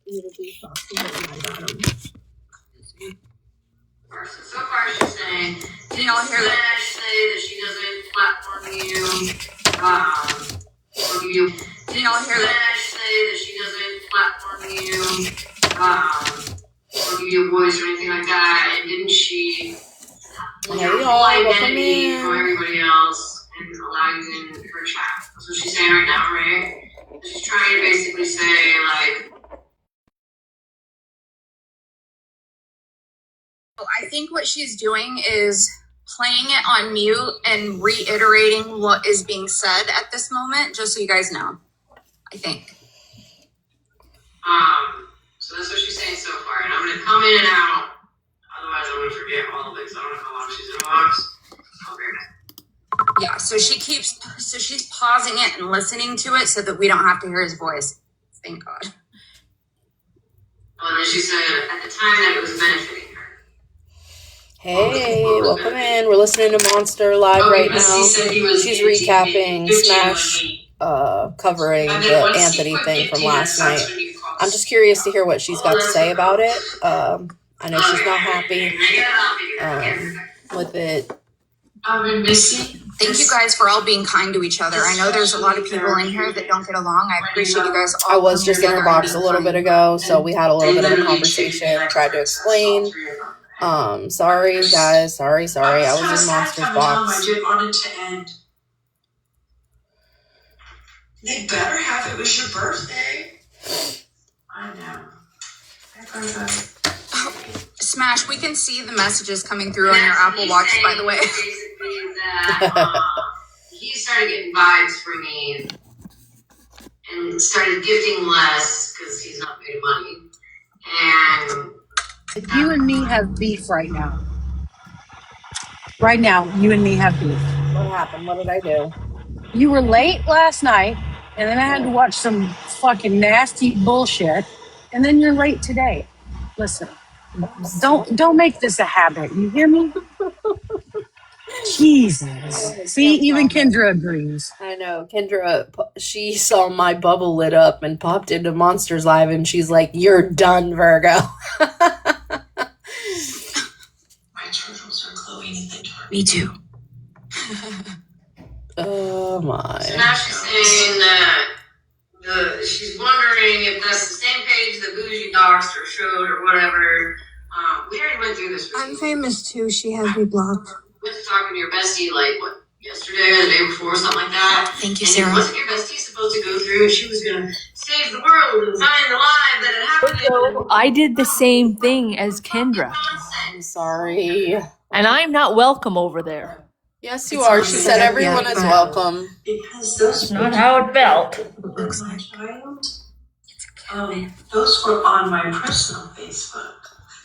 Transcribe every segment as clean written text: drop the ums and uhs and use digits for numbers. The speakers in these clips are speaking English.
So far, she's saying, did y'all hear that? Say that she doesn't platform you. Or give you. Did y'all hear that? Say that she doesn't platform you. Or give you a voice or anything like that. And didn't she? Hey y'all, welcome in. From everybody else and allow you in her chat. That's what she's saying right now, right? She's trying to basically say, like. I think what she's doing is playing it on mute and reiterating what is being said at this moment, just so you guys know. I think. So that's what she's saying so far, and I'm gonna come in and out. Otherwise, I'm gonna forget all of it. So I don't know how long she's in a box. I'll be right back. Yeah. So she's pausing it and listening to it so that we don't have to hear his voice. Thank God. Oh, and then she said at the time that it was benefiting her. Hey, welcome in. We're listening to Monster live right now. She's recapping Smash, covering the Anthony thing from last night. I'm just curious to hear what she's got to say about it. I know she's not happy with it. Thank you guys for all being kind to each other. I know there's a lot of people in here that don't get along. I appreciate you guys all. I was just in her box a little bit ago, so we had a little bit of a conversation. Tried to explain. Sorry guys, sorry. I was in Monster's box. I did want it to end. They better have it was your birthday. I know. Smash, we can see the messages coming through on your Apple Watch, by the way. Basically that he started getting vibes from me and started gifting less because he's not made money. And you and me have beef right now. Right now, you and me have beef. What happened? What did I do? You were late last night, and then I had to watch some fucking nasty bullshit, and then you're late today. Listen, don't make this a habit. You hear me? Jesus. See, even Kendra agrees. I know. Kendra, she saw my bubble lit up and popped into Monsters Live, and she's like, "You're done, Virgo." Me too. Oh my. So now she's saying that she's wondering if that's the same page that Bougie doxed or showed or whatever. We already went through this. I'm famous too. She has me blocked. Went talking to your bestie like what, yesterday or the day before, something like that. Thank you, Sarah. Wasn't your bestie supposed to go through? She was gonna save the world and find the lie that had happened. I did the same thing as Kendra. I'm sorry. And I'm not welcome over there. Yes, you are. She said everyone is welcome. Because those Not how it felt. looks like child. Those were on my personal Facebook.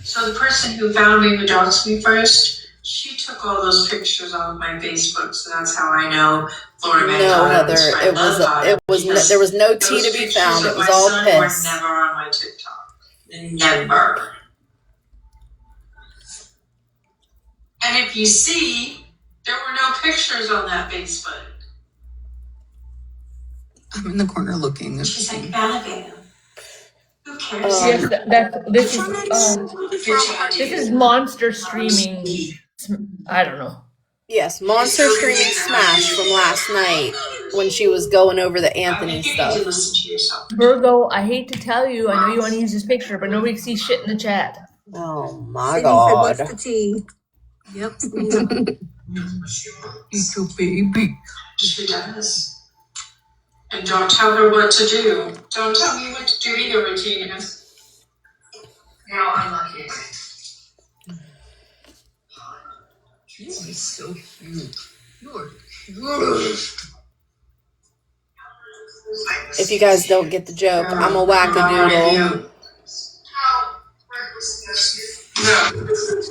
So the person who found me, who doxed me first, she took all those pictures off my Facebook. So that's how I know Florida Man. No, Heather, there was no tea to be found. It was all piss. Never on my TikTok. Never. And if you see, there were no pictures on that Facebook. I'm in the corner looking. She's like, validated. Who cares? This is monster streaming. I don't know. Yes, Monster streaming Smash from last night when she was going over the Anthony stuff. Virgo, I hate to tell you, I know you want to use this picture, but nobody sees shit in the chat. Oh my God. What's the tea? Yep. It's your baby. She does. And don't tell her what to do. Don't tell me what to do either, Regina. Now I'm not here. You are so cute. You are cute. If you guys don't get the joke, I'm a wackadoodle.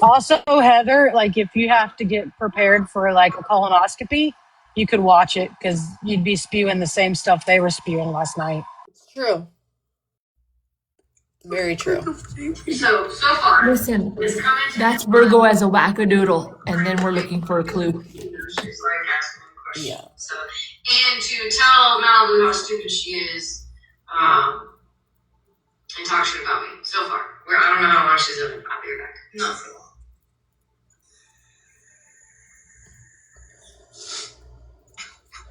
Also, Heather, like if you have to get prepared for like a colonoscopy, you could watch it because you'd be spewing the same stuff they were spewing last night. It's true. Very true. So far, Listen, that's Virgo as a wackadoodle, and then we're looking for a clue. She's like asking questions. Yeah. So, and to tell Malibu how stupid she is, and talk shit about me so far. Where I don't know how long she's in it. I'll be right back. Not for long.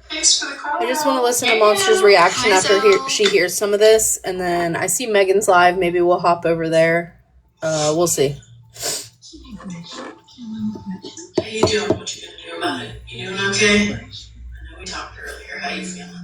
Thanks for the call. I just want to listen to Monster's reaction after she hears some of this, and then I see Megan's live. Maybe we'll hop over there. We'll see. How you doing? What you gonna do about it? You doing okay? I know we talked earlier. How you feeling?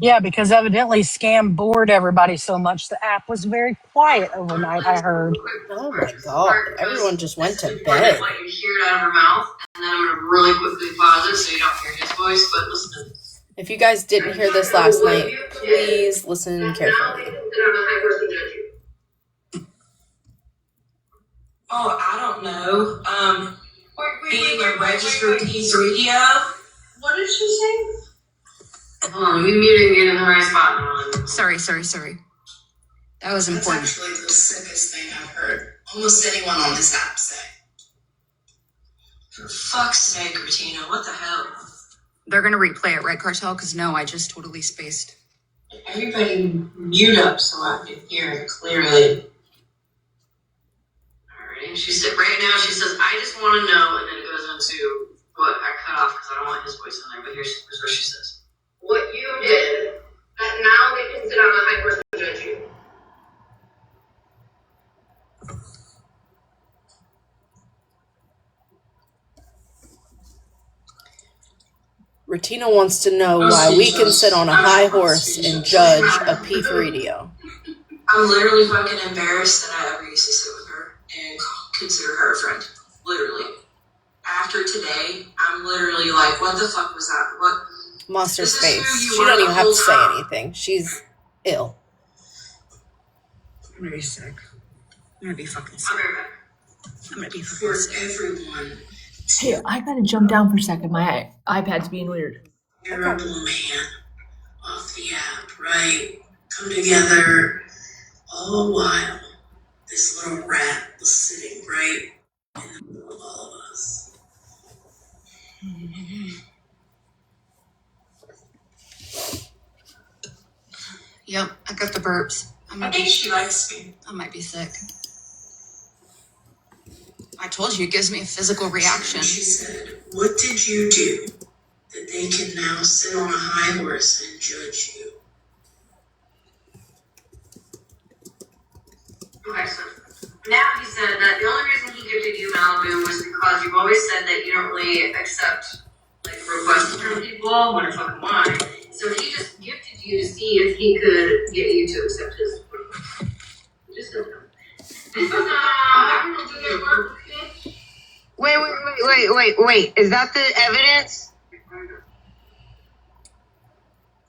Yeah, because evidently Scam bored everybody so much the app was very quiet overnight, I heard. Oh my god. Everyone just went to bed. Let you hear it out of her mouth, and then I'm gonna really quickly pause it so you don't hear his voice, but listen to this. If you guys didn't hear this last night, please listen carefully. Oh, I don't know. Being a registered radio. What did she say? Hold on, you muted me in the right spot. Sorry. That was important. That's actually the sickest thing I've heard almost anyone on this app say. For fuck's sake, Regina, what the hell? They're gonna replay it, right, Cartel? Because no, I just totally spaced. Everybody mute up so I can hear it clearly. Alright, she said, right now she says, I just want to know, and then it goes into what I cut off because I don't want his voice in there, but here's what she says. What you did, that now they can sit on the high horse and judge you. Ratina wants to know why we can sit on a high horse and judge a P for radio. I'm literally fucking embarrassed that I ever used to sit with her and consider her a friend. Literally. After today, I'm literally like, what the fuck was that? What? Monster's face. She doesn't even have to say anything. She's ill. I'm gonna be sick. I'm gonna be fucking sick. I'll be right back. I'm gonna be For fucking sick. everyone. Hey, I gotta jump down for a second. My iPad's being weird. Terrible man off the app, right? Come together. All the while, this little rat was sitting right in the middle of all of us. Yep, I got the burps. I think she likes me. I might be sick. I told you, it gives me a physical reaction. She said, what did you do that they can now sit on a high horse and judge you? Okay, so now he said that the only reason he gifted you Malibu was because you've always said that you don't really accept like requests from people when it's fucking wine. So he just gifted you to see if he could get you to accept his request. Just don't know. Wait. Is that the evidence?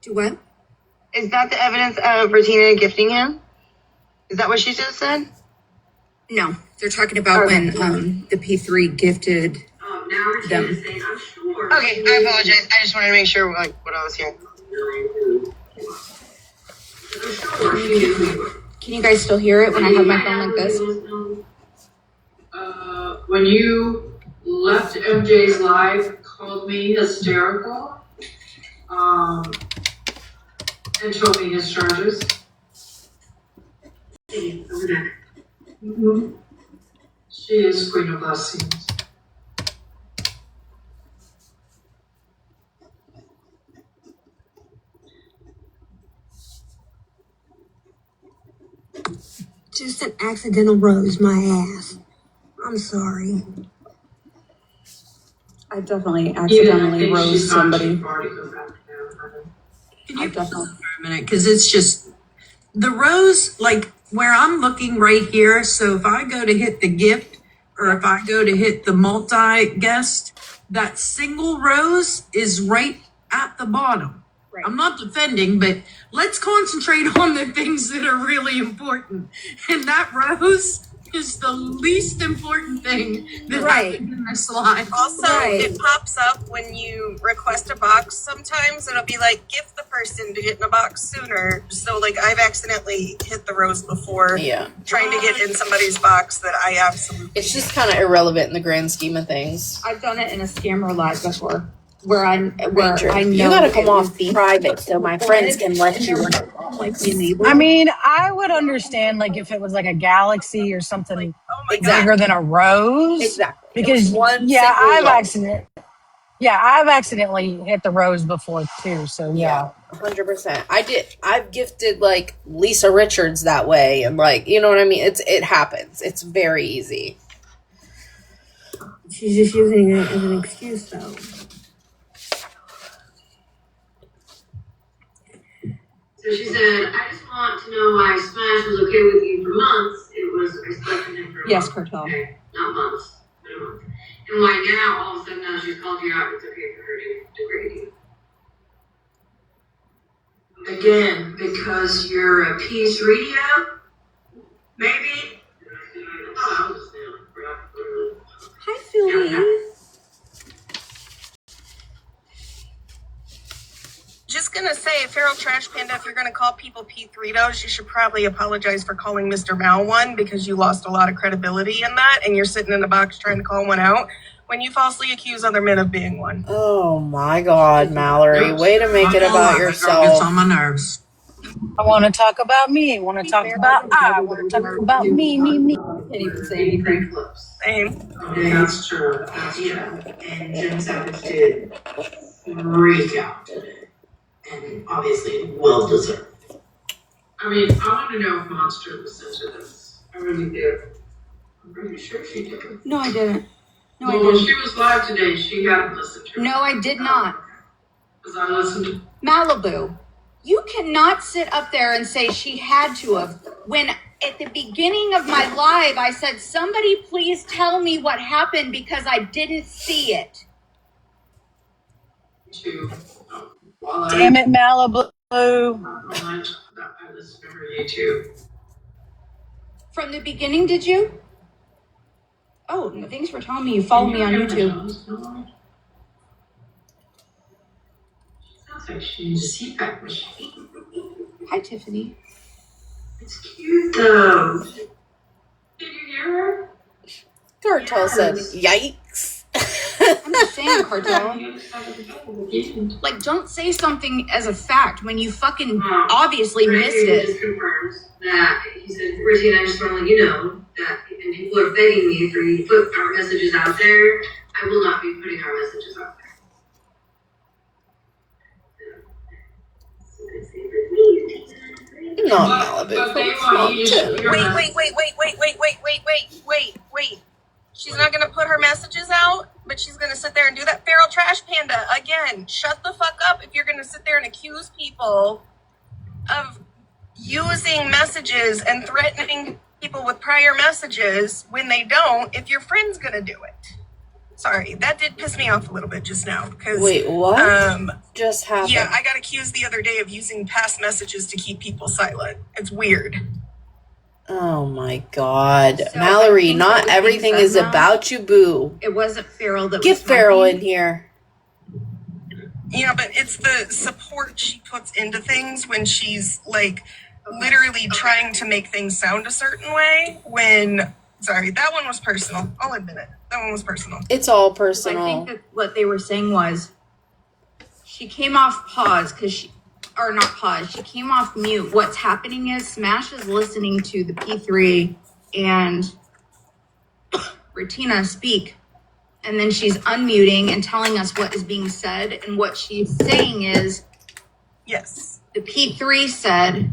Do what? Is that the evidence of Regina gifting him? Is that what she just said? No, they're talking about when the P3 gifted Now we're them. saying, I'm sure. Okay, I apologize. I just wanted to make sure what I was hearing. Can you guys still hear it when I have my phone like this? When you left MJ's live, called me hysterical, and told me his charges. Mm-hmm. She is Queen of Blessings. Just an accidental rose my ass. I'm sorry. I definitely accidentally rose somebody. Can you pause for a minute? Because it's just the rose, like where I'm looking right here. So if I go to hit the gift or if I go to hit the multi-guest, that single rose is right at the bottom. Right. I'm not defending, but let's concentrate on the things that are really important. And that rose is the least important thing that happened in this life. Also, it pops up when you request a box. Sometimes it'll be like, gift the person to get in a box sooner. So, like, I've accidentally hit the rose before, trying to get in somebody's box that I absolutely. It's just kind of irrelevant in the grand scheme of things. I've done it in a scammer live before. where I know you gotta come it off would be private so my friends can let you. like the enabler. I mean, I would understand like if it was like a galaxy or something Exactly. bigger than a rose. Exactly. Because One I've single rose. I've accidentally hit the rose before too. So yeah. 100%. I've gifted like Lisa Richards that way, and like, you know what I mean? It happens. It's very easy. She's just using it as an excuse, though. So she said, I just want to know why Smash was okay with you for months. I slept with him for a month. Cartel. Okay, not months, but a month. And why now, all of a sudden, now she's called you out, it's okay for her to degrade you. Again, because you're a peace radio? Maybe? Hi, Philly. Just gonna say, Feral Trash Panda, if you're gonna call people P3dos, you should probably apologize for calling Mr. Mal one, because you lost a lot of credibility in that, and you're sitting in a box trying to call one out when you falsely accuse other men of being one. Oh my God, Mallory. Way to make it about yourself. It's on my nerves. I want to talk about me. I want to talk about me. Can't even say anything. Same. And that's true. That's true. And Jim Savage did freak out at it. And obviously well deserved. I mean, I want to know if Monster listened to this. I really do. I'm pretty sure she did. No, I didn't. No, I Well, didn't. she was live today. She hadn't listened to it. No, I did not. Because I listened. Malibu, you cannot sit up there and say she had to have. When at the beginning of my live, I said, somebody please tell me what happened because I didn't see it. Damn it, Malibu. I listened to her YouTube. From the beginning, did you? Oh, no, thanks for telling me you follow me on YouTube. Sounds like she's a CPAP machine. Hi, Tiffany. It's cute though. Did you hear her? Cartel said, yikes. I'm just saying, Cartel. Like, don't say something as a fact when you fucking obviously missed it. Just confirms that he said, Regina, I just want to let you know that if people are begging me for you to put our messages out there, I will not be putting our messages out there. Not Malibu. Wait. She's not gonna put her messages out, but she's gonna sit there and do that. Feral Trash Panda, again, shut the fuck up if you're gonna sit there and accuse people of using messages and threatening people with prior messages when they don't, if your friend's gonna do it. Sorry, that did piss me off a little bit just now. Wait, what? Just happened? Yeah, I got accused the other day of using past messages to keep people silent. It's weird. Oh my God. So Mallory, not everything is about you, boo. It wasn't Feral that Get was Feral talking. in here. Yeah, but it's the support she puts into things when she's like literally trying to make things sound a certain way. Sorry, that one was personal. I'll admit it. That one was personal. It's all I personal. think that what they were saying was she came off pause she came off mute. What's happening is Smash is listening to the P3 and Retina speak. And then she's unmuting and telling us what is being said. And what she's saying is, Yes. the P3 said,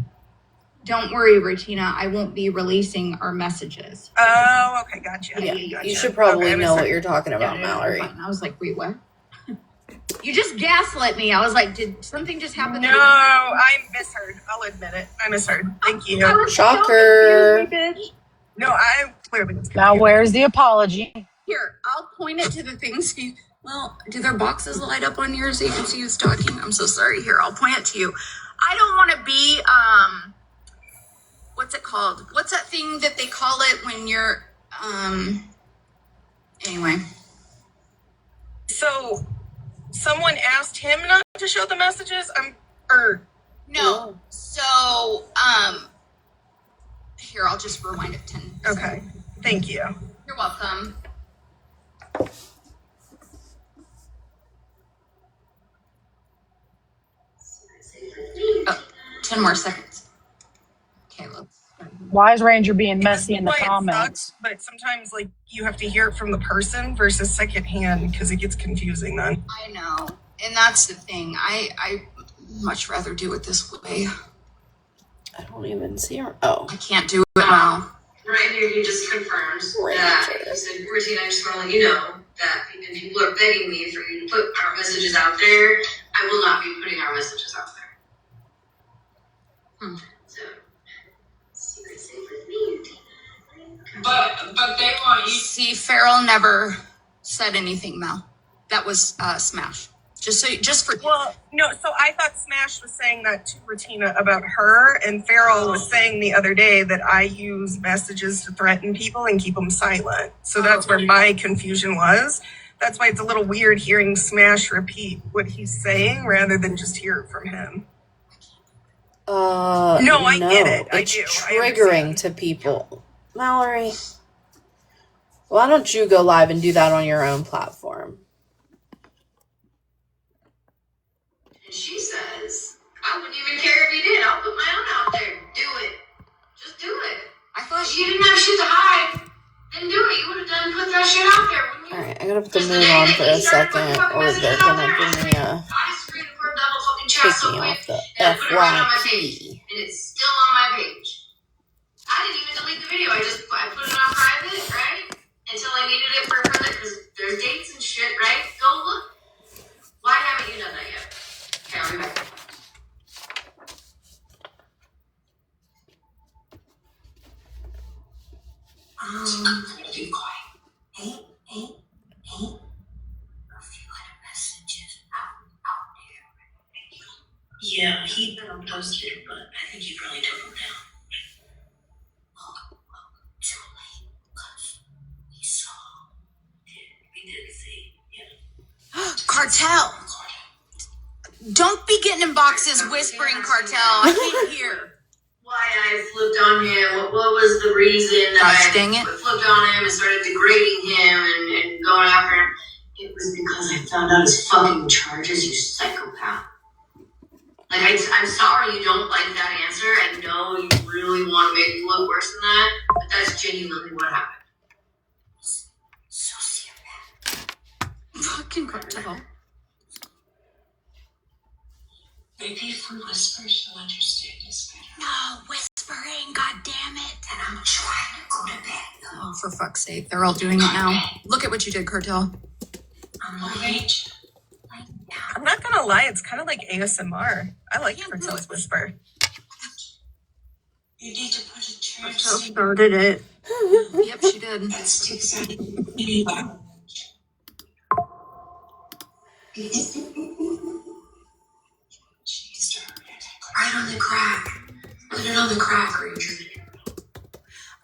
don't worry, Retina, I won't be releasing our messages. Oh, okay, gotcha. Yeah, Gotcha. you should probably Okay, know what you're talking about, Yeah, Mallory. fine. I was like, wait, what? You just gaslit me. I was like, did something just happen? No, I misheard. I'll admit it. I misheard. Thank you. I was Shocker. So confused, bitch. No, I clearly was Now, where's the apology? Here, I'll point it to the things. Well, do their boxes light up on yours so you can see who's talking? I'm so sorry. Here, I'll point it to you. I don't want to be, what's it called? What's that thing that they call it when you're, anyway. So, someone asked him not to show the messages? No. So, here, I'll just rewind it 10. Okay. Thank you. You're welcome. 10 more seconds. Okay, let's. Wise Ranger being messy in the Why it comments. sucks, but sometimes like you have to hear it from the person versus secondhand because it gets confusing then. I know, and that's the thing. I much rather do it this way. I don't even see her. Oh. I can't do it now. Right here, he just confirms that he said, Routine, I just want to let you know that and people are begging me for you to put our messages out there. I will not be putting our messages out there. So, secret safe with me. But they want you. See, Farrell never said anything, Mel. That was Smash. Just for. Well, no, so I thought Smash was saying that to Ratina about her, and Farrell was saying the other day that I use messages to threaten people and keep them silent. So that's where my confusion was. That's why it's a little weird hearing Smash repeat what he's saying rather than just hear it from him. No, I get it. It's triggering to people. Mallory, why don't you go live and do that on your own platform? And she says, I wouldn't even care if you did. I'll put my own out there. Do it. Just do it. I thought you didn't have shit to hide. Then do it. You would have put that shit out there, wouldn't you? Alright, I gotta put the moon on for a second, or they're gonna give me a take me off the FYP. And it's still on my page. I didn't even delete the video. I put it on private, right? Until I needed it for further, because there's dates and shit, right? Go look. Why haven't you done that yet? Okay, I'll be back. Be quiet. Hey. A few other messages out there. Yeah, he put them posted, but I think he probably took them down. Too late, because we saw. We did see, yeah. Cartel. Don't be getting in boxes whispering, Cartel. I can't hear. Why I flipped on him, what was the reason that I flipped on him and started degrading him and going after him? It was because I found out his fucking charges, you psychopath. Like, I'm sorry you don't like that answer. I know you really want to make me look worse than that, but that's genuinely what happened. Sociopath. Fucking Cartel. Maybe if we whisper, she'll understand us better. No whispering, god damn it. And I'm trying to go to bed. Oh, for fuck's sake. They're all doing it now. Look at what you did, Cartel. I'm my age. I'm not gonna lie, it's kind of like ASMR. I like Cartel's whisper. You need to put a church. Started it. Yep, she did. That's too exciting. Right on the crack. Put it on the crack, Ranger.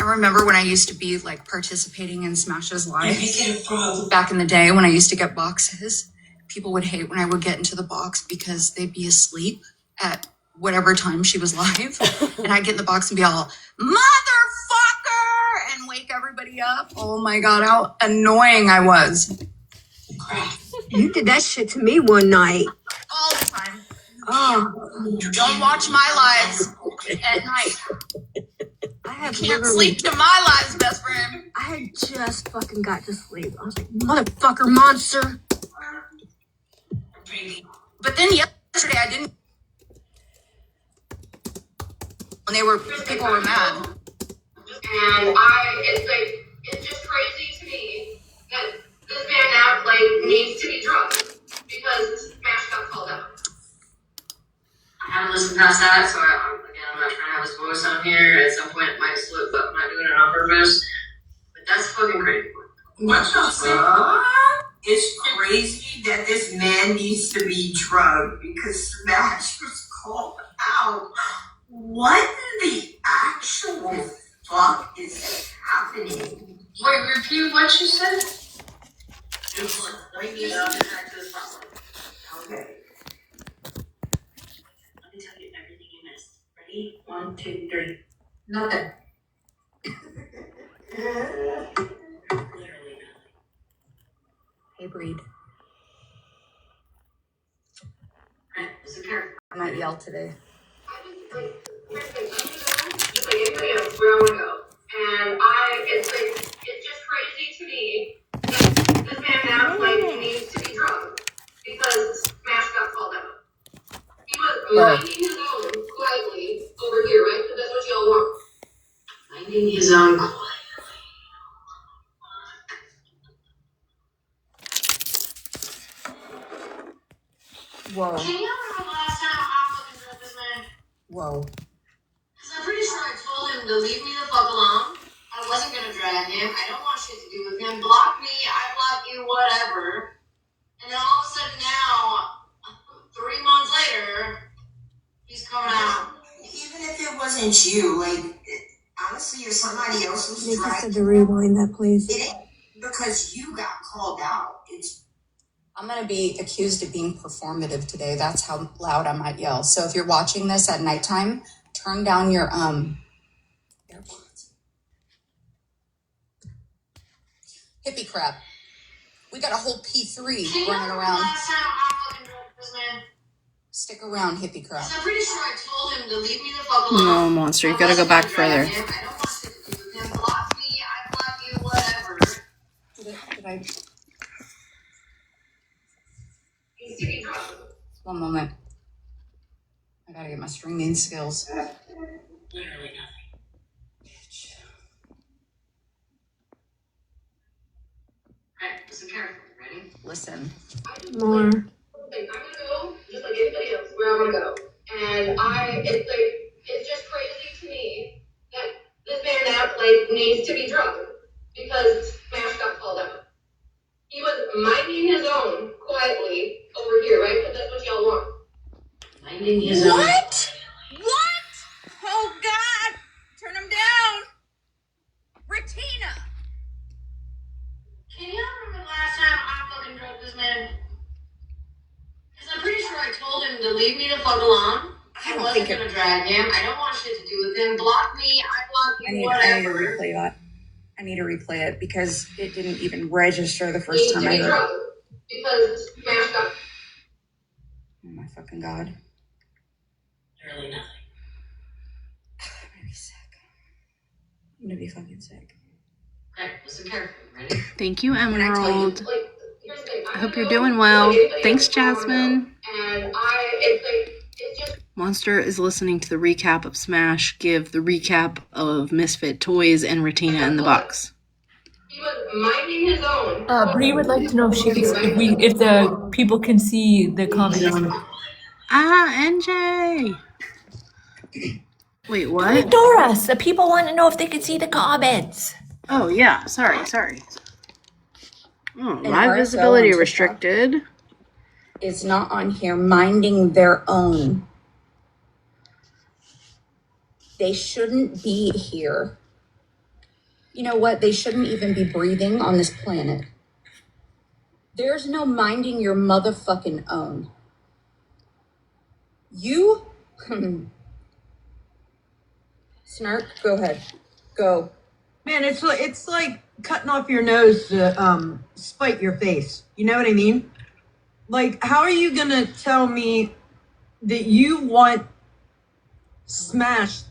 I remember when I used to be like participating in Smash's Yeah, live. make it a problem. Back in the day when I used to get boxes, people would hate when I would get into the box because they'd be asleep at whatever time she was live. And I'd get in the box and be all, motherfucker, and wake everybody up. Oh my God, how annoying I was. Crack. You did that shit to me one night. All the time. Oh, Don't watch my lives at night. I have Can't literally, sleep to my lives, best friend. I had just fucking got to sleep. I was like, motherfucker, monster. But then yesterday I didn't. When people were mad. And it's just crazy to me that this man now, needs to be drugged because Smash got called out. I haven't listened past that, so I'm not trying to have his voice on here. At some point it might slip, but I'm not doing it on purpose. But that's fucking crazy. What y'all say? It's crazy that this man needs to be drugged because Smash was called out. What the actual fuck is happening? Wait, repeat what you said? Let me get back to this problem. Okay. Let me tell you everything you missed. Ready? 1, 2, 3. Nothing. Literally nothing. Hey, Breed. Alright, listen carefully. I might yell today. I didn't Just like anybody else, where I want to go. And it's just crazy to me that this man now needs to be drugged because Smash got called out. He was minding his own quietly over here, right? Because that's what y'all want. Minding his own quietly. Whoa. Can you remember the last time I fucking drugged this man? Whoa. Because I'm pretty sure I told him to leave me the fuck alone. I wasn't gonna drag him. I don't want shit to do with him. Block me, I block you, whatever. And then all of a sudden now, 3 months later, he's coming out. Even if it wasn't you, honestly, if somebody else was Nikki driving, said to rewind that, please. it ain't because you got called out. I'm going to be accused of being performative today. That's how loud I might yell. So if you're watching this at nighttime, turn down your AirPods. Hippie crap. We got a whole P3 running around. Last time I fucking drugged this man. Stick around, hippie crap. I'm pretty sure I told him to leave me the fuck alone. No, Monster, you gotta go back further. I don't want shit to do with him. Block me, I block you, whatever. Did I? Needs to be drugged. One moment. I gotta get my stringing skills. Literally nothing. Bitch. Alright, listen carefully. Ready? Listen. More. I'm gonna go just like anybody else where I want to go. And it's just crazy to me that this man now needs to be drugged because Smash got called out. He was minding his own quietly over here, right? Because that's what y'all want. Minding his own. What? Oh God! Turn him down. Retina. Can you remember the last time I fucking drugged this man? Because I'm pretty sure I told him to leave me the fuck alone. I wasn't gonna drag him. I don't want shit to do with him. Block me, I block you, whatever. I need to replay that. I need to replay it because it didn't even register the first time I heard it. Because Smash got. Oh my fucking God. Literally nothing. I'm gonna be sick. I'm gonna be fucking sick. Okay, listen carefully. Ready? Thank you, Emerald. Here's the thing. I hope you're doing well. Thanks, Jasmine. And it's just. Monster is listening to the recap of Smash give the recap of Misfit Toys and Retina in the box. He was minding his own. Bree would like to know if the people can see the comments. NJ. Wait, what? Doris, the people want to know if they can see the comments. Oh yeah, sorry. Oh, And live RSO visibility on TikTok restricted. is not on here minding their own. They shouldn't be here. You know what? They shouldn't even be breathing on this planet. There's no minding your motherfucking own. You? Snark, go ahead. Go. Man, it's like cutting off your nose to spite your face. You know what I mean? Like, how are you gonna tell me that you want Smash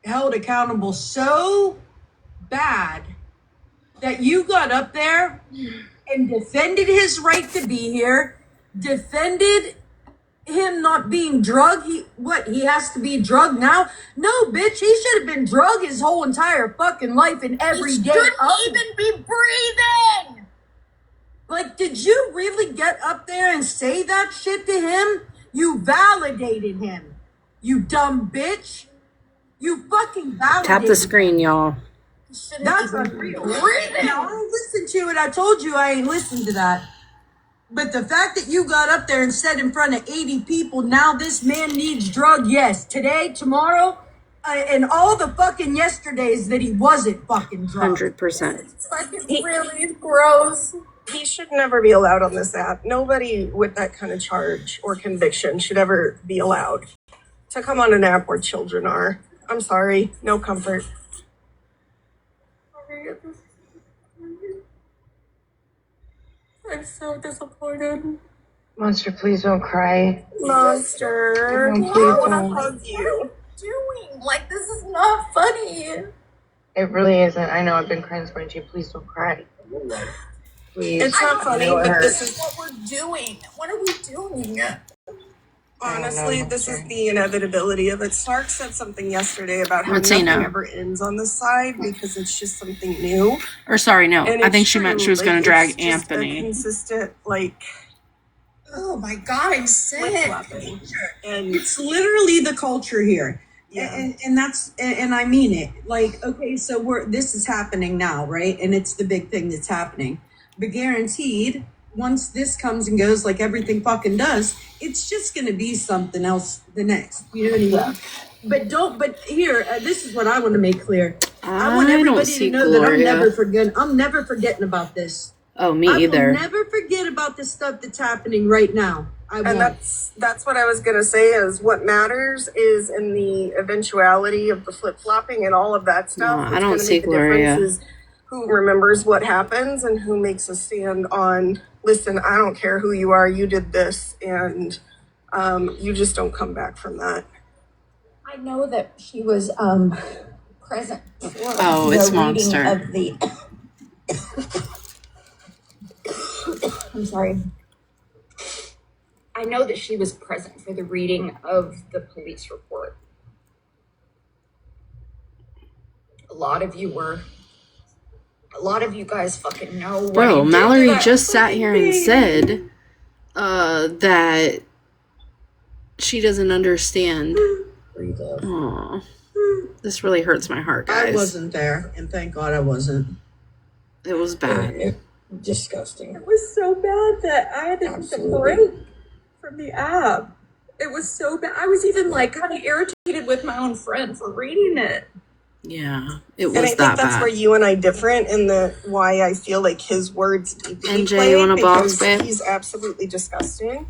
held accountable so bad that you got up there and defended his right to be here, defended him not being drugged? He has to be drugged now? No, bitch, he should have been drugged his whole entire fucking life and every day. He shouldn't even be breathing! Like, did you really get up there and say that shit to him? You validated him, you dumb bitch. You fucking validated Tap the screen, y'all. That's unreal. Breathing! I don't listen to it. I told you I ain't listened to that. But the fact that you got up there and said in front of 80 people, now this man needs drug, yes. Today, tomorrow, and all the fucking yesterdays that he wasn't fucking drugged. 100%. It's fucking really gross. He should never be allowed on this app. Nobody with that kind of charge or conviction should ever be allowed to come on an app where children are. I'm sorry. No comfort. I'm so disappointed. Monster, please don't cry. Monster, No, please I want to don't. hug you. Doing like this is not funny. It really isn't. I know I've been crying this morning too. Please don't cry. Please. It's not funny, No, it but hurts. this is what we're doing. What are we doing? Honestly, this is the inevitability of it. Stark said something yesterday about how Let's say nothing no. ever ends on this side because it's just something new. Or sorry, no. And I it's think she meant true, she was like, going to it's drag just a Anthony. consistent, like, oh my god, I'm sick. And It's literally the culture here. yeah. And that's and I mean it. Like, okay, so this is happening now, right? And it's the big thing that's happening. But guaranteed, once this comes and goes like everything fucking does, it's just gonna be something else the next. You know what I mean? But here, this is what I want to make clear. I want I don't everybody see to know that Gloria. I'm never forgetting about this. Oh, me I either. will never forget about the stuff that's happening right now. I And won't. that's what I was gonna say is what matters is in the eventuality of the flip-flopping and all of that stuff. No, I what's don't gonna see make the Gloria. difference is who remembers what happens and who makes a stand on, listen, I don't care who you are, you did this, and you just don't come back from that. I know that she was present for Oh, it's the Monster. reading of the. I'm sorry. I know that she was present for the reading of the police report. A lot of you guys fucking know what Bro, he did Mallory to that just sat here and baby. said that she doesn't understand. Aw. This really hurts my heart, guys. I wasn't there, and thank God I wasn't. It was bad. Disgusting. It was so bad that I had to take a break from the app. It was so bad. I was even like kind of irritated with my own friend for reading it. Yeah, it was And I think that that's bad. where you and I different in the why I feel like his words need to be NJ, you played want a box, because babe? he's absolutely disgusting.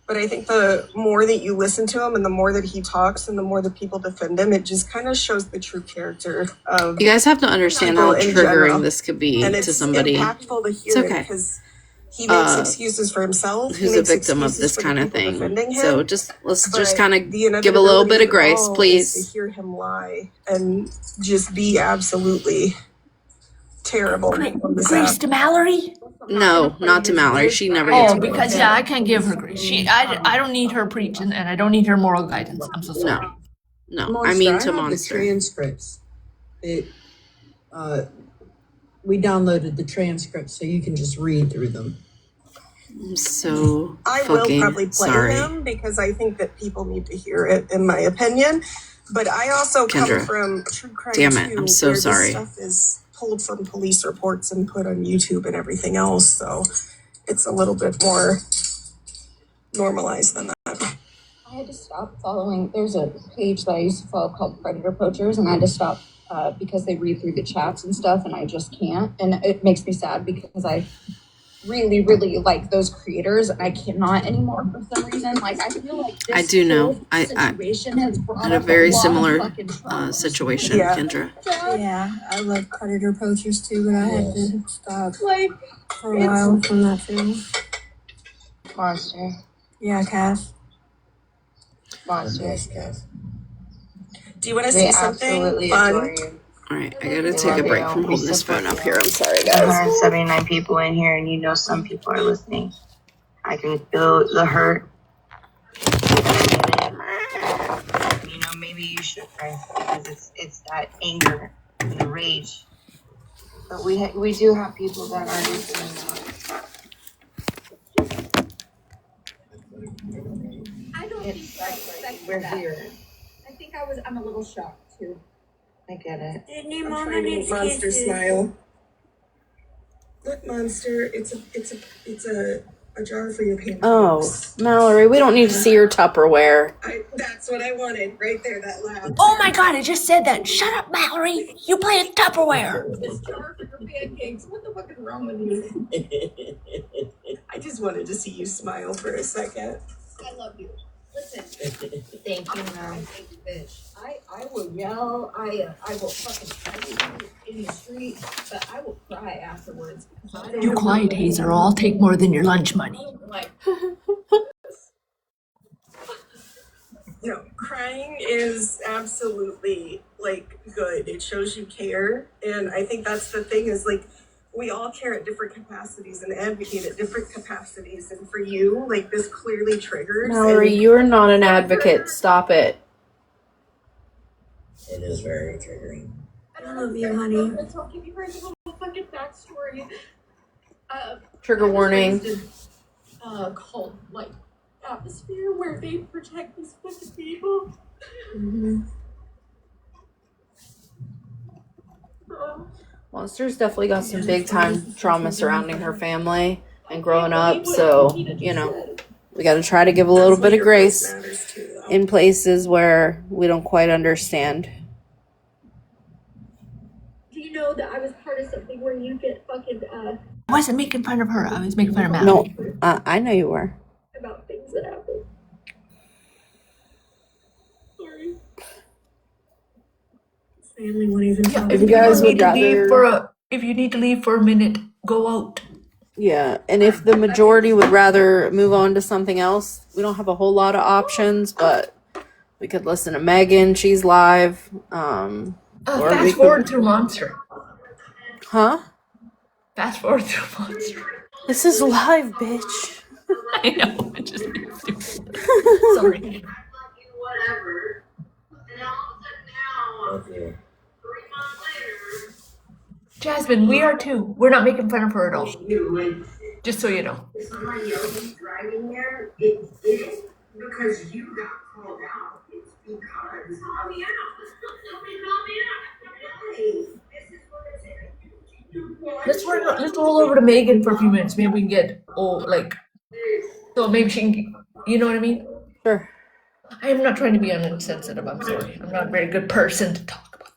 But I think the more that you listen to him and the more that he talks and the more that people defend him, it just kind of shows the true character of You guys have to understand how people in triggering general. this could be And to it's somebody impactful to It's hear it okay. because he makes excuses for himself. He who's a makes victim of excuses this for the kind of people thing. defending him. So let's just But kind of the give a little bit inevitability of grace, all is please. to hear him lie and just be absolutely terrible on this Grace app. to Mallory? No, not to Mallory. She never Oh, gets because grace. yeah, I can't give her grace. I don't need her preaching, and I don't need her moral guidance. I'm so sorry. No, I mean to have Monster. the transcripts. We downloaded the transcripts so you can just read through them. I'm so I will fucking probably play sorry. him because I think that people need to hear it, in my opinion. But I also Kendra, come from true crime damn it, too, I'm so where sorry. this stuff is pulled from police reports and put on YouTube and everything else. So it's a little bit more normalized than that. I had to stop following. There's a page that I used to follow called Predator Poachers, and I had to stop because they read through the chats and stuff, and I just can't. And it makes me sad because I really, really like those creators, and I cannot anymore for some reason. Like, I feel like this I do know. whole I situation has brought had a up very lot of similar fucking trauma. situation, Yeah. Kendra. Yeah, I love Predator Poachers too, but I had to stop Like, for a while from that film. Monster. Yeah, Cass. Monster. Yes, Cass. do you want to We see something absolutely fun? adore you. All right, I gotta We take love a break you. from We holding this support phone up you. here. I'm sorry, There's guys. 179 people in here, and you know some people are listening. I can feel the hurt. You know, maybe you should cry because it's that anger and the rage. But we do have people that are listening. I don't think I expected We're that. here. I think I'm a little shocked too. I get it. Sydney, I'm Mama trying to needs make Monster kisses. smile. Look, Monster, it's a jar for your pancakes. Oh, Mallory, we don't need to see your Tupperware. That's what I wanted, right there, that laugh. Oh my god, I just said that. Shut up, Mallory. You play with Tupperware. This jar for your pancakes. What the fuck is wrong with you? I just wanted to see you smile for a second. I love you. Listen, Thank you, Mom. bitch. I will yell. I will fucking fight you in the street, but I will cry afterwards. Because I don't You quiet, Hazer, or I'll take more than your lunch money. like crying is absolutely like good. It shows you care, and I think that's the thing is like we all care at different capacities and advocate at different capacities. And for you, like this clearly triggers. Mallory, you're not an advocate. Stop it. It is very triggering. I love you, honey. I'll give you guys a little fucking backstory. Trigger warning. Called like atmosphere where they protect these fucking people. Monster's definitely got some big time trauma surrounding her family and growing up, so, you know, we got to try to give a little bit of grace in places where we don't quite understand. Do you know that I was part of something where you get fucking I wasn't making fun of her. I was making fun of Mallory. No, I know you were. about things that happen? Sorry. Family won't even talk. If you guys would rather... If you need to leave for a minute, go out. Yeah, and if the majority would rather move on to something else, we don't have a whole lot of options, but we could listen to Megan. She's live. Fast forward through Monster. Huh? Fast forward through Monster. This is live, bitch. I know. It just makes me stupid. Sorry. Whatever. And all of a sudden now, 3 months later. Jasmine, we are too. We're not making fun of her at all. Just so you know. Somebody else is driving there. It isn't because you got called out. It's because call me out. Somebody call me out. Hey, this is what I'm saying. Let's roll over to Megan for a few minutes. Maybe we can get so maybe she can, you know what I mean? Sure. I am not trying to be insensitive. I'm sorry. I'm not a very good person to talk about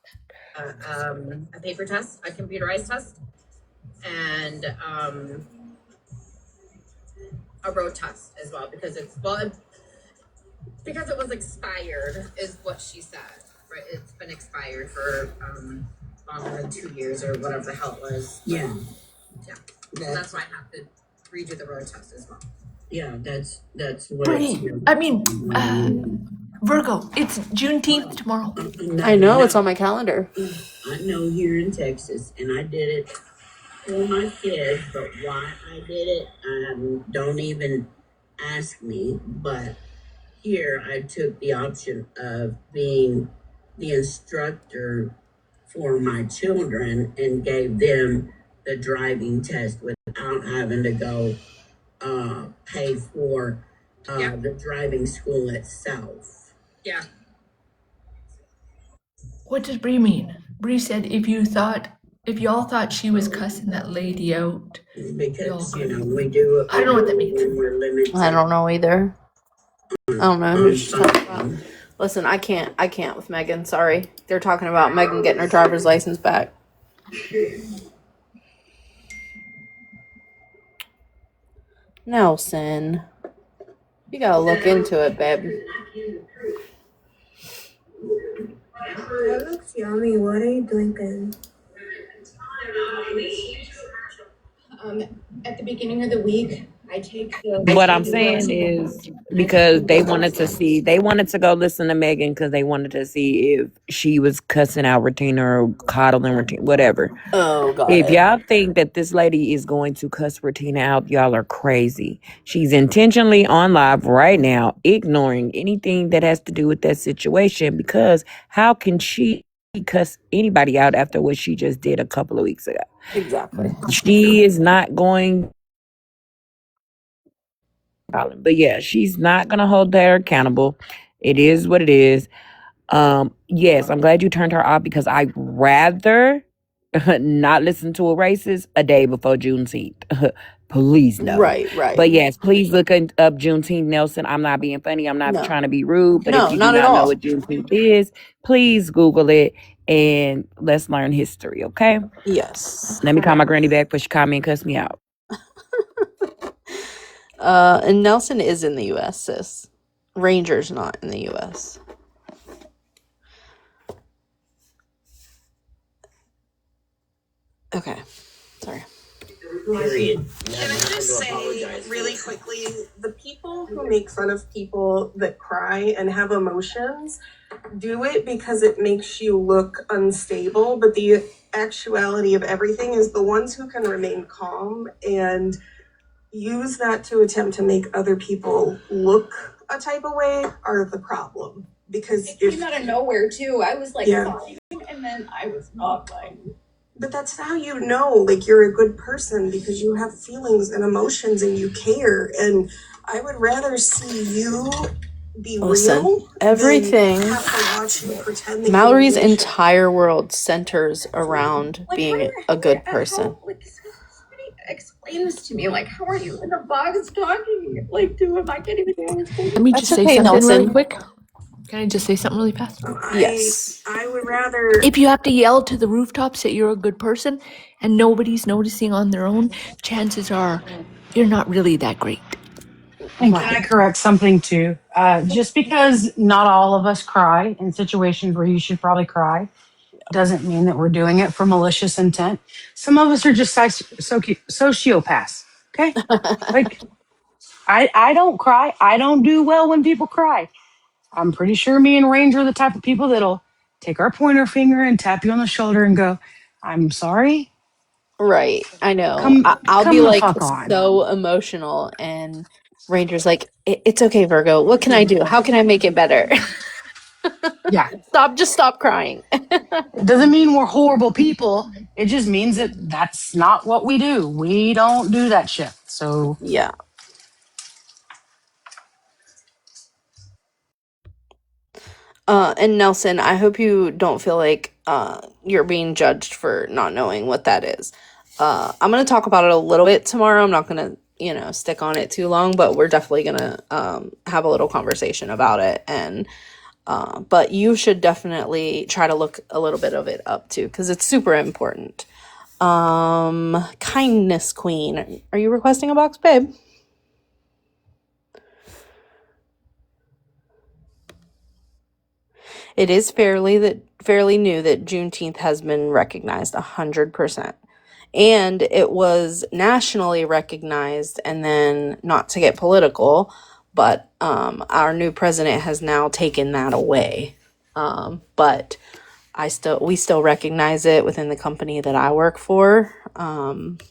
that. A paper test, a computerized test, and a road test as well because because it was expired is what she said. Right, it's been expired for longer than 2 years or whatever the hell it was. Yeah. Yeah. So that's why I have to redo the road test as well. Yeah, that's what Virgo, it's Juneteenth tomorrow. I know, it's on my calendar. I know here in Texas, and I did it for my kids, but why I did it, don't even ask me. But here I took the option of being the instructor for my children and gave them the driving test without having to go pay for the driving school itself. Yeah. What does Bree mean? Bree said if y'all thought she was cussing that lady out. Because, we do. I don't know what that means. We're limited. I don't know either. I don't know who she's talking about. Listen, I can't with Megan. Sorry. They're talking about Megan getting her driver's license back. Nelson. You gotta look into it, babe. That looks yummy. What are you drinking? At the beginning of the week, I take the. What I'm saying is because they wanted to go listen to Megan because they wanted to see if she was cussing out Retina or coddling Retina, whatever. Oh, God. If y'all think that this lady is going to cuss Retina out, y'all are crazy. She's intentionally on live right now, ignoring anything that has to do with that situation because how can she cuss anybody out after what she just did a couple of weeks ago? Exactly. She is not going. But yeah, she's not gonna hold her accountable. It is what it is. Yes, I'm glad you turned her off because I'd rather not listen to a racist a day before Juneteenth. Please no. Right. But yes, please look up Juneteenth, Nelson. I'm not being funny. I'm not trying to be rude. But No, if you do not not at all. know what Juneteenth is, please Google it and let's learn history, okay? Yes. Let me call my granny back, but she called me and cussed me out. And Nelson is in the U.S., sis. Ranger's not in the U.S. Okay. Sorry. Period. Can I just say really quickly, the people who make fun of people that cry and have emotions do it because it makes you look unstable, but the actuality of everything is the ones who can remain calm and use that to attempt to make other people look a type of way are the problem. Because it came out of nowhere too. I was like fine, and then I was not fine. But that's how you know, like, you're a good person, because you have feelings and emotions and you care. And I would rather see you be real everything. than have to watch you pretend that Mallory's you're entire world centers around being a good person. Somebody explain this to me. Like, how are you in the box talking? Like, am I getting it? Let me just say something really quick. Can I just say something really fast? Yes. I would rather. If you have to yell to the rooftops that you're a good person and nobody's noticing on their own, chances are you're not really that great. And can I correct something too? Just because not all of us cry in situations where you should probably cry doesn't mean that we're doing it for malicious intent. Some of us are just sociopaths. Okay. Like, I don't cry. I don't do well when people cry. I'm pretty sure me and Ranger are the type of people that'll take our pointer finger and tap you on the shoulder and go, I'm sorry. Right. I know. I'll be like so emotional, and Ranger's like, it's okay, Virgo. What can I do? How can I make it better? Yeah. Just stop crying. It doesn't mean we're horrible people. It just means that that's not what we do. We don't do that shit. So yeah. And Nelson, I hope you don't feel like you're being judged for not knowing what that is. I'm going to talk about it a little bit tomorrow. I'm not going to, stick on it too long, but we're definitely going to have a little conversation about it. And but you should definitely try to look a little bit of it up too, because it's super important. Kindness Queen, are you requesting a box, babe? It is fairly new that Juneteenth has been recognized 100%. And it was nationally recognized, and then, not to get political, but our new president has now taken that away. But we still recognize it within the company that I work for. And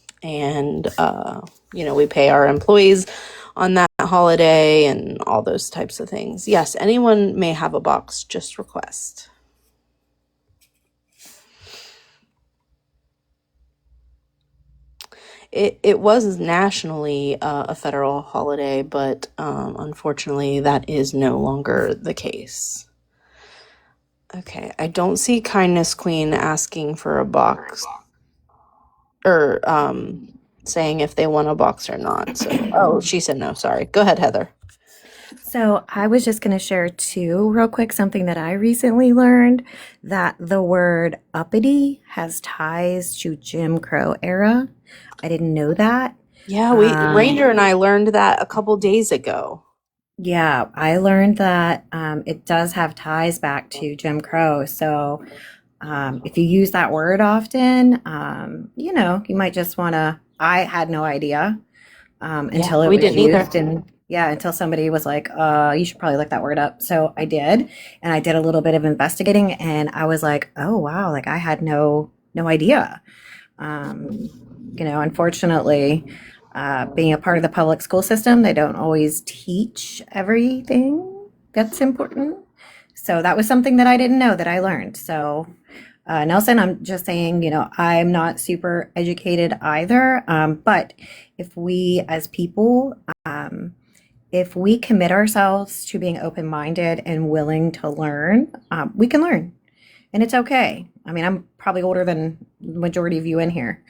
we pay our employees on that holiday and all those types of things. Yes, anyone may have a box, just request. It was nationally a federal holiday, but unfortunately that is no longer the case. Okay, I don't see Kindness Queen asking for a box or saying if they want a box or not. So, she said no, sorry. Go ahead, Heather. So I was just going to share too, real quick, something that I recently learned, that the word uppity has ties to Jim Crow era. I didn't know that. Yeah, Ranger and I learned that a couple days ago. Yeah, I learned that it does have ties back to Jim Crow. So if you use that word often, you might just want to. I had no idea until it was used until somebody was like, you should probably look that word up. So I did, and I did a little bit of investigating, and I was like, oh wow, like I had no idea. Unfortunately, being a part of the public school system, they don't always teach everything that's important. So that was something that I didn't know that I learned. So Nelson, I'm just saying, I'm not super educated either. But if we as people, if we commit ourselves to being open-minded and willing to learn, we can learn. And it's okay. I mean, I'm probably older than the majority of you in here.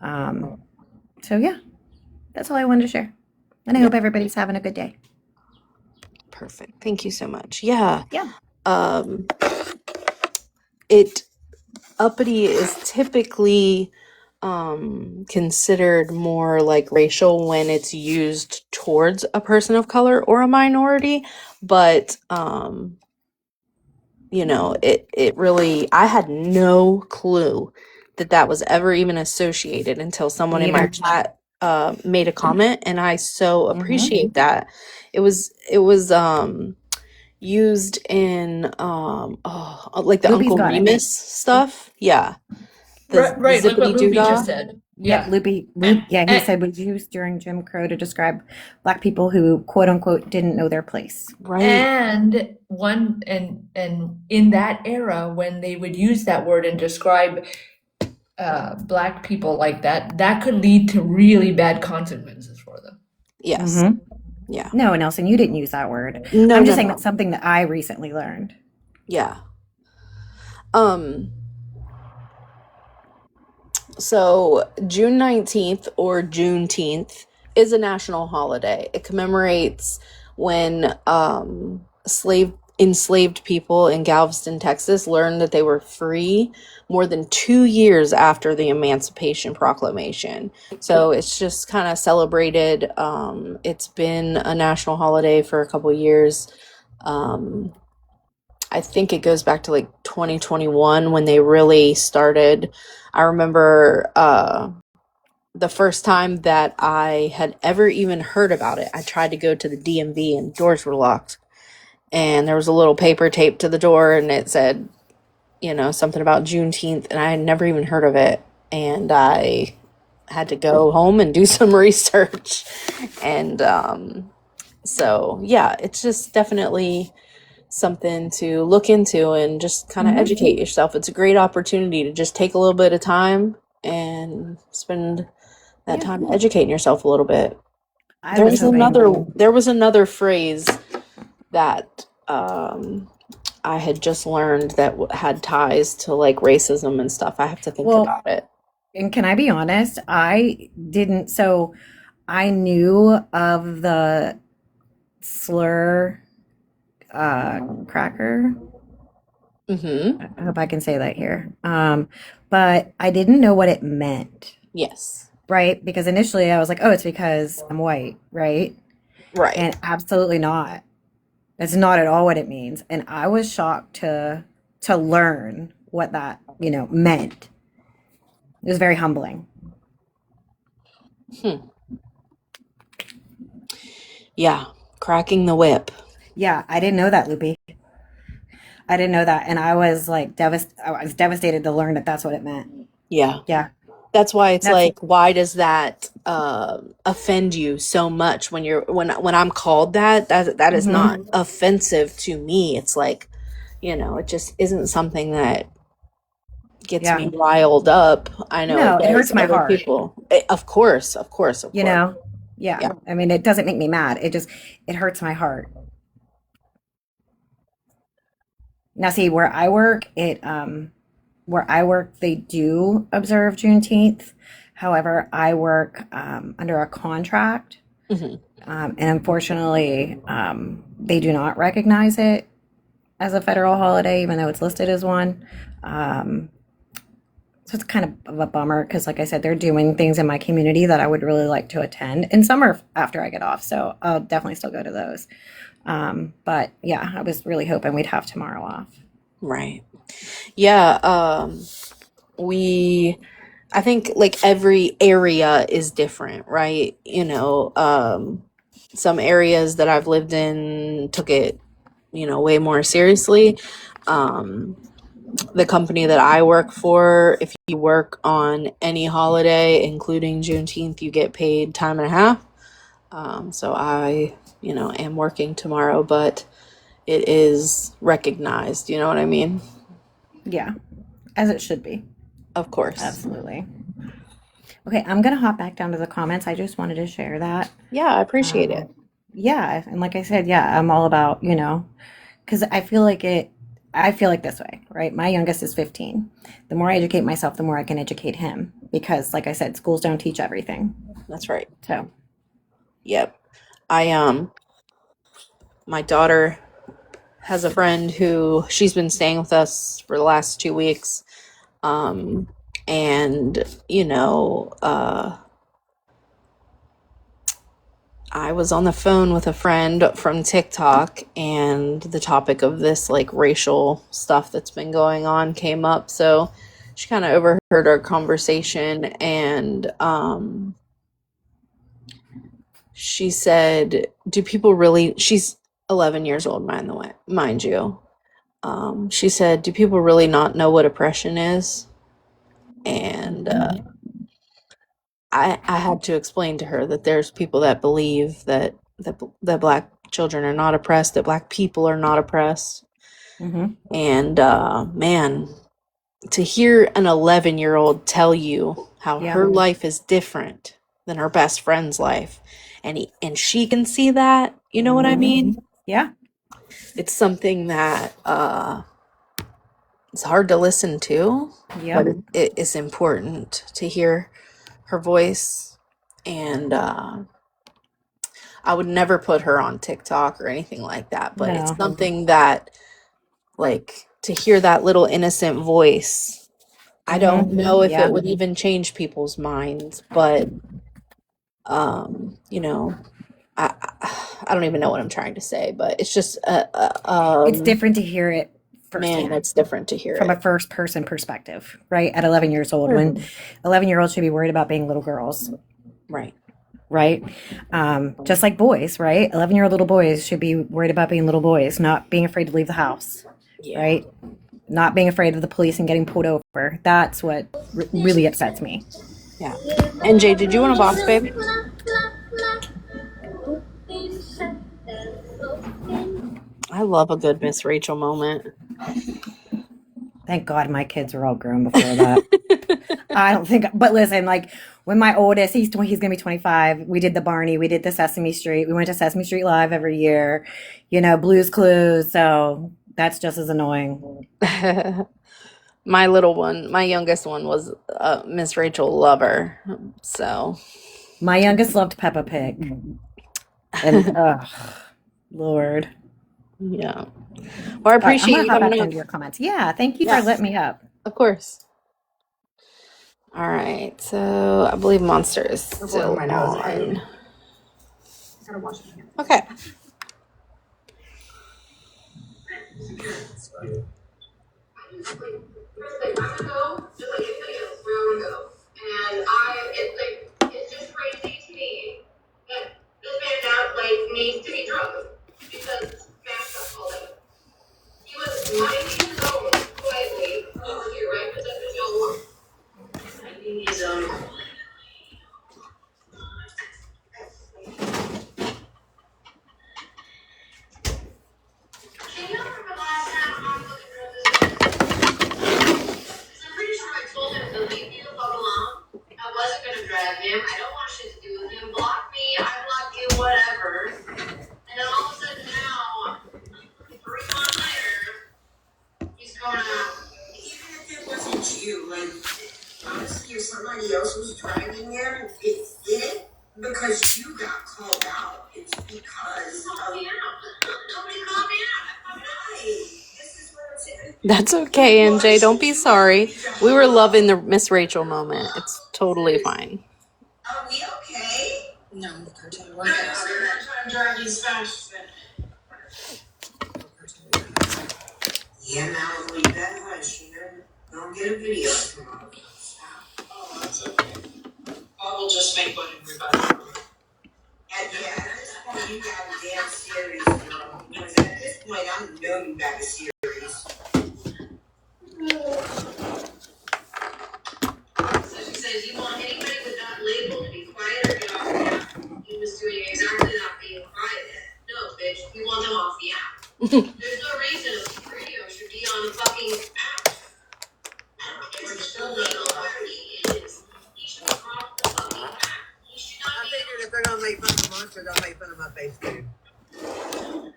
So yeah, that's all I wanted to share. And I hope everybody's having a good day. Perfect. Thank you so much. Yeah. Yeah. Uppity is typically considered more like racial when it's used towards a person of color or a minority, but it really, I had no clue that was ever even associated until someone in my chat made a comment, and I so appreciate that. It was used in like the Loopy's Uncle got it. Remus stuff. Yeah. Right, like what zippity Loopy doodah. just said. Yeah. Yep, Loopy. Yeah, he said was used during Jim Crow to describe Black people who quote unquote didn't know their place. Right. And in that era, when they would use that word and describe Black people like that, that could lead to really bad consequences for them. Yes. Yeah. No, Nelson, you didn't use that word. No, I'm just saying no. that's something that I recently learned. Yeah. So June 19th or Juneteenth is a national holiday. It commemorates when enslaved people in Galveston, Texas learned that they were free more than 2 years after the Emancipation Proclamation. So it's just kind of celebrated. It's been a national holiday for a couple years. I think it goes back to like 2021 when they really started. I remember the first time that I had ever even heard about it, I tried to go to the DMV and doors were locked. And there was a little paper taped to the door and it said, something about Juneteenth, and I had never even heard of it. And I had to go home and do some research. And so, yeah, it's just definitely something to look into and just kind of educate yourself. It's a great opportunity to just take a little bit of time and spend that time educating yourself a little bit. There was another phrase that I had just learned that had ties to like racism and stuff. I have to think about it. And can I be honest? I didn't. So I knew of the slur cracker. I hope I can say that here. But I didn't know what it meant. Yes. Right? Because initially I was like, oh, it's because I'm white, right? Right. And absolutely not. That's not at all what it means. And I was shocked to learn what that, meant. It was very humbling. Yeah. Cracking the whip. Yeah, I didn't know that, Loopy. I didn't know that. And I was like I was devastated to learn that that's what it meant. Yeah. Yeah. That's why it's like, why does that offend you so much when I'm called that is not offensive to me. It's like, it just isn't something that gets me riled up. I know it hurts my heart. People. Of course. Yeah. I mean, it doesn't make me mad. It hurts my heart. Now, see, where I work, they do observe Juneteenth. However, I work under a contract, and unfortunately, they do not recognize it as a federal holiday, even though it's listed as one. So it's kind of a bummer because, like I said, they're doing things in my community that I would really like to attend, and some are after I get off, so I'll definitely still go to those. But yeah, I was really hoping we'd have tomorrow off. Right. Yeah. I think like every area is different, right? Some areas that I've lived in took it, way more seriously. The company that I work for, if you work on any holiday, including Juneteenth, you get paid time and a half. So I, am working tomorrow, but it is recognized. You know what I mean? Yeah, as it should be. Of course. Absolutely. Okay, I'm going to hop back down to the comments. I just wanted to share that. Yeah, I appreciate it. Yeah, and like I said, I'm all about, because I feel like this way, right? My youngest is 15. The more I educate myself, the more I can educate him. Because, like I said, schools don't teach everything. That's right. So, yep. My daughter has a friend who she's been staying with us for the last 2 weeks. I was on the phone with a friend from TikTok and the topic of this like racial stuff that's been going on came up. So she kind of overheard our conversation, and she said, do people really, she's 11 years old, mind you. She said, do people really not know what oppression is? And I had to explain to her that there's people that believe that black children are not oppressed, that black people are not oppressed. And man, to hear an 11-year-old tell you how her life is different than her best friend's life, and she can see that, you know what I mean? Yeah. It's something that it's hard to listen to, but it is important to hear her voice. And I would never put her on TikTok or anything like that, but it's something that, like, to hear that little innocent voice, I don't know if it would even change people's minds, but you know, I don't even know what I'm trying to say, but it's just it's different to hear it firsthand. Man, it's different to hear from it a first person perspective, right? At 11 years old, when 11-year-olds should be worried about being little girls. Right. Just like boys, right? 11-year-old little boys should be worried about being little boys, not being afraid to leave the house, right? Not being afraid of the police and getting pulled over. That's what really upsets me. Yeah. NJ, did you want a box, babe? I love a good Miss Rachel moment. Thank God my kids are all grown before that. I don't think, but listen, like when my oldest, he's going to be 25. We did the Barney, we did the Sesame Street. We went to Sesame Street Live every year, you know, Blue's Clues. So that's just as annoying. My little one, my youngest one was a Miss Rachel lover. So my youngest loved Peppa Pig. And Lord. Yeah. Well, I appreciate you coming into your comments. Yeah, thank you for letting me up. Of course. All right, so I believe Monster is still on. Okay. It's just crazy to me that this man now needs to be drugged because Max got called out. He was minding his own quietly over here, right? Because that's what y'all want. Minding his own. Can you remember last time I fucking drove this? Because I'm pretty sure I told him to leave me the fuck alone. I wasn't gonna drag him. I don't want shit to do with him. Block me, I block you, whatever. And then all of a sudden now, 3 months later, he's going out. Even if it wasn't you, like, honestly, if somebody else was driving there, it didn't because you got called out. It's because called me out. Nobody called me out. This is what I'm saying. That's okay, NJ. Don't be sorry. We were loving the Miss Rachel moment. It's totally fine. Are we okay? No, we're I'm driving as fast. Yeah, now we better hush, you know. Don't get a video tomorrow. Oh, that's okay. I will just make one and rebuttal. At this point, you got a damn series, girl. Because at this point, I know you got a series. So she says, you want anybody with that label to be quiet or get off the app? He was doing exactly that, being quiet. No, bitch, we want them off the app. There's no reason a radio should be on the fucking app. I don't care if the legal party is. He should drop the fucking app. He should not be. I figured if they're gonna make fun of Monster, they'll make fun of my face too. So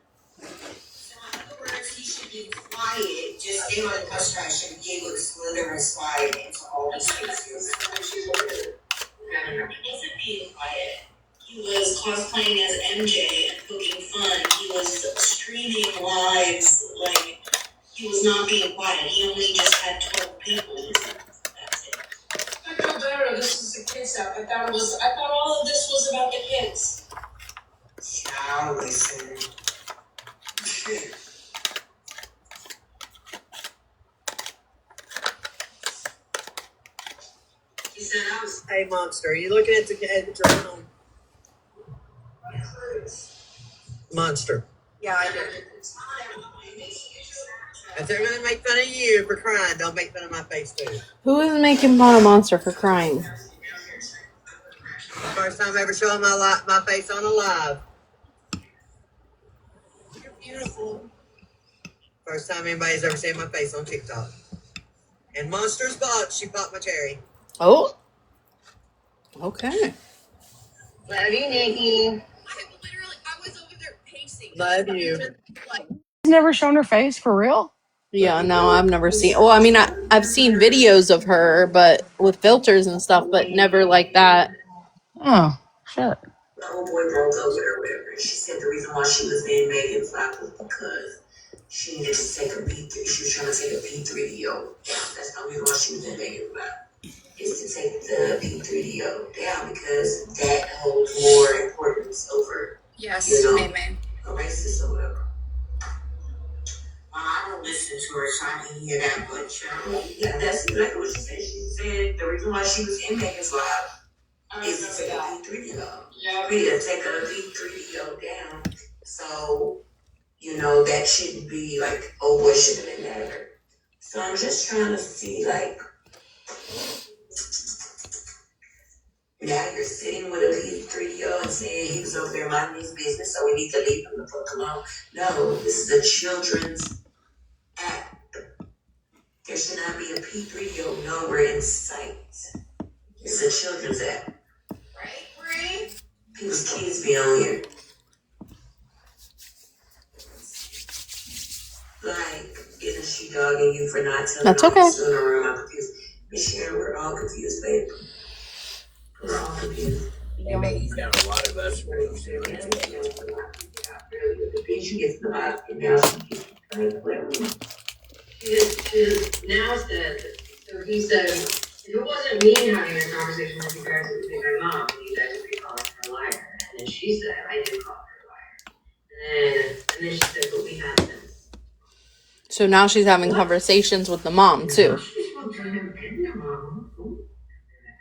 in other words, he should be quiet. Just stay on the bus drive. Should be able to slither and slide into all these spaces. He wasn't being quiet. He was cosplaying as MJ and poking fun. He was streaming lives. Like, he was not being quiet. He only just had 12 people. That's it. I feel better. This is the kids app. I thought all of this was about the kids. Now listen. Hey, Monster, are you looking at the journal? Monster. Yeah, I did. If they're going to make fun of you for crying, don't make fun of my face, too. Who is making fun of Monster for crying? First time ever showing my face on a live. You're beautiful. First time anybody's ever seen my face on TikTok. And Monster's box, she popped my cherry. Oh. Okay. Love you, Nikki. I was over there pacing. Love you. She's never shown her face for real. Yeah, no, I've never seen. Well, I mean, I've seen videos of her, but with filters and stuff, but never like that. Oh, shit. The old boy broke up with her, whatever. She said the reason why she was being made in flat was because she needed to take a P3. She was trying to take a P3DO down. That's the reason why she was in Vegas flat. Is to take the P3DO down because that holds more importance over, Yes, a racist or whatever. I don't listen to her, so I didn't hear that, but yeah, that's exactly what she said. She said the reason why she was in Vegas Live is to take a P3DO. Take a P3DO down. So, that shouldn't be like, oh boy, should have been better. So I'm just trying to see, like, now you're sitting with a P3DO and saying he was over there minding his business, so we need to leave him the fuck alone. No, this is a children's act. There should not be a P3DO nowhere in sight. It's a children's act. Right, Bree? People's kids be on here. Like, isn't she dogging you for not telling That's all okay. the sooner room? I'm confused. Miss Sharon, we're all confused, babe. We're all confused. You got a lot of us. She gets the vibe, and now She now said, so he said, if it wasn't me having a conversation with you guys, it would be my mom, and you guys would be calling her a liar. And then she said, I did call her a liar. And then she said, but we had this. So now she's having conversations with the mom too.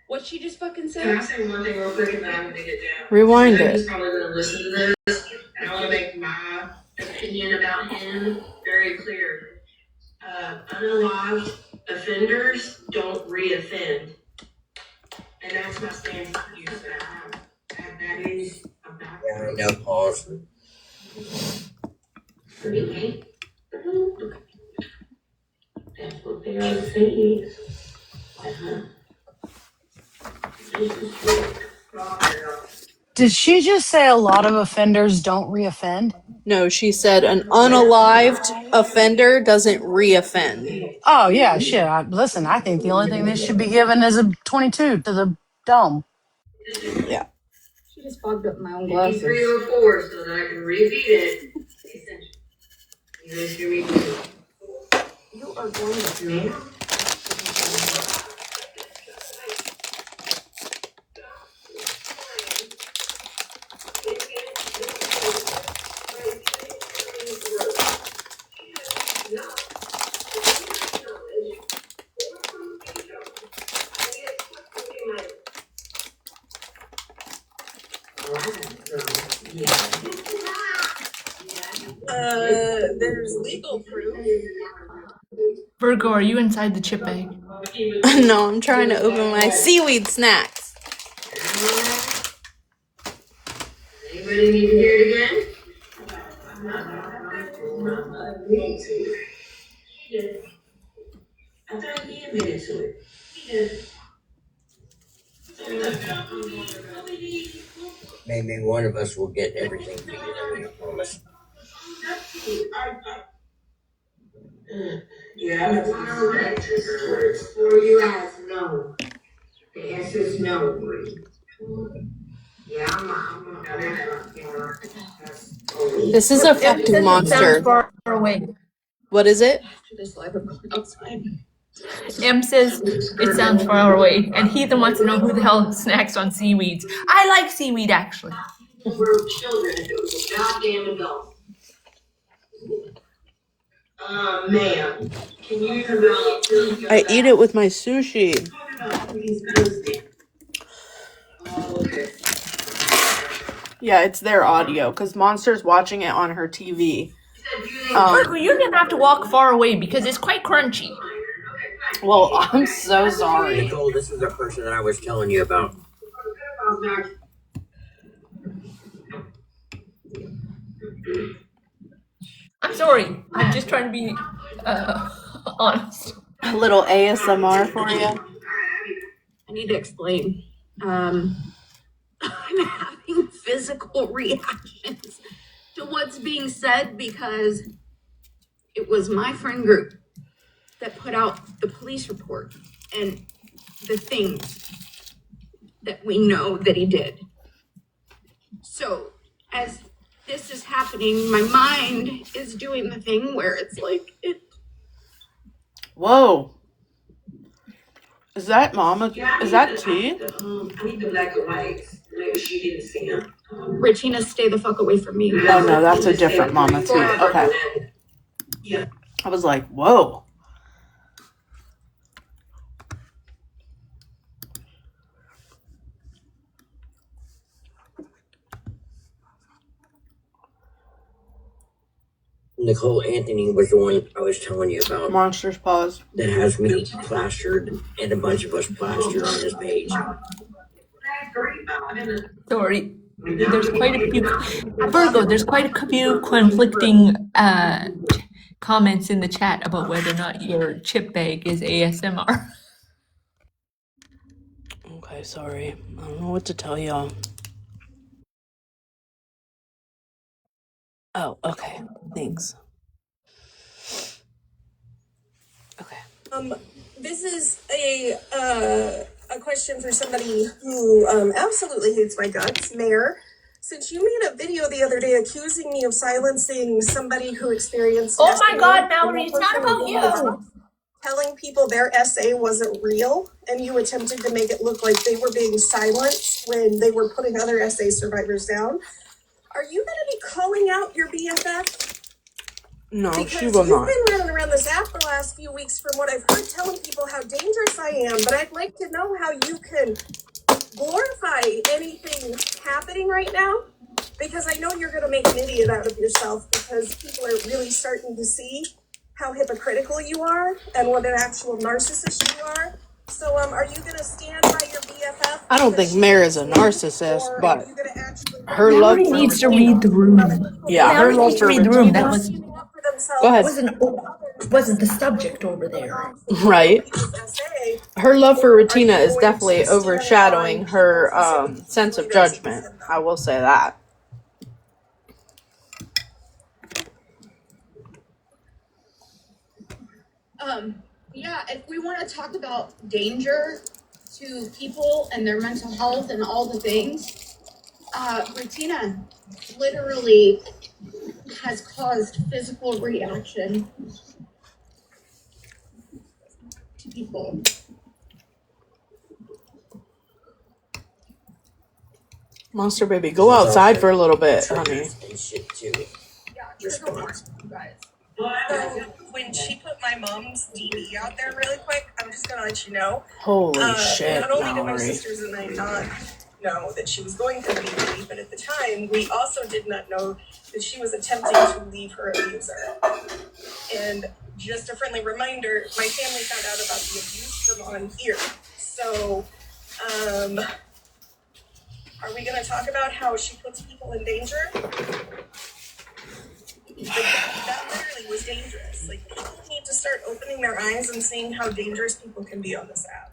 What she just fucking said? Can I say one thing real quick and then I'm going to get down? Rewind He's it. probably going to listen to this, and I want to make my opinion about him very clear. Unalived offenders don't re-offend. And that's my stance on you, that is a bad Yeah, no pause. thing. That's what they are saying. Did she just say a lot of offenders don't reoffend? No, she said an unalived offender doesn't reoffend. Oh, yeah, shit. Listen, I think the only thing they should be given is a 22 to the dome. Yeah. She just fogged up my own glasses. 304 so that I can repeat it. You guys hear me? You are going to There's legal proof. Virgo, are you inside the chip bag? No, I'm trying to open my seaweed snacks. Anybody need to hear it again? I thought he admitted to it. Maybe one of us will get everything figured out, I promise. Yeah, that's correct. For you as no. The answer is no, Bree. Yeah, I'm This is affecting Monster. Far away. What is it? this life of going outside. M says it sounds far away, and Heathen wants to know who the hell snacks on seaweeds. I like seaweed, actually. We're children if it was a goddamn adult. Ma'am, can you I eat it with my sushi. talk about these girls' Yeah, it's their audio because Monster's watching it on her TV. Virgo, you're gonna have to walk far away because it's quite crunchy. Well, I'm so sorry. Nicole, this is the person that I was telling you about. I'm sorry. I'm just trying to be honest. A little ASMR for you. I need to explain. I'm having physical reactions to what's being said because it was my friend group that put out the police report and the things that we know that he did. So as this is happening, my mind is doing the thing where it's like Whoa. Is that Mama? Is that T? I need the black and white. Maybe she didn't see him. Regina, stay the fuck away from me. Oh no, that's a different Mama T. Okay. Yeah. I was like, whoa. Nicole Anthony was the one I was telling you about. Monster's Paws. That has me plastered and a bunch of us plastered on his page. Sorry. There's quite a few Virgo, there's quite a few conflicting comments in the chat about whether or not your chip bag is ASMR. Okay, sorry. I don't know what to tell y'all. Oh, okay. Thanks. Okay. This is a question for somebody who absolutely hates my guts, Mayor. Since you made a video the other day accusing me of silencing somebody who experienced Oh my God, Mallory, it's not about you. Telling people their essay wasn't real, and you attempted to make it look like they were being silenced when they were putting other essay survivors down. Are you going to be calling out your BFF? No, because she will not. You've been running around this app the last few weeks from what I've heard telling people how dangerous I am, but I'd like to know how you can glorify anything happening right now, because I know you're going to make an idiot out of yourself because people are really starting to see how hypocritical you are and what an actual narcissist you are. So are you going to stand by your BFF? I don't think Mare is a narcissist, but her love Mallory for needs to read the room. Yeah, her Mallory love needs to for read the room. Regina. That was Go ahead. wasn't the subject over there. Right. Her love for Regina is definitely overshadowing her sense of judgment. I will say that. Yeah, if we want to talk about danger to people and their mental health and all the things, Regina literally has caused physical reaction to people. Monster baby, go outside for a little bit, honey. So when she put my mom's DB out there really quick, I'm just gonna let you know. Holy shit, Not only did my Mallory. sisters and I not know that she was going through DB, but at the time we also did not know that she was attempting to leave her abuser. And just a friendly reminder, my family found out about the abuse from on here. So, are we gonna talk about how she puts people in danger? That literally was dangerous. Like, people need to start opening their eyes and seeing how dangerous people can be on this app.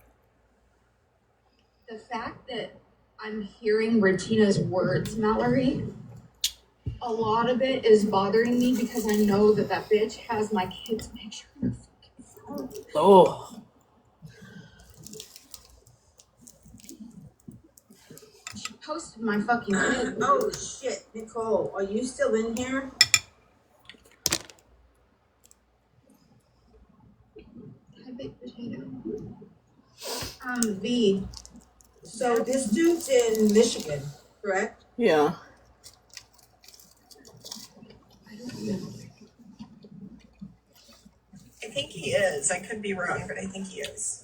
The fact that I'm hearing Regina's words, Mallory, a lot of it is bothering me because I know that that bitch has my kid's picture in her fucking phone. Oh. She posted my fucking kid. Oh shit, Nicole, are you still in here? Hi, big potato. V. So this dude's in Michigan, correct? Yeah. I think he is. I could be wrong, but I think he is.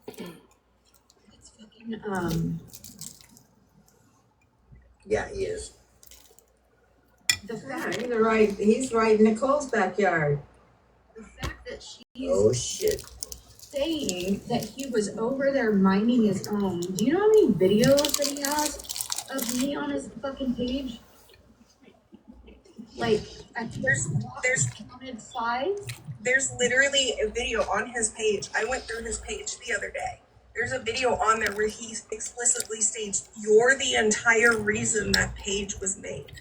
It's fucking, Yeah, he is. The fact he's right in Nicole's backyard. The fact that she's Oh shit. saying that he was over there minding his own. Do you know how many videos that he has of me on his fucking page? Like, There's counted 5. There's literally a video on his page. I went through his page the other day. There's a video on there where he explicitly states, "You're the entire reason that page was made."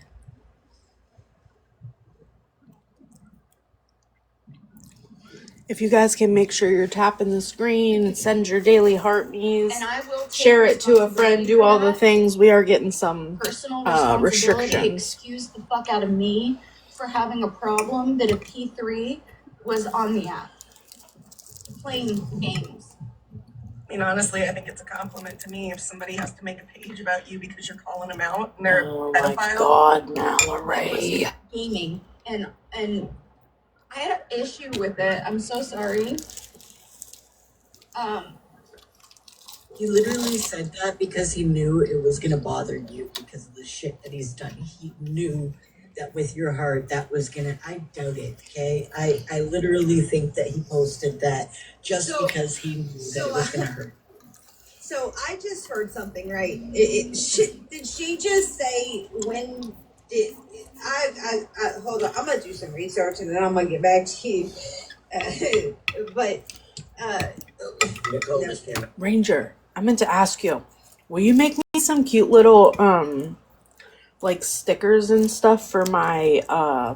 If you guys can make sure you're tapping the screen, send your daily heart me's, And I will take share it to a friend, do all the responsibility things. We are getting some personal responsibility. restrictions. Excuse the fuck out of me for having a problem that a P3 was on the app playing games. I mean, honestly, I think it's a compliment to me if somebody has to make a page about you because you're calling them out and they're Oh a pedophile. my God, Mallory. Gaming and I had an issue with it. I'm so sorry. He literally said that because he knew it was gonna bother you because of the shit that he's done. He knew that with your heart that was gonna. I doubt it. Okay, I literally think that he posted that just because he knew that it was gonna hurt. So I just heard something, right? Did she just say when did I hold on? I'm gonna do some research and then I'm gonna get back to you. Ranger, I meant to ask you, will you make me some cute little like stickers and stuff for my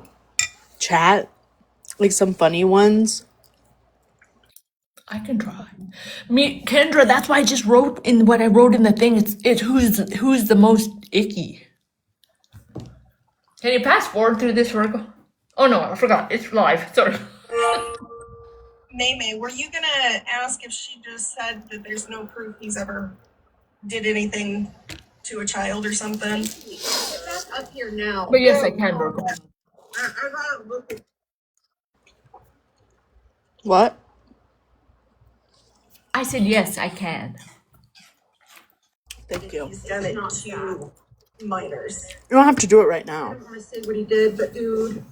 chat? Like some funny ones? I can try. Me, Kendra, that's why I just wrote in what I wrote in the thing. It's who's the most icky. Can you pass forward through this, Virgo? Oh no, I forgot. It's live. Sorry. May, were you gonna ask if she just said that there's no proof he's ever did anything to a child or something? Get back up here now. But yes, I can, Virgo. I gotta look at. What? I said yes, I can. Thank you. He's done it to minors. You don't have to do it right I now. don't want to say what he did, but dude,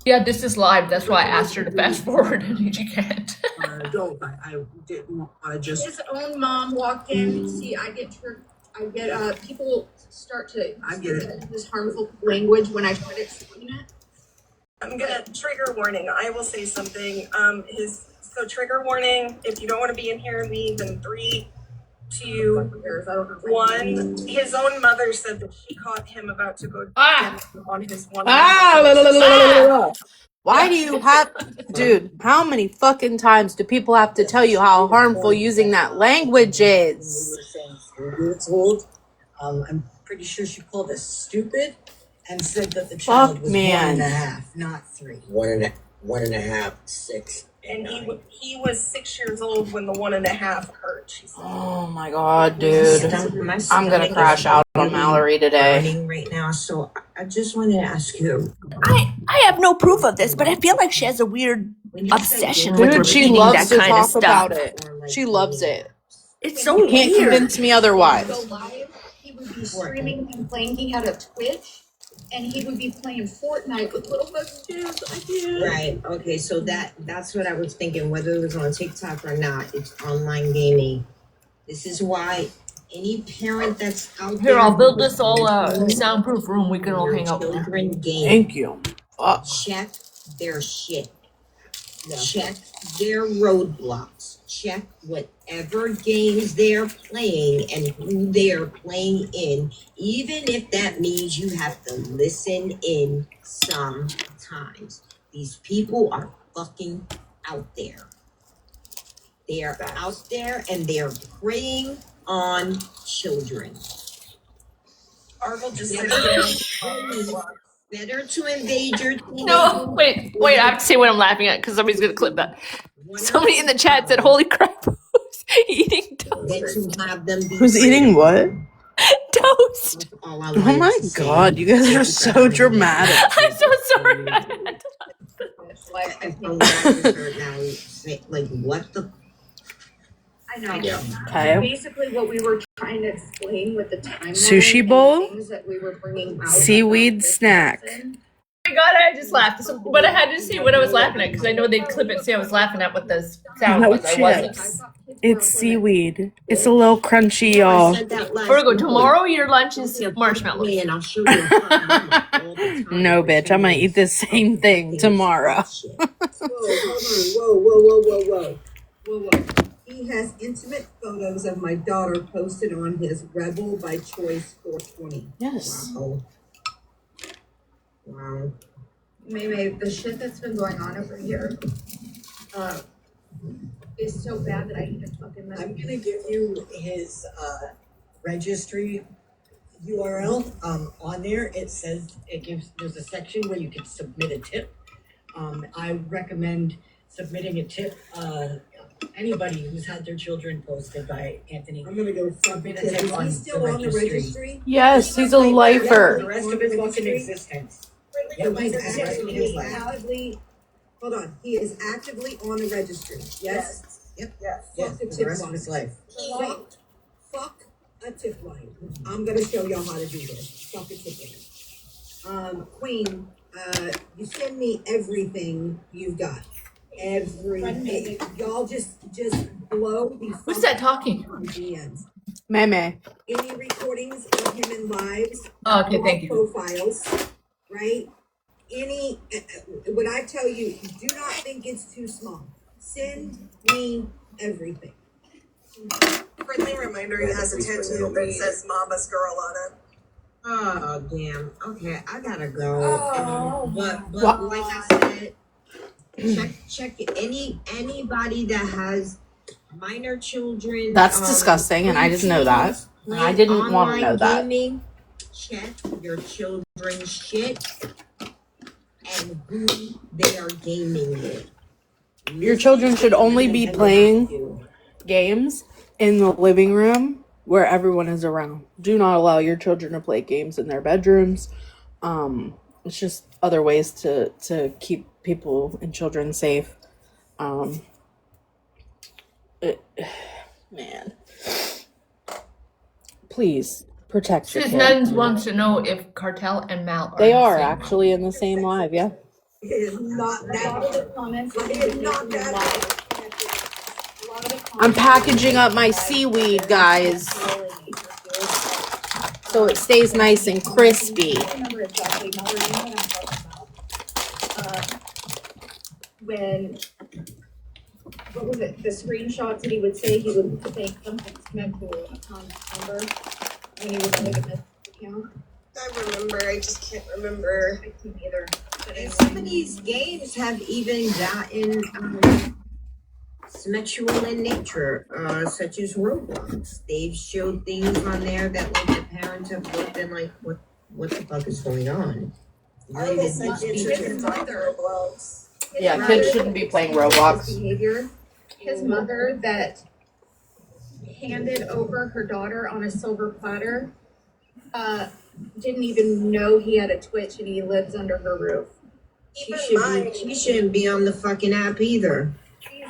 Yeah, this is live. That's why I asked her to fast forward, and she can't. Don't. I didn't. I just. his own mom walked in. See, I get people start to I get it. this harmful language when I try to explain it. I'm gonna trigger warning. I will say something. Trigger warning. If you don't want to be in here, leave in 3, 2, 1. His own mother said that she caught him about to go on his one. Why do you have, dude, how many fucking times do people have to tell you how harmful using that language is? I'm pretty sure she called us stupid and said that the child was 1.5, not 3. 1.5, 6. And he was 6 years old when the 1.5 hurt. She said. Oh my God, dude. I'm gonna crash out on Mallory today. Right now, so I just wanted to ask you. I have no proof of this, but I feel like she has a weird obsession with Dude, she repeating loves that to kind of talk stuff. about it. She loves it. It's so You can't weird. convince me otherwise. Go live, he would be screaming and playing. He had a Twitch, and he would be playing Fortnite with little messages. I did. Right. Okay. So that's what I was thinking. Whether it was on TikTok or not, it's online gaming. This is why any parent that's out Here, there. I'll build this all soundproof room. We can all hang out. Thank you. Check their shit. Check their roadblocks. Check whatever games they're playing and who they are playing in, even if that means you have to listen in sometimes. These people are fucking out there. They are out there and they are preying on children. Arvel just said better to invade your No, wait, I have to say what I'm laughing at because somebody's gonna clip that. Somebody in the chat said, "Holy crap, who's eating toast?" Who's eating what? Toast. Oh my God, you guys are so dramatic. I'm so sorry. Like what the? I know. Okay. Basically, what we were trying to explain with the timeline Sushi and bowl, the things that we were bringing out seaweed about this snack. person. Oh my god, I just laughed. So, but I had to see what I was laughing at because I know they'd clip it and say I was laughing at what the sound No was. I wasn't. chips. It's seaweed. It's a little crunchy, y'all. Virgo, tomorrow your lunch is marshmallows. And I'll show you all the time. No, bitch. I'm gonna eat the same thing tomorrow. Whoa. He has intimate photos of my daughter posted on his Rebel by Choice 420. Yes. Wow. Maybe the shit that's been going on over here is so bad that I need to fucking I'm gonna give you his registry URL. On there it says there's a section where you can submit a tip. I recommend submitting a tip. Anybody who's had their children posted by Anthony. I'm gonna go submit a tip. Is he still on the registry? Yes, he's a lifer. The rest of his was in existence. Yep, He the rest of his is life. actively, hold on, he is actively on the registry, yes? Yep. Yes. Yes, Fuck the for the tip rest of line. his life. Fuck a tip line. I'm gonna show y'all how to do this. Fuck a tip line. Queen, you send me everything you've got. Everything. Y'all just blow these. Who's that talking? DMs. Meme. Any recordings of him in lives. Oh, okay, thank you. Profiles, right? Any, when I tell you, do not think it's too small. Send me everything. Friendly reminder, he has a tattoo that says Mama's Girl on it. Oh damn. Okay, I gotta go. Oh. But What? like I said, check anybody that has minor children. That's disgusting, and I didn't know that. And I didn't want to know that. Gaming, check your children's shit and who they are gaming with. Your children should only be playing games in the living room where everyone is around. Do not allow your children to play games in their bedrooms. It's just other ways to keep people and children safe. Man. Please protect your Sis kid. Nuns wants to know if Cartel and Mal are They in the are same actually in the same live, yeah. It is not that. A lot of the comments It is not that. I'm packaging up my seaweed, guys, so it stays nice and crispy. I remember exactly now what I'm talking about. When, what was it, the screenshots that he would say he would think something's meant to account number when he was making this account. I remember, I just can't remember. I can't either. And some of these games have even gotten sexual in nature, such as Roblox. They've showed things on there that like the parents have looked and like, what the fuck is going on? His mother, Yeah, kids shouldn't be playing Roblox. behavior. His mother that handed over her daughter on a silver platter didn't even know he had a Twitch and he lives under her roof. She shouldn't be on the fucking app either.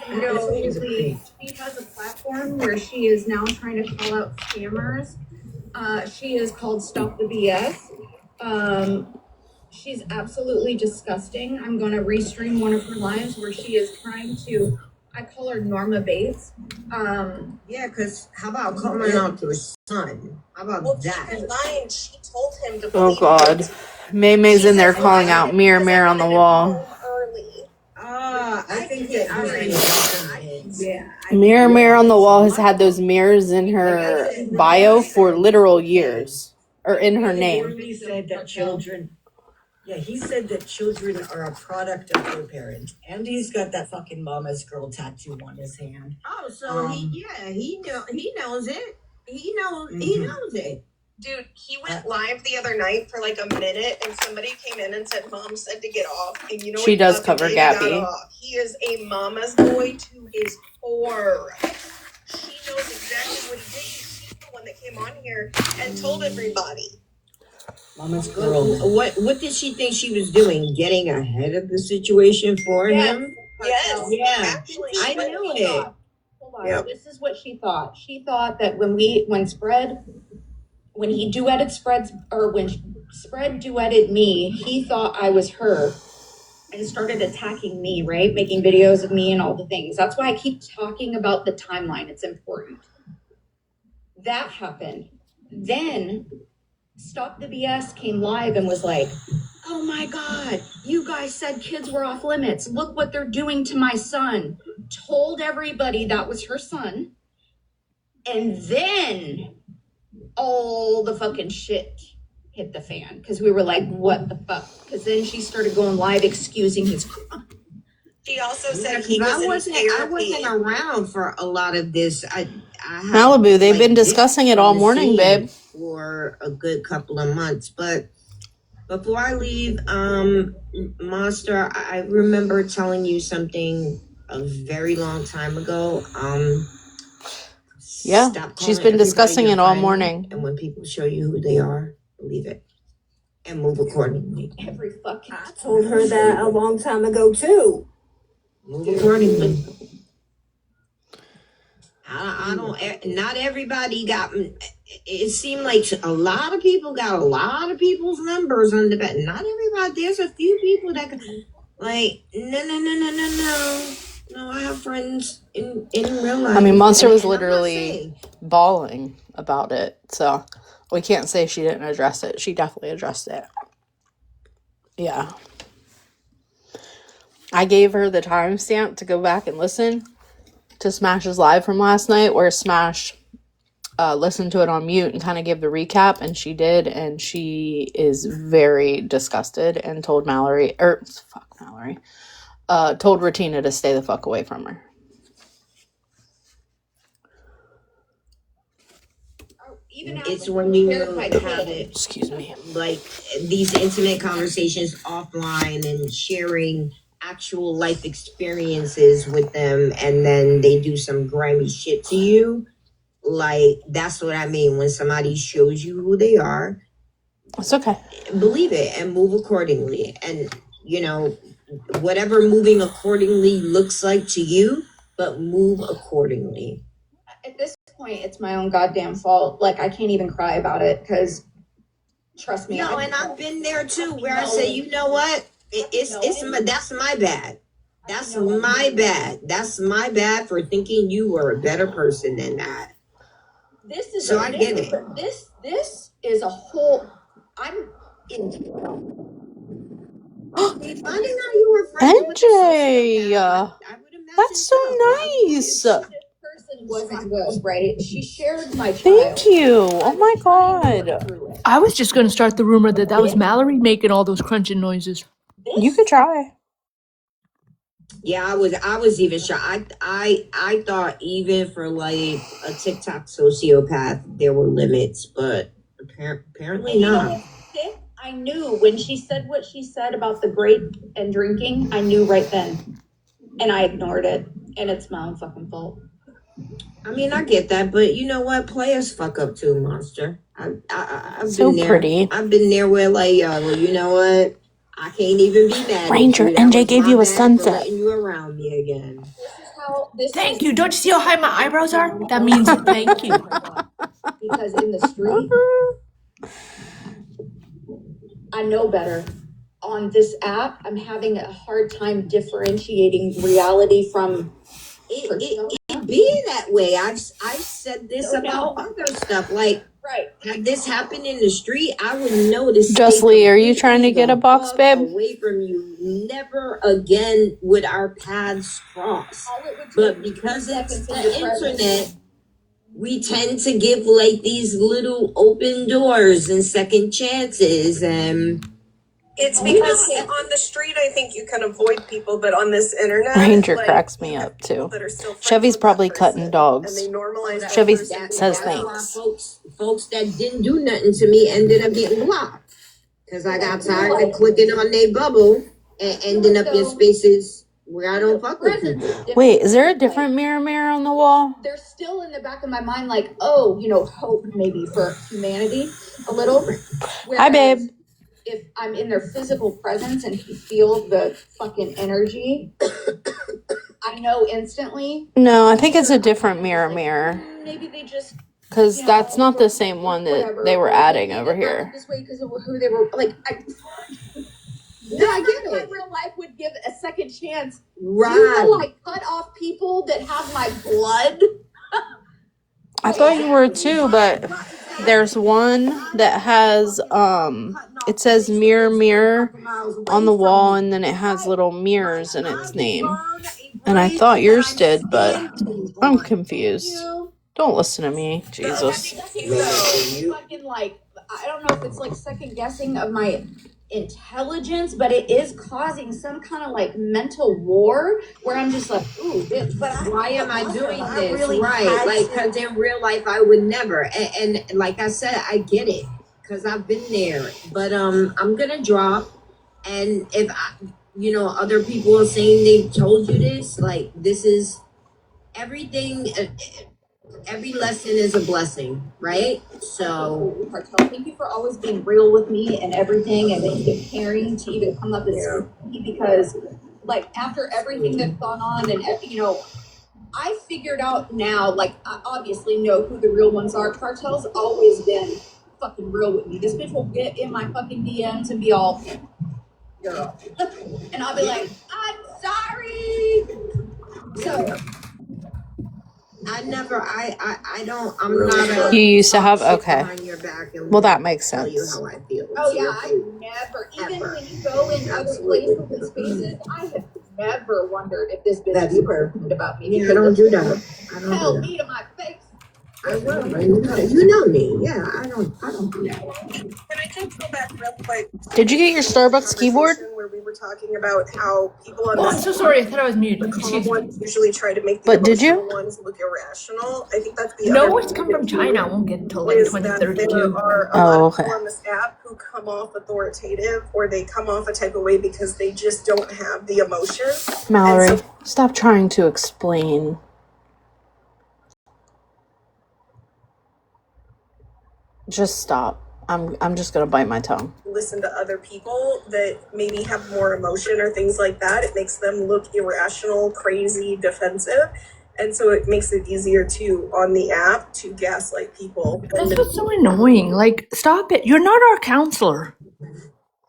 Absolutely. She has a platform where she is now trying to call out scammers. She is called Stop the BS. She's absolutely disgusting. I'm going to restream one of her lives where she is trying to, I call her Norma Bates. Yeah, because how about calling out to his son? How about that? She's lying. She told him to Oh God, May's in there calling out mirror, mirror on the wall. I think that Mirror, mirror on the wall has had those mirrors in her bio for literal years, or in her name. He said that children. Yeah, he said that children are a product of their parents, and he's got that fucking mama's girl tattoo on his hand. Oh, so he knows it. He knows it. Dude, he went live the other night for like a minute, and somebody came in and said, "Mom said to get off." And you know She what does fucking cover did? Gabby. He got off. He is a mama's boy to his core. She knows exactly what he did. She's the one that came on here and told everybody. Mama's girl. What did she think she was doing? Getting ahead of the situation for him? Yes. Yeah. Actually, I knew it. Hold Yep. This is what she thought. She thought that when he duetted Spread's, or when Spread duetted me, he thought I was her and started attacking me, right? Making videos of me and all the things. That's why I keep talking about the timeline. It's important. That happened. Then Stop the BS came live and was like, oh my God, you guys said kids were off limits. Look what they're doing to my son. Told everybody that was her son. And then all the fucking shit hit the fan. Because we were like, what the fuck? Because then she started going live excusing his crime. She also said I wasn't around for a lot of this. I Malibu, they've been discussing it all morning, babe. For a good couple of months. But before I leave, Monster, I remember telling you something a very long time ago. Yeah, she's been discussing it all morning. And when people show you who they are, believe it. And move accordingly. Every fucking I told her that a long time ago too. Move accordingly. I don't. Not everybody got. It seemed like a lot of people got a lot of people's numbers on the bed. Not everybody. There's a few people that like. No, I have friends in real life. I mean, Monster was literally bawling about it, so we can't say she didn't address it. She definitely addressed it. Yeah. I gave her the timestamp to go back and listen to Smash's live from last night, where Smash listened to it on mute and kind of gave the recap, and she did, and she is very disgusted and told told Ratina to stay the fuck away from her. It's when you have it, excuse me, like these intimate conversations offline and sharing actual life experiences with them, and then they do some grimy shit to you. Like, that's what I mean when somebody shows you who they are. It's okay. Believe it and move accordingly. And, whatever moving accordingly looks like to you, but move accordingly. At this point, it's my own goddamn fault. Like, I can't even cry about it because, trust me. And I've been there too, where I say, you know what? That's my bad. That's my bad. That's my bad for thinking you were a better person than that. I get it. This is a whole. I'm in. Finding out you were friends with NJ, that's so nice. This person wasn't good, right? She shared my child. Thank you. Oh my God. I was just going to start the rumor that was Mallory making all those crunching noises. You could try. Yeah, I was even shocked. I thought even for like a TikTok sociopath there were limits, but apparently not. I knew when she said what she said about the grape and drinking. I knew right then, and I ignored it, and it's my own fucking fault. I mean, I get that, but you know what? Players fuck up too, Monster. I've so been there. Pretty. I've been there where like, well, you know what? I can't even be mad. Ranger, NJ gave you a sunset. Letting you around me again. Thank you. Don't you see how high my eyebrows are? That means thank you. Because in the street, I know better. On this app, I'm having a hard time differentiating reality from it be that way. I've said this about other stuff. Like, had this happened in the street, I would notice. Justly, are you trying to get a box, babe? Away from you. Never again would our paths cross. But because it's the internet, we tend to give like these little open doors and second chances, and it's because on the street I think you can avoid people, but on this internet, Ranger cracks me up too. Chevy's probably cutting dogs. Chevy says thanks. Folks that didn't do nothing to me ended up getting blocked because I got tired of clicking on their bubble and ending up in spaces where I don't fuck with people. Wait, is there a different mirror on the wall? They're still in the back of my mind, like, hope maybe for humanity a little. Whereas, hi, babe. If I'm in their physical presence and feel the fucking energy, I know instantly. No, I think it's a different mirror. Maybe they just. Because that's not the same one that they were adding over here. This way because of who they were. Like, I get it. Real life would give a second chance. Right. Do you know I cut off people that have my blood? I thought you were too, but there's one that has it says mirror on the wall, and then it has little mirrors in its name. And I thought yours did, but I'm confused. Don't listen to me, Jesus. Fucking like, I don't know if it's like second guessing of my intelligence, but it is causing some kind of like mental war where I'm just like, ooh, bitch, But why am I doing this? Really right, like, because in real life I would never. And like I said, I get it because I've been there. But I'm gonna drop, and if other people are saying they've told you this, like this is everything. Every lesson is a blessing, right? So, Cartel, thank you for always being real with me and everything, and even caring to even come up with me, because, like, after everything that's gone on, and I figured out now, like, I obviously know who the real ones are. Cartel's always been fucking real with me. This bitch will get in my fucking DMs and be all, girl, and I'll be like, I'm sorry. So. I'm not a. You used to have, okay. Behind your back and Well, that makes sense. Tell you how I feel. Oh yeah, I never. Even when you go in other places and spaces, I have never wondered if this bitch is perfect about me. Yeah, I don't do that. Tell me to my face. I will. You know me. Yeah, I don't do that. Can I just go back real quick? Did you get your Starbucks keyboard? Where we were talking about how people on Oh, I'm so sorry. I thought I was muted. the calm ones usually try to make the But did you? ones look irrational. I think that's the No, other it's come from China. I won't get until like is that 2032. there are a lot of people on this app who come off authoritative, or they come off a type of way because they just don't have the emotion. Mallory, stop trying to explain. Just stop. I'm just gonna bite my tongue. Listen to other people that maybe have more emotion or things like that. It makes them look irrational, crazy, defensive. And so it makes it easier to, on the app, to gaslight people. That's what's so annoying. Like, stop it. You're not our counselor,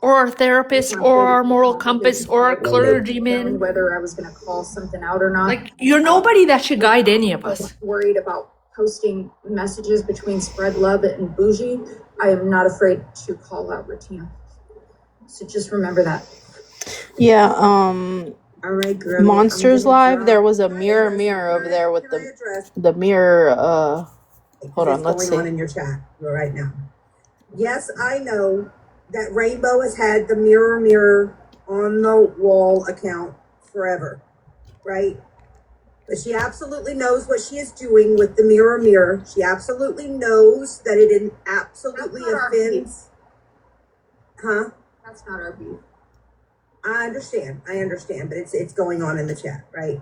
or our therapist, or our moral compass, or our clergyman. Whether I was going to call something out or not. Like, you're nobody that should guide any of us. Worried about posting messages between Spread Love and Bougie. I am not afraid to call out Ratina. So just remember that. Yeah, All right, girl. Monsters Live, there was a mirror over there with the mirror, hold on, let's see. What's going on in your chat right now? Yes, I know that Rainbow has had the mirror on the wall account forever, right? But she absolutely knows what she is doing with the mirror. She absolutely knows that it absolutely offends. Huh? That's not our beef. I understand, but it's going on in the chat, right?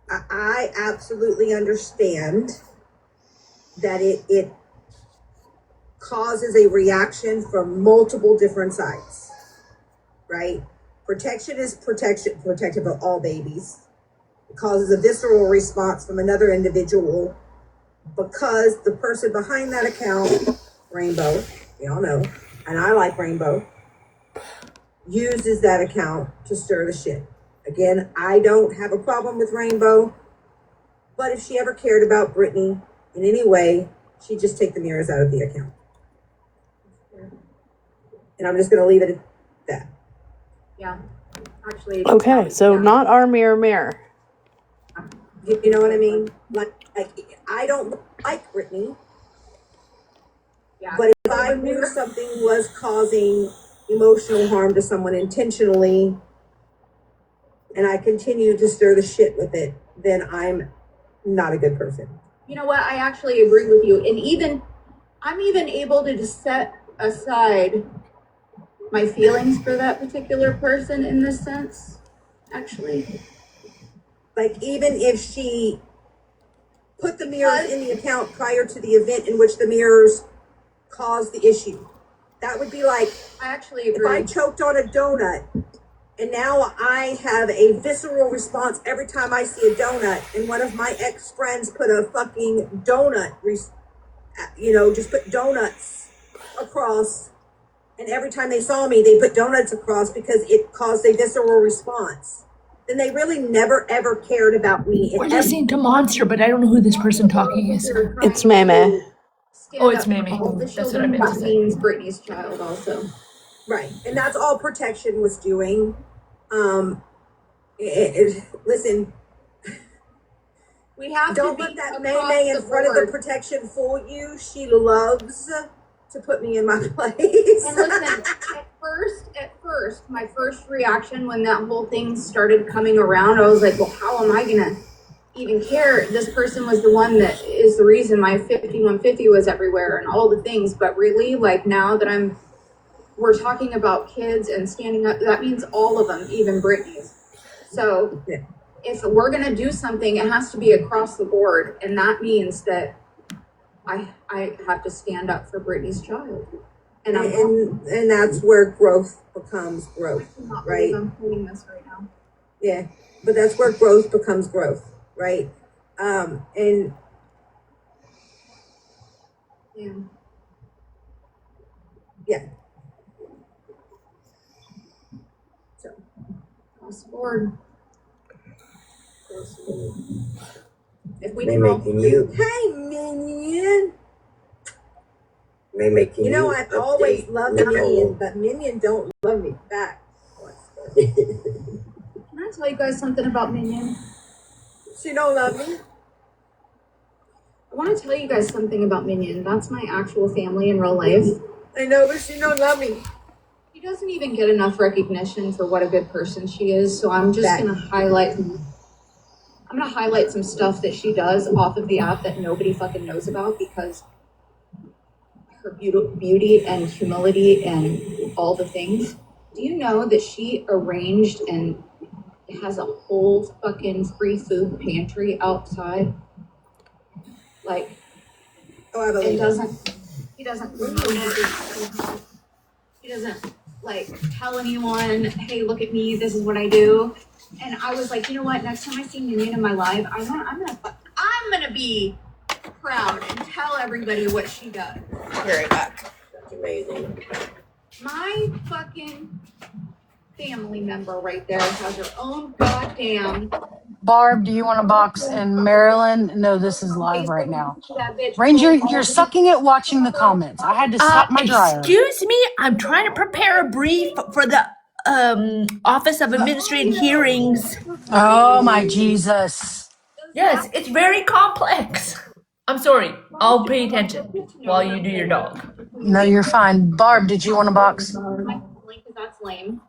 I absolutely understand that it causes a reaction from multiple different sides, right? Protection is protective of all babies. It causes a visceral response from another individual because the person behind that account, Rainbow, we all know, and I like Rainbow, uses that account to stir the shit. Again, I don't have a problem with Rainbow, but if she ever cared about Brittany in any way, she'd just take the mirrors out of the account. And I'm just going to leave it at that. Yeah, actually. Okay, so not our mirror. You know what I mean? Like I don't like Brittany, but if I knew something was causing emotional harm to someone intentionally, and I continue to stir the shit with it, then I'm not a good person. You know what? I actually agree with you. And I'm even able to just set aside my feelings for that particular person in this sense, actually. Like, even if she put the mirrors in the account prior to the event in which the mirrors caused the issue, that would be like, I actually agree. If I choked on a donut And now I have a visceral response every time I see a donut. And one of my ex-friends put a fucking donut, just put donuts across. And every time they saw me, they put donuts across because it caused a visceral response. And they really never, ever cared about me. We're listening to Monster, but I don't know who this person talking is. It's Meme. Oh, it's Mamie. That's what I meant to That say. means Brittany's child also. Right. And that's all protection was doing. Listen, we have don't to let be that across May in the front of board. the protection fool you. She loves to put me in my place. And listen, at first, my first reaction when that whole thing started coming around, I was like, well, how am I gonna even care? This person was the one that is the reason my 5150 was everywhere and all the things. But really, like now that we're talking about kids and standing up, that means all of them, even Brittany's. So if we're gonna do something, it has to be across the board, and that means that I have to stand up for Brittany's child. And that's where growth becomes growth, right? I'm holding this right now. Yeah, but that's where growth becomes growth, right? And yeah. So, cross the board. If we can all, Hey, Minion. Can I've always loved Minion, but Minion don't love me back. Can I tell you guys something about Minion? She don't love me. I want to tell you guys something about Minion. That's my actual family in real life. I know, but she don't love me. She doesn't even get enough recognition for what a good person she is. So I'm just going to highlight. I'm going to highlight some stuff that she does off of the app that nobody fucking knows about, because her beauty and humility and all the things. Do you know that she arranged and has a whole fucking free food pantry outside? Like, he doesn't promote it. He doesn't like tell anyone, hey, look at me, this is what I do. And I was like, you know what? Next time I see Minion in my life, I'm gonna be proud and tell everybody what she does. Be right back. That's amazing. My fucking family member right there has her own goddamn. Barb, do you want a box? And Marilyn, no, this is live right now. Ranger, you're sucking at watching the comments. I had to stop my dryer. Excuse me, I'm trying to prepare a brief for the Office of Administrative Hearings. Oh my Jesus. Yes, it's very complex. I'm sorry, I'll pay attention while you do your dog. No, you're fine. Barb, did you want a box? That's lame.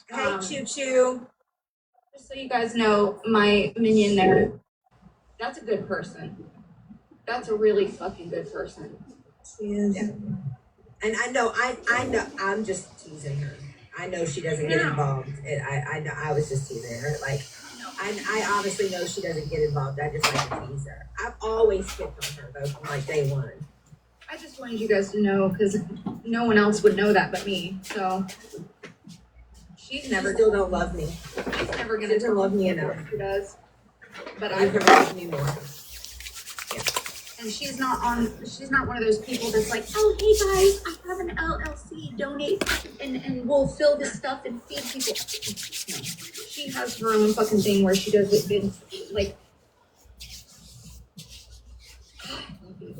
Hey, Choo Choo. Just so you guys know, my Minion there, that's a good person. That's a really fucking good person. She is. Yeah. And I know, I'm just teasing her. I know she doesn't get involved. And I know, I was just teasing her. Like, I obviously know she doesn't get involved. I just like to tease her. I've always skipped on her, though, from like day one. I just wanted you guys to know, because no one else would know that but me. So, she still don't love me. She's never going to love me enough. She does. But I can love me more. Yeah. And she's not one of those people that's like, oh, hey guys, I have an LLC, donate, and we'll fill this stuff and feed people. No. She has her own fucking thing where she does it in, like.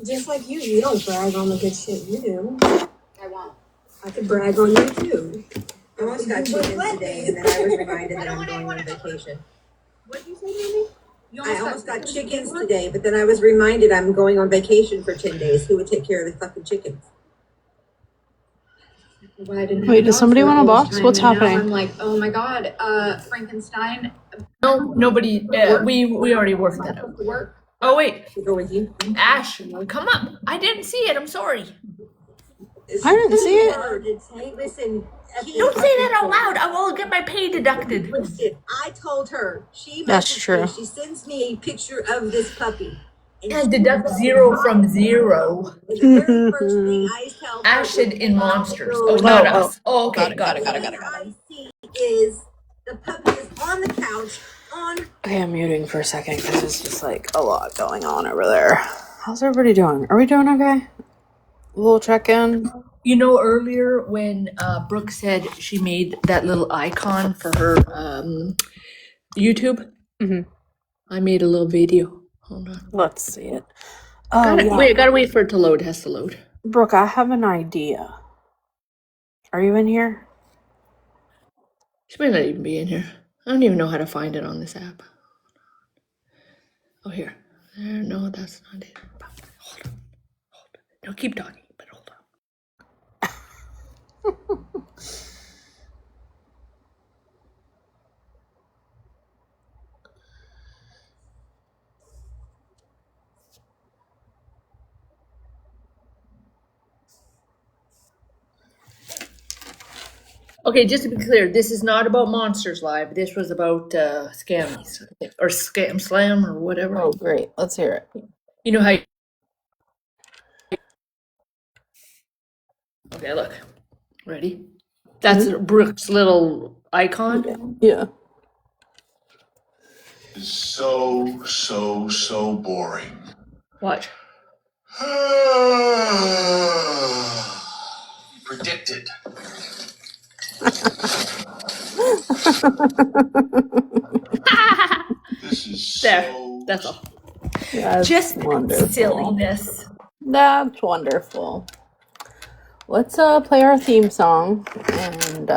Just like you don't brag on the good shit you do. I won't. I could brag on you too. I almost got chickens today, and then I was reminded that I'm going on vacation. What did you say, Mimi? I almost got chickens today, but then I was reminded I'm going on vacation for 10 days. Who would take care of the fucking chickens? Wait, does somebody want a box? What's happening? I'm like, oh my god, Frankenstein. No, nobody. We already worked that out. Oh wait, go with you. Ash, come up. I didn't see it. I'm sorry. I didn't see it. Hey, listen. Don't say that out loud. I will get my pay deducted. Listen, I told her. That's true. She sends me a picture of this puppy. And deduct 0 from 0. The very first thing I tell her Ash said in monsters. Oh, not us. Oh, okay. Got it. I see is The puppy is on the couch on. Okay, I'm muting for a second because it's just like a lot going on over there. How's everybody doing? Are we doing okay? A little check-in? You know, earlier when Brooke said she made that little icon for her YouTube, I made a little video. Hold on. Let's see it. Oh, yeah. Gotta wait for it to load. It has to load. Brooke, I have an idea. Are you in here? She might not even be in here. I don't even know how to find it on this app. Oh, here. There, no, that's not it. Hold on. No, keep talking, but hold on. Okay, just to be clear, this is not about Monsters Live. This was about scammies or scam slam or whatever. Oh, great. Let's hear it. You know how? Okay, look. Ready? That's Brooke's little icon. Yeah. So boring. Watch. Predicted. This is there. That's all. That's just wonderful. Silliness. That's wonderful. Let's play our theme song and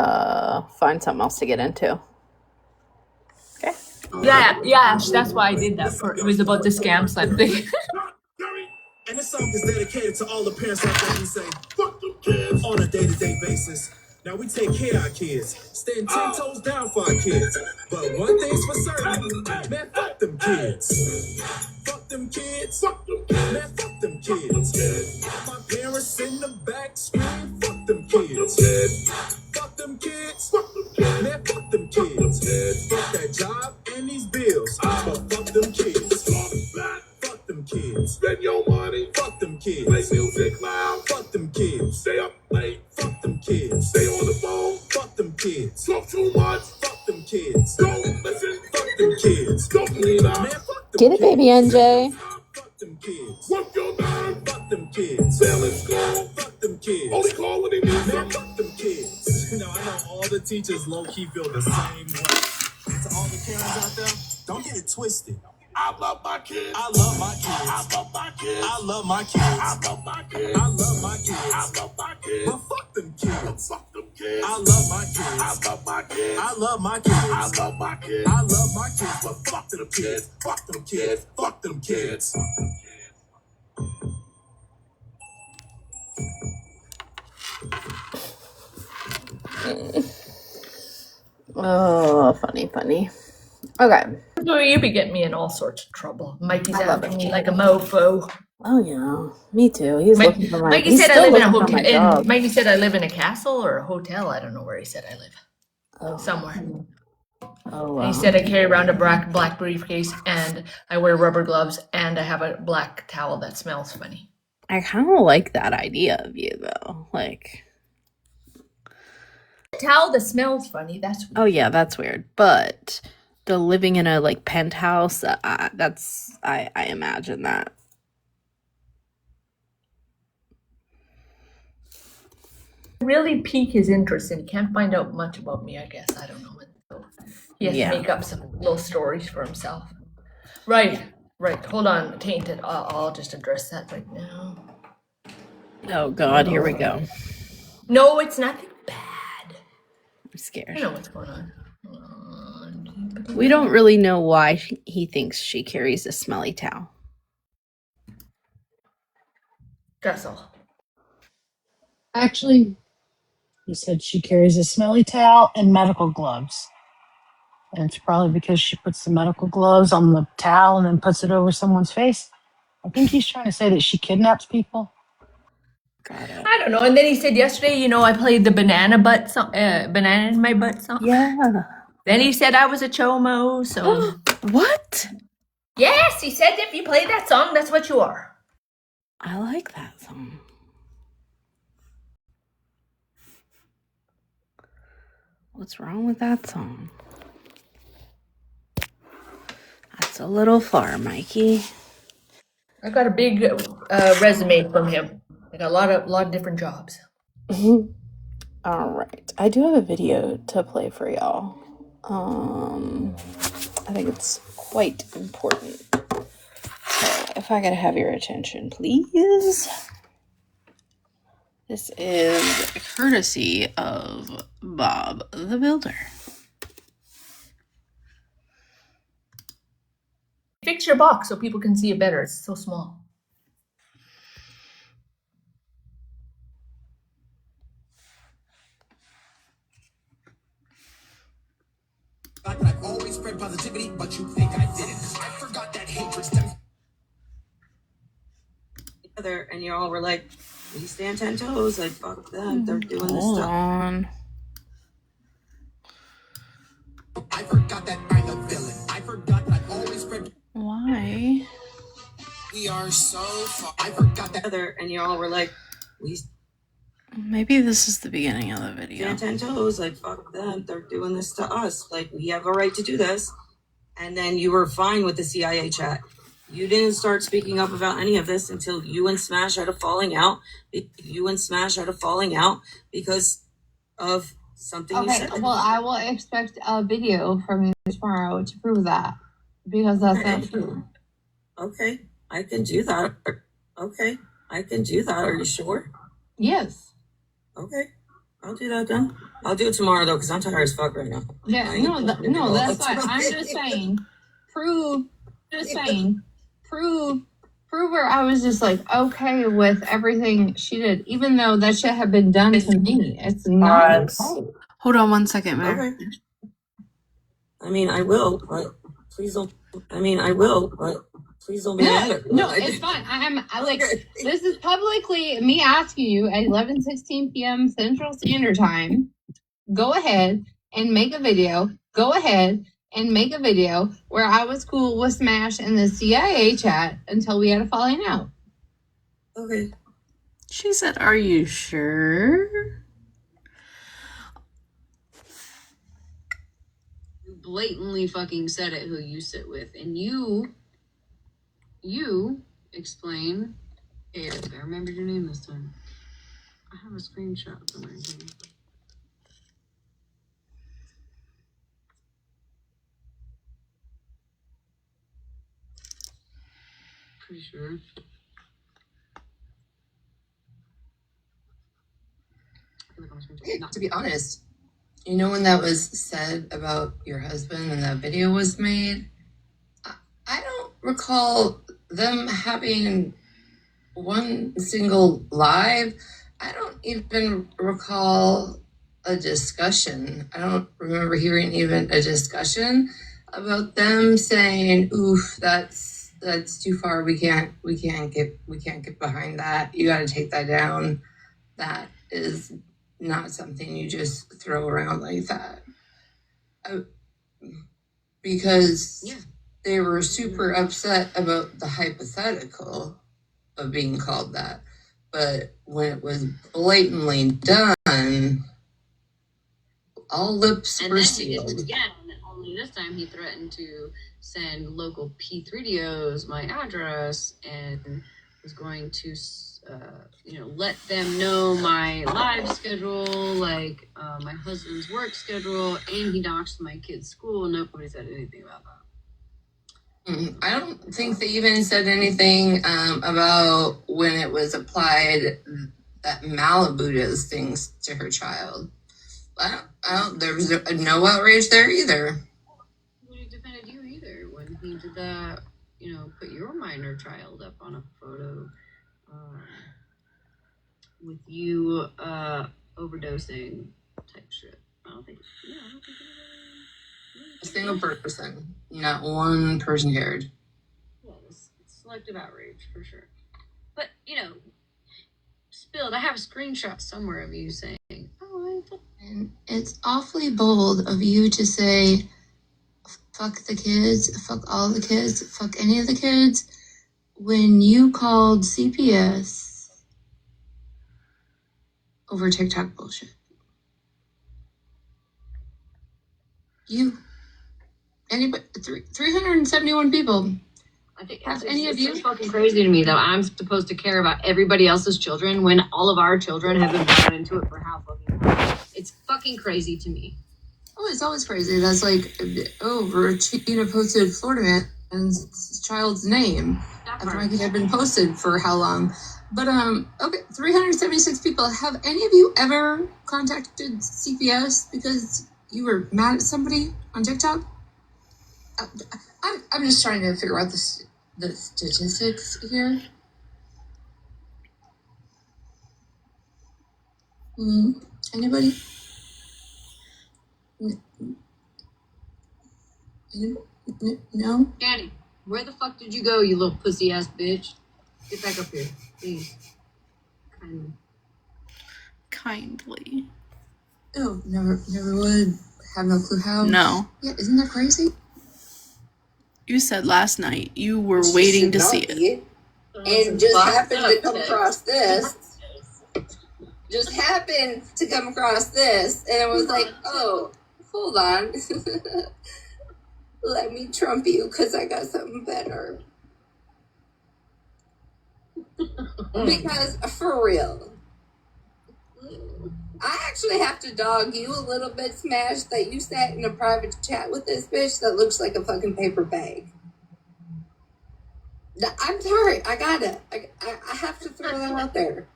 find something else to get into. Okay. Yeah, that's why I did that. It was about the scam slam thing. And this song is dedicated to all the parents out there who say, fuck them kids, on a day-to-day basis. Now we take care of our kids, stand 10 toes down for our kids. But one thing's for certain, man, fuck them kids. Fuck them kids, man, fuck them kids. My parents in the back scream, fuck them kids. Fuck them kids, man, fuck them kids. Fuck that job and these bills, but fuck them kids. Fuck them kids. Spend your money. Fuck them kids. Play music loud. Fuck them kids. Stay up late. Fuck them kids. Stay on the phone. Fuck them kids. Talk too much. Fuck them kids. Don't listen. Fuck them kids. Don't clean up. Man, fuck them Get it, baby NJ. Fuck them kids. Work your nerve. Fuck them kids. Failing school. Fuck them kids. Only call when they need them. Fuck them kids. You know, I know all the teachers low-key feel the same way. To all the parents out there, don't get it twisted. I love my kids. I love my kids. I love my kids. I love my kids. I love my kids. I love my kids. I love my kids. But fuck them kids. Fuck them kids. I love my kids. I love my kids. I love my kids. I love my kids. I love my kids. But fuck them kids. Fuck them kids. Fuck them kids. Oh, funny. Okay. No, you be getting me in all sorts of trouble. Mikey's after me like a mofo. Oh yeah, me too. He's looking for my. Mikey said I live in a hotel. And Mikey said I live in a castle or a hotel. I don't know where he said I live. Oh. Somewhere. Oh wow. He said I carry around a black briefcase and I wear rubber gloves and I have a black towel that smells funny. I kind of like that idea of you though. Like a towel that smells funny. That's weird. Oh yeah, that's weird. But the living in a like penthouse, that's I imagine that. Really pique his interest and he can't find out much about me, I guess. I don't know. So he has to make up some little stories for himself. Right. Hold on, Tainted. I'll just address that right now. Oh God, here we go. No, it's nothing bad. I'm scared. I know what's going on. We don't really know why he thinks she carries a smelly towel. That's all. Actually, he said she carries a smelly towel and medical gloves. And it's probably because she puts the medical gloves on the towel and then puts it over someone's face. I think he's trying to say that she kidnaps people. Got it. I don't know. And then he said yesterday, I played the banana butt song, banana in my butt song. Yeah. Then he said I was a chomo, so. What? Yes, he said if you play that song, that's what you are. I like that song. What's wrong with that song? It's a little far, Mikey. I got a big resume from him. I got a lot of different jobs. All right, I do have a video to play for y'all. I think it's quite important. So if I gotta have your attention, please. This is courtesy of Bob the Builder. Fix your box so people can see it better. It's so small. I've always spread positivity, but you think I didn't. I forgot that hatred's done. And you all were like, we stand 10 toes. Like, fuck them. They're doing this Hold stuff. on. I forgot that I'm a villain. I forgot that I've always spread. Why? We are so far. I forgot that. And you all were like, we Maybe this is the beginning of the video. stand 10 toes. Like, fuck them. They're doing this to us. Like, we have a right to do this. And then you were fine with the CIA chat. You didn't start speaking up about any of this until you and Smash had a falling out. Because of something you said. Well, I will expect a video from you tomorrow to prove that, because that's not true. Okay, I can do that. Are you sure? Yes. Okay, I'll do that then. I'll do it tomorrow though, because I'm tired as fuck right now. Yeah, no, that's fine. I'm just saying, prove where I was just like, okay with everything she did, even though that shit had been done to me. It's not okay. Hold on 1 second, man. Okay. I mean, I will, but please don't be mad. No, it's fine. I like, this is publicly me asking you at 11:16 p.m. Central Standard Time. Go ahead and make a video. Where I was cool with Smash in the CIA chat until we had a falling out. Okay. She said, are you sure? You blatantly fucking said it who you sit with. And you explain. Hey, I remembered your name this time. I have a screenshot somewhere here. Pretty sure. To be honest, you know when that was said about your husband and that video was made? I don't recall them having one single live. I don't even recall a discussion. I don't remember hearing even a discussion about them saying, "Oof, that's too far. We can't get behind that. You got to take that down." That is not something you just throw around like that. Because they were super upset about the hypothetical of being called that. But when it was blatantly done, all lips were sealed. Again, only this time he threatened to send local P3DOs my address and was going to let them know my live schedule, like my husband's work schedule, and he doxed my kid's school. Nobody said anything about that. I don't think they even said anything about when it was applied that Malibu does things to her child. There was no outrage there either. Nobody defended you either when he did that, put your minor child up on a photo with you overdosing type shit. I don't think A single person, not one person cared. Yeah, it's selective outrage for sure. But Spilled, I have a screenshot somewhere of you saying, And it's awfully bold of you to say, fuck the kids, fuck all the kids, fuck any of the kids, when you called CPS over TikTok bullshit. You. anybody? 371 people. I think Have it's any of you? so fucking crazy to me that I'm supposed to care about everybody else's children when all of our children have been born into it for how fucking long. It's fucking crazy to me. Oh, it's always crazy. That's like, oh, Regina posted Florida man's child's name after he had been posted for how long? But okay, 376 people. Have any of you ever contacted CPS because you were mad at somebody on TikTok? I'm just trying to figure out the statistics here. Anybody? No? Danny, where the fuck did you go, you little pussy ass bitch? Get back up here, please. Kindly. Oh, never would. Have no clue how. No. Yeah, isn't that crazy? You said last night you were waiting to see it. And just happened to come across this. Just happened to come across this. And it was like, oh, hold on. Let me trump you because I got something better. Because, for real, I actually have to dog you a little bit, Smash, that you sat in a private chat with this bitch that looks like a fucking paper bag. I'm sorry, I gotta. I have to throw that out there.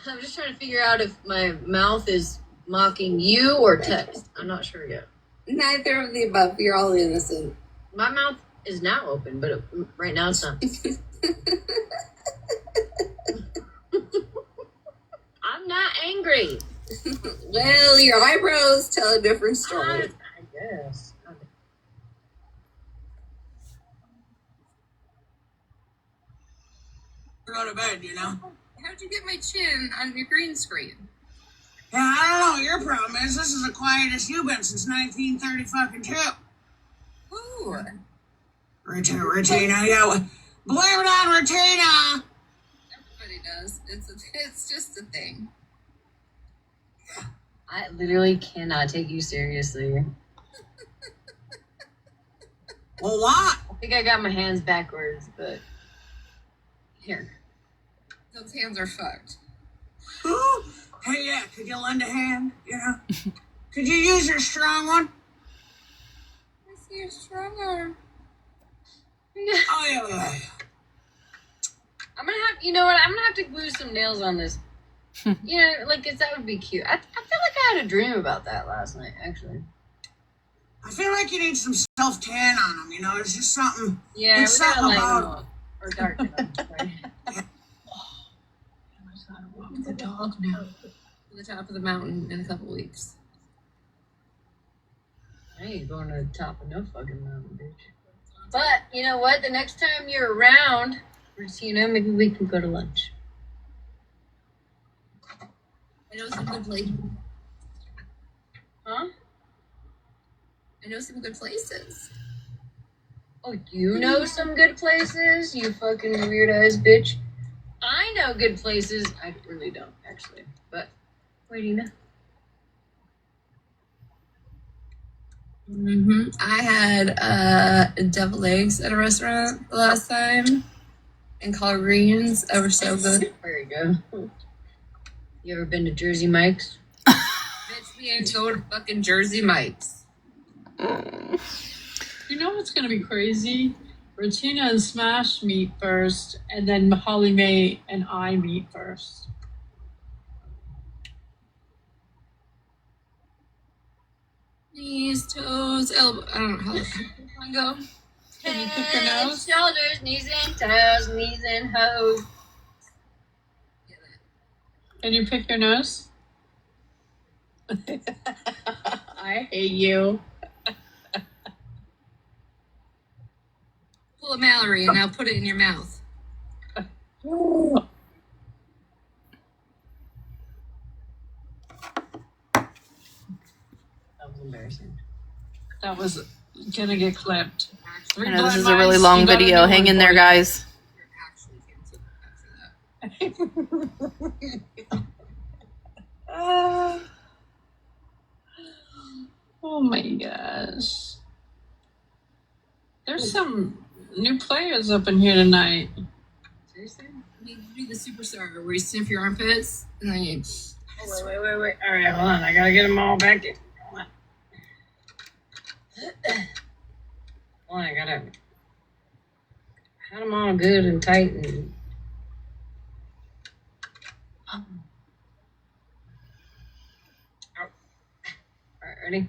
I'm just trying to figure out if my mouth is mocking you or text. I'm not sure yet. Neither of the above. You're all innocent. My mouth is now open, but right now it's not. I'm not angry. Well, your eyebrows tell a different story. I guess. Go to bed, you know? How'd you get my chin on your green screen? Yeah, I don't know. Your problem is this is the quietest you've been since 1932. Ooh. Regina, yeah. Blame it on Regina. Everybody does. It's just a thing. I literally cannot take you seriously. Well, what? I think I got my hands backwards, but here. Those hands are fucked. Ooh. Hey, yeah, could you lend a hand, you know? Could you use your strong one? I see a strong arm. Oh, yeah. I'm gonna have, you know what? I'm gonna have to glue some nails on this. You know, like, that would be cute. I feel like I had a dream about that last night, actually. I feel like you need some self-tan on them, you know? It's just something. Yeah, it's we gotta something lighten them about up. Or darken them. Sorry. The dog now. To the top of the mountain in a couple weeks. I ain't going to the top of no fucking mountain, bitch. But, you know what? The next time you're around, Regina, maybe we can go to lunch. I know some good places. Huh? I know some good places. Oh, you know some good places? You fucking weird-ass bitch. I know good places. I really don't, actually. But, wait, do you know? I had deviled eggs at a restaurant the last time. And collard greens. They were so good. There you go. You ever been to Jersey Mike's? Bitch, we ain't going to fucking Jersey Mike's. You know what's gonna be crazy? Regina and Smash meet first, and then Holly Mae and I meet first. Knees, toes, elbow. I don't know how to go. Can you pick your nose? Shoulders, knees and toes, knees and hoes. Can you pick your nose? I hate you. Pull a Mallory and now put it in your mouth. That was embarrassing. That was gonna get clipped. I know this is a really long video. Hang in there, guys. Oh my gosh. There's some new players up in here tonight. Seriously? You do the superstar where you sniff your armpits and then you. Oh, wait. All right, hold on. I gotta get them all back in. Hold on, I gotta have them all good and tight and. All right, ready?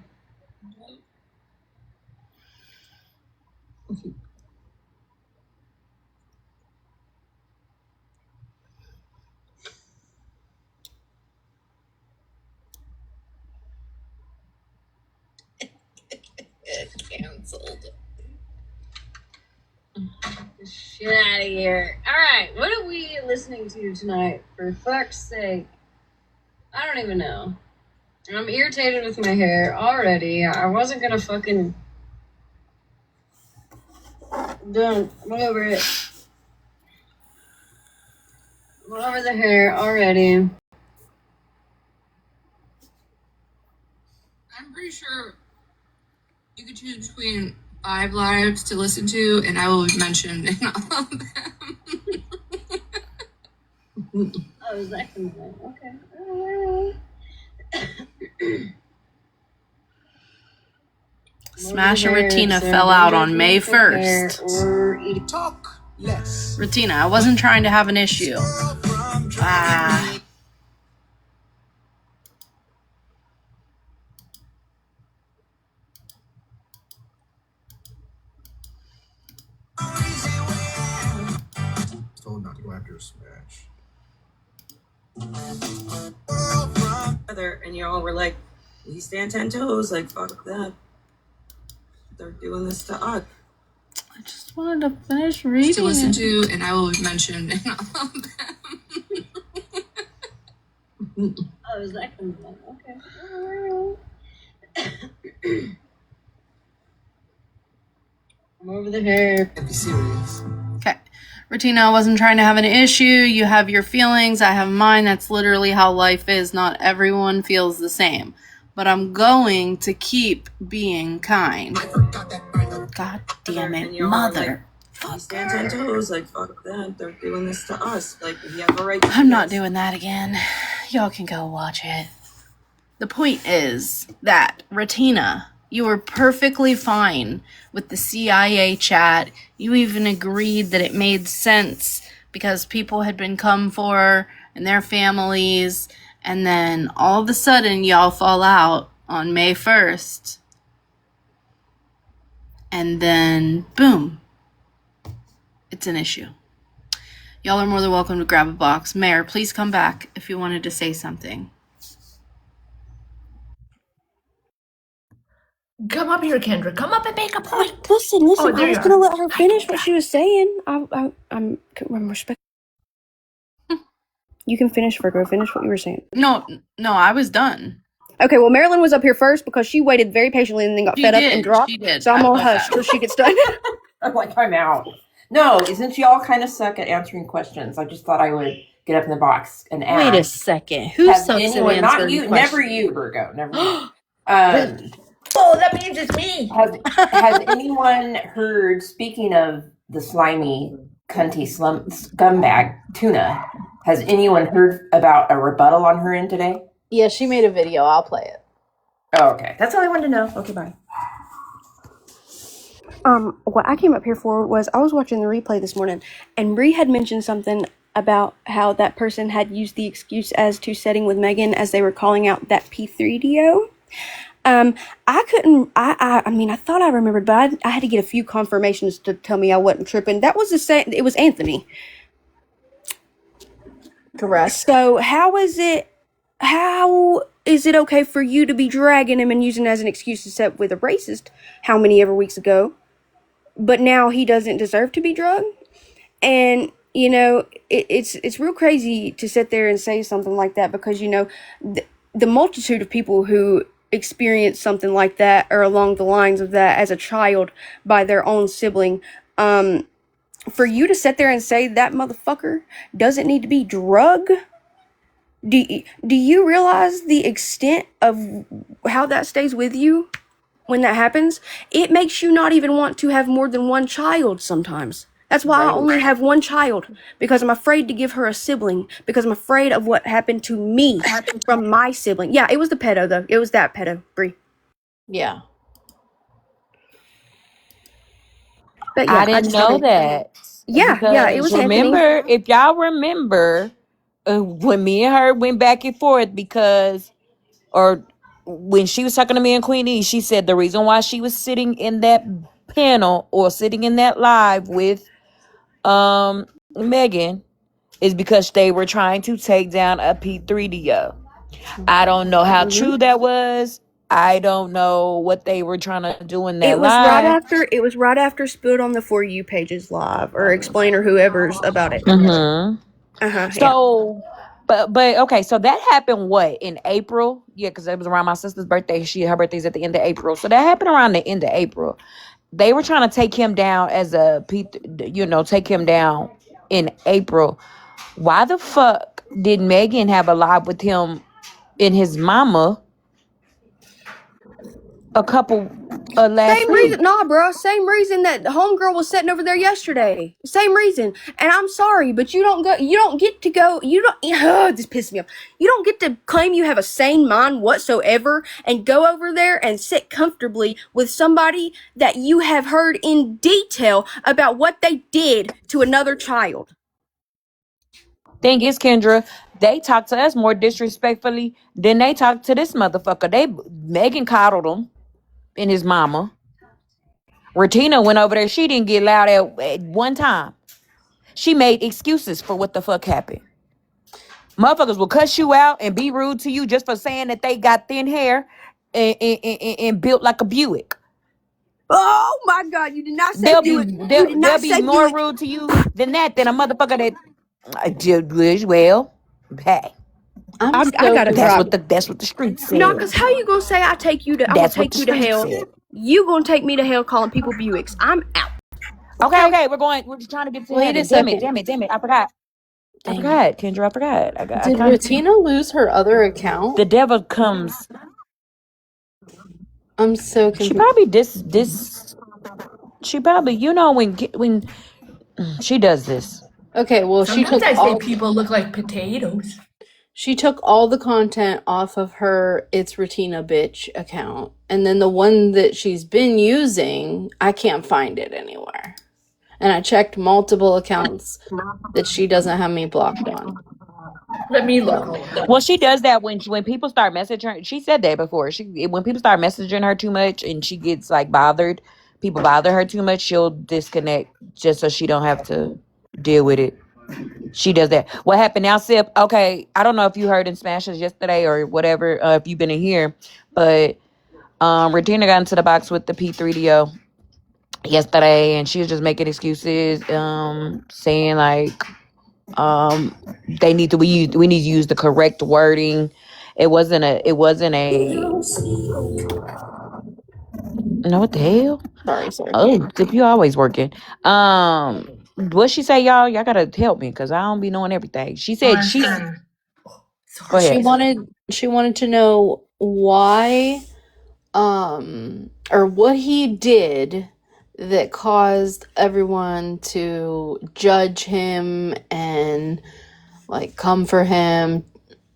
Cancelled. Shit out of here. Alright, what are we listening to tonight? For fuck's sake. I don't even know. I'm irritated with my hair already. I wasn't gonna fucking. Done. Whatever it. Whatever the hair already. I'm pretty sure you could choose between 5 lives to listen to, and I will mention in all of them. Oh, is that kind of thing? Okay. Alright. Smash and Retina fell out on May 1st. Talk less. Retina, I wasn't trying to have an issue. Ah. Told not to go after a smash. And y'all were like, we stand 10 toes, like, fuck that. They're doing this to us. I just wanted to finish reading to listen it. to, and I will mention in all of them. Oh, is that kind of thing? Okay. I'm over the hair. Be serious. Okay. Retina, I wasn't trying to have an issue. You have your feelings. I have mine. That's literally how life is. Not everyone feels the same. But I'm going to keep being kind. God damn it, mother. We stand 10 toes, like, fuck that. They're doing this to us. Like, we have a right to I'm not doing that again. Y'all can go watch it. The point is that, Retina, you were perfectly fine with the CIA chat. You even agreed that it made sense because people had been come for and their families, and then all of a sudden y'all fall out on May 1st. And then, boom, it's an issue. Y'all are more than welcome to grab a box. Mayor, please come back if you wanted to say something. Come up here, Kendra. Come up and make a point. Listen. Oh, there I was you gonna are. let her finish what she was saying. I'm respect. You can finish, Virgo. Finish what you were saying. No, I was done. Okay, well, Marilyn was up here first because she waited very patiently and then got fed up and dropped. She did. So I'm gonna hush till she gets done. I'm like, I'm out. No, since y'all kind of suck at answering questions, I just thought I would get up in the box and ask. Wait a second. Who sucks at answering not you, questions? never you, Virgo, never you. Oh, that means it's me. Has anyone heard, speaking of the slimy, cunty scumbag tuna, has anyone heard about a rebuttal on her end today? Yeah, she made a video. I'll play it. Oh, okay. That's all I wanted to know. Okay, bye. What I came up here for was I was watching the replay this morning, and Bree had mentioned something about how that person had used the excuse as to setting with Megan as they were calling out that P3DO. I mean, I thought I remembered, but I had to get a few confirmations to tell me I wasn't tripping. That was the same. It was Anthony. Correct. So how is it okay for you to be dragging him and using it as an excuse to set with a racist how many ever weeks ago, but now he doesn't deserve to be drugged? And, you know, it's real crazy to sit there and say something like that because, you know, the multitude of people who experience something like that or along the lines of that as a child by their own sibling, for you to sit there and say that motherfucker doesn't need to be drugged, do you realize the extent of how that stays with you? when that happens, it makes you not even want to have more than one child sometimes. That's why I only have one child, because I'm afraid to give her a sibling, because I'm afraid of what happened to me from my sibling. Yeah, it was the pedo, though. It was that pedo, Brie. Yeah. But yeah, I didn't know that. Yeah, it was Anthony. Remember, if y'all remember, when me and her went back and forth or when she was talking to me and Queenie, she said the reason why she was sitting in that panel or sitting in that live with Megan is because they were trying to take down a P3DO. I don't know how true that was. I don't know what they were trying to do in that It was live. right after Spilled on the For You pages live, or Explain, or whoever's about it. So, but okay, so that happened what, in April? Yeah, because it was around my sister's birthday. Her birthday's at the end of April, so that happened around the end of April. They were trying to take him down take him down in April. Why the fuck did Megan have a live with him and his mama a couple last Same week? reason, nah, bro. Same reason that the homegirl was sitting over there yesterday. Same reason. And I'm sorry, but you don't get to go. This pisses me off. You don't get to claim you have a sane mind whatsoever and go over there and sit comfortably with somebody that you have heard in detail about what they did to another child. Thing is, Kendra, they talk to us more disrespectfully than they talk to this motherfucker. Megan coddled him and his mama. Retina went over there. She didn't get loud at one time. She made excuses for what the fuck happened. Motherfuckers will cuss you out and be rude to you just for saying that they got thin hair and built like a Buick. Oh my God! You did not say Buick. You did not say They'll be more Buick. rude to you than a motherfucker that did well. Hey, I got that's what the streets say. No, because how you gonna say I'm gonna take you to hell? Said. You gonna take me to hell calling people Buicks? I'm out. Okay. We're just trying to get to Wait a heaven. second. Damn it. I forgot. Kendra, I forgot. Did Retina lose her other account? The devil comes. I'm so confused. She probably She probably, when she does this. Okay, well, sometimes I say people look like potatoes. She took all the content off of her It's Retina Bitch account. And then the one that she's been using, I can't find it anywhere. And I checked multiple accounts that she doesn't have me blocked on. Let me look. Well, she does that when people start messaging her. She said that before. When people start messaging her too much and she gets like bothered, people bother her too much, she'll disconnect just so she don't have to deal with it. She does that. What happened now, Sip? Okay, I don't know if you heard in Smashes yesterday or whatever, if you've been in here, but Regina got into the box with the P3DO yesterday, and she was just making excuses, saying like, we need to use the correct wording. It wasn't a. No, what the hell? Sorry. Oh, Sip, you always working. What she say, y'all? Y'all gotta help me because I don't be knowing everything. She said Go ahead. She wanted to know why or what he did that caused everyone to judge him and like come for him,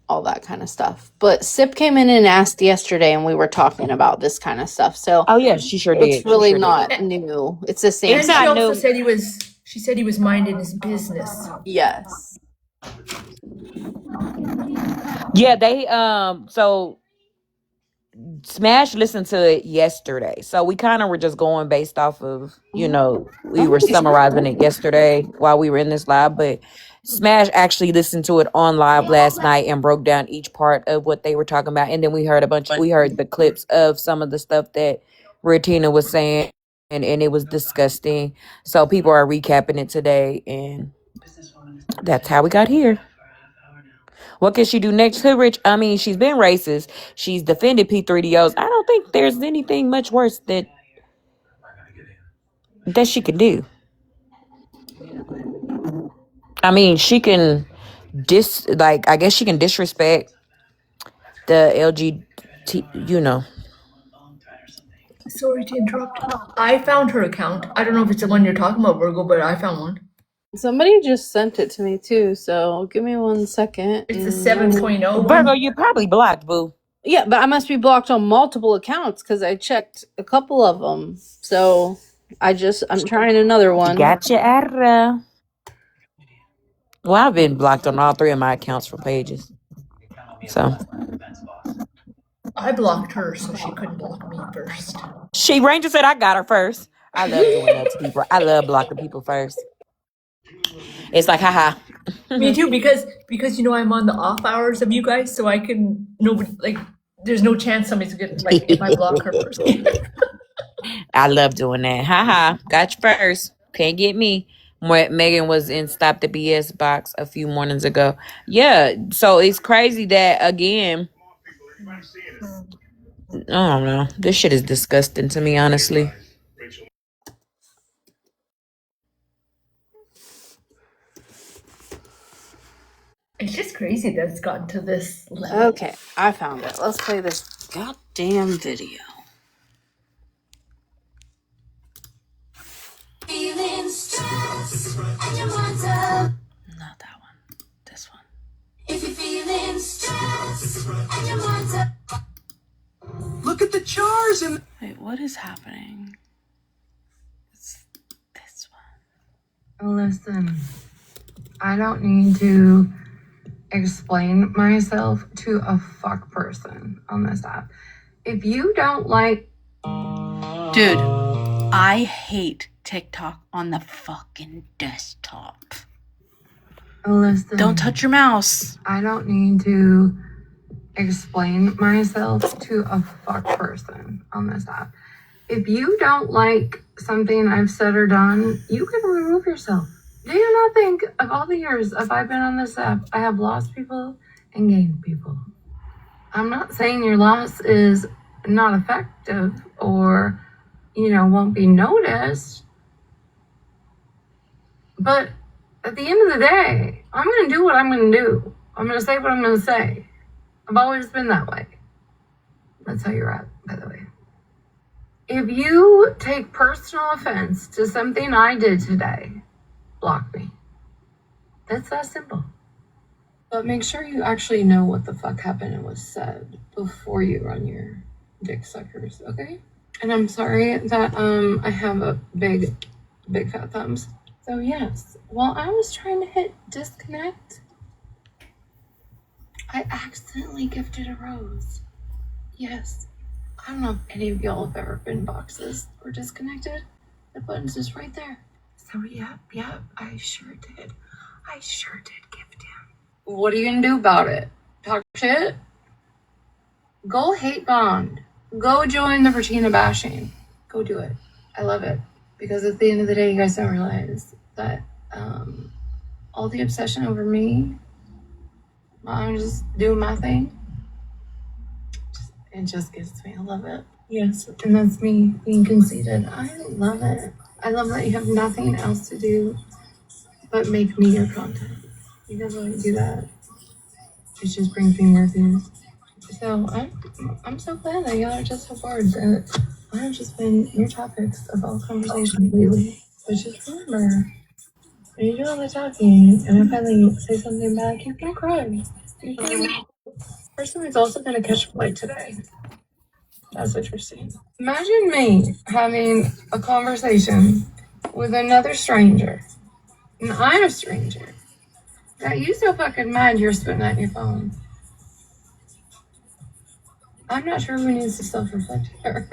all that kind of stuff. But Sip came in and asked yesterday and we were talking about this kind of stuff. So oh yeah, she sure did. It's really not new. It's the same. And she also said she said he was minding his business. Yes. Yeah, they so Smash listened to it yesterday. So we kind of were just going based off of, we were summarizing it yesterday while we were in this live, but Smash actually listened to it on live last night and broke down each part of what they were talking about. And then we heard the clips of some of the stuff that Retina was saying, and it was disgusting. So people are recapping it today, and that's how we got here. What can she do next? Hood Rich, I mean, she's been racist. She's defended P3DOs. I don't think there's anything much worse that she can do. I mean, she can I guess she can disrespect the LGBT, Sorry to interrupt. I found her account. I don't know if it's the one you're talking about, Virgo, but I found one. Somebody just sent it to me too, so give me 1 second. It's the 7.0 Virgo, one. you're probably blocked, boo. Yeah, but I must be blocked on multiple accounts because I checked a couple of them. So I'm trying another one. Gotcha, Ara. Well, I've been blocked on all 3 of my accounts from pages. So I blocked her so she couldn't block me first. Ranger said I got her first. I love doing that to people. I love blocking people first. It's like, haha. Me too, because I'm on the off hours of you guys, so I can there's no chance somebody's gonna if I block her first. I love doing that. Haha. Got you first. Can't get me. Megan was in Stop the BS box a few mornings ago. Yeah, so it's crazy that again. I don't know. This shit is disgusting to me, honestly. It's just crazy that it's gotten to this level. Okay, I found it. Let's play this goddamn video. Feeling stressed and you want to. Not that one. This one. If you're feeling stressed and you want to. Look at the jars and. Wait, what is happening? It's this one. Listen, I don't need to explain myself to a fuck person on this app. If you don't like. Dude, I hate TikTok on the fucking desktop. Listen. Don't touch your mouse. I don't need to explain myself to a fuck person on this app. If you don't like something I've said or done, you can remove yourself. Do you not think of all the years I've been on this app, I have lost people and gained people? I'm not saying your loss is not effective or, won't be noticed. But at the end of the day, I'm going to do what I'm going to do. I'm going to say what I'm going to say. I've always been that way. That's how you're at, by the way. If you take personal offense to something I did today, block me. That's that simple. But make sure you actually know what the fuck happened and was said before you run your dick suckers, okay? And I'm sorry that I have a big fat thumbs. So yes, while I was trying to hit disconnect, I accidentally gifted a rose. Yes. I don't know if any of y'all have ever been boxes or disconnected. The button's just right there. So yep, I sure did. I sure did gift him. What are you gonna do about it? Talk shit? Go hate bond. Go join the Bertina bashing. Go do it. I love it. Because at the end of the day, you guys don't realize that all the obsession over me, I'm just doing my thing. It just gets me. I love it. Yes, and that's me being conceited. I love it. I love that you have nothing else to do but make me your content. You guys want to do that? It just brings me more views. So I'm so glad that y'all are just so bored that I've just been your topics of all conversation lately. But just remember, when you do all the talking and I finally say something back, you can cry. Person is also gonna catch a flight today. That's interesting. Imagine me having a conversation with another stranger, and I'm a stranger. Got you so fucking mad you're spitting at your phone. I'm not sure who needs to self-reflect here.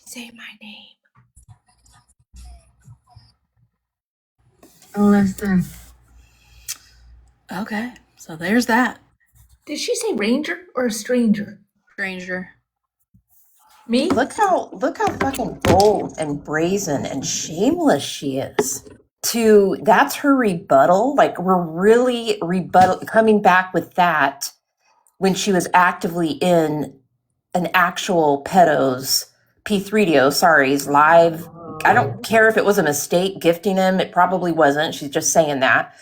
Say my name. Listen. Okay, so there's that. Did she say ranger or a stranger? Stranger. Me? Look how fucking bold and brazen and shameless she is. That's her rebuttal. Like, we're really coming back with that when she was actively in an actual pedo's P3DO, live I don't care if it was a mistake gifting him. It probably wasn't. She's just saying that.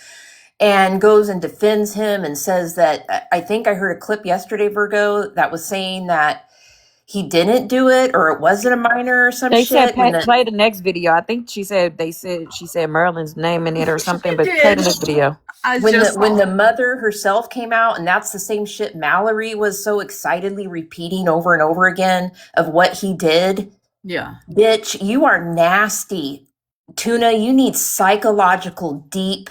And goes and defends him and says that, I think I heard a clip yesterday, Virgo, that was saying that he didn't do it or it wasn't a minor or some They said shit. play the next video. I think she said Marilyn's name in it or something, but play the next video. When the mother herself came out, and that's the same shit Mallory was so excitedly repeating over and over again of what he did. Yeah. Bitch, you are nasty. Tuna, you need psychological deep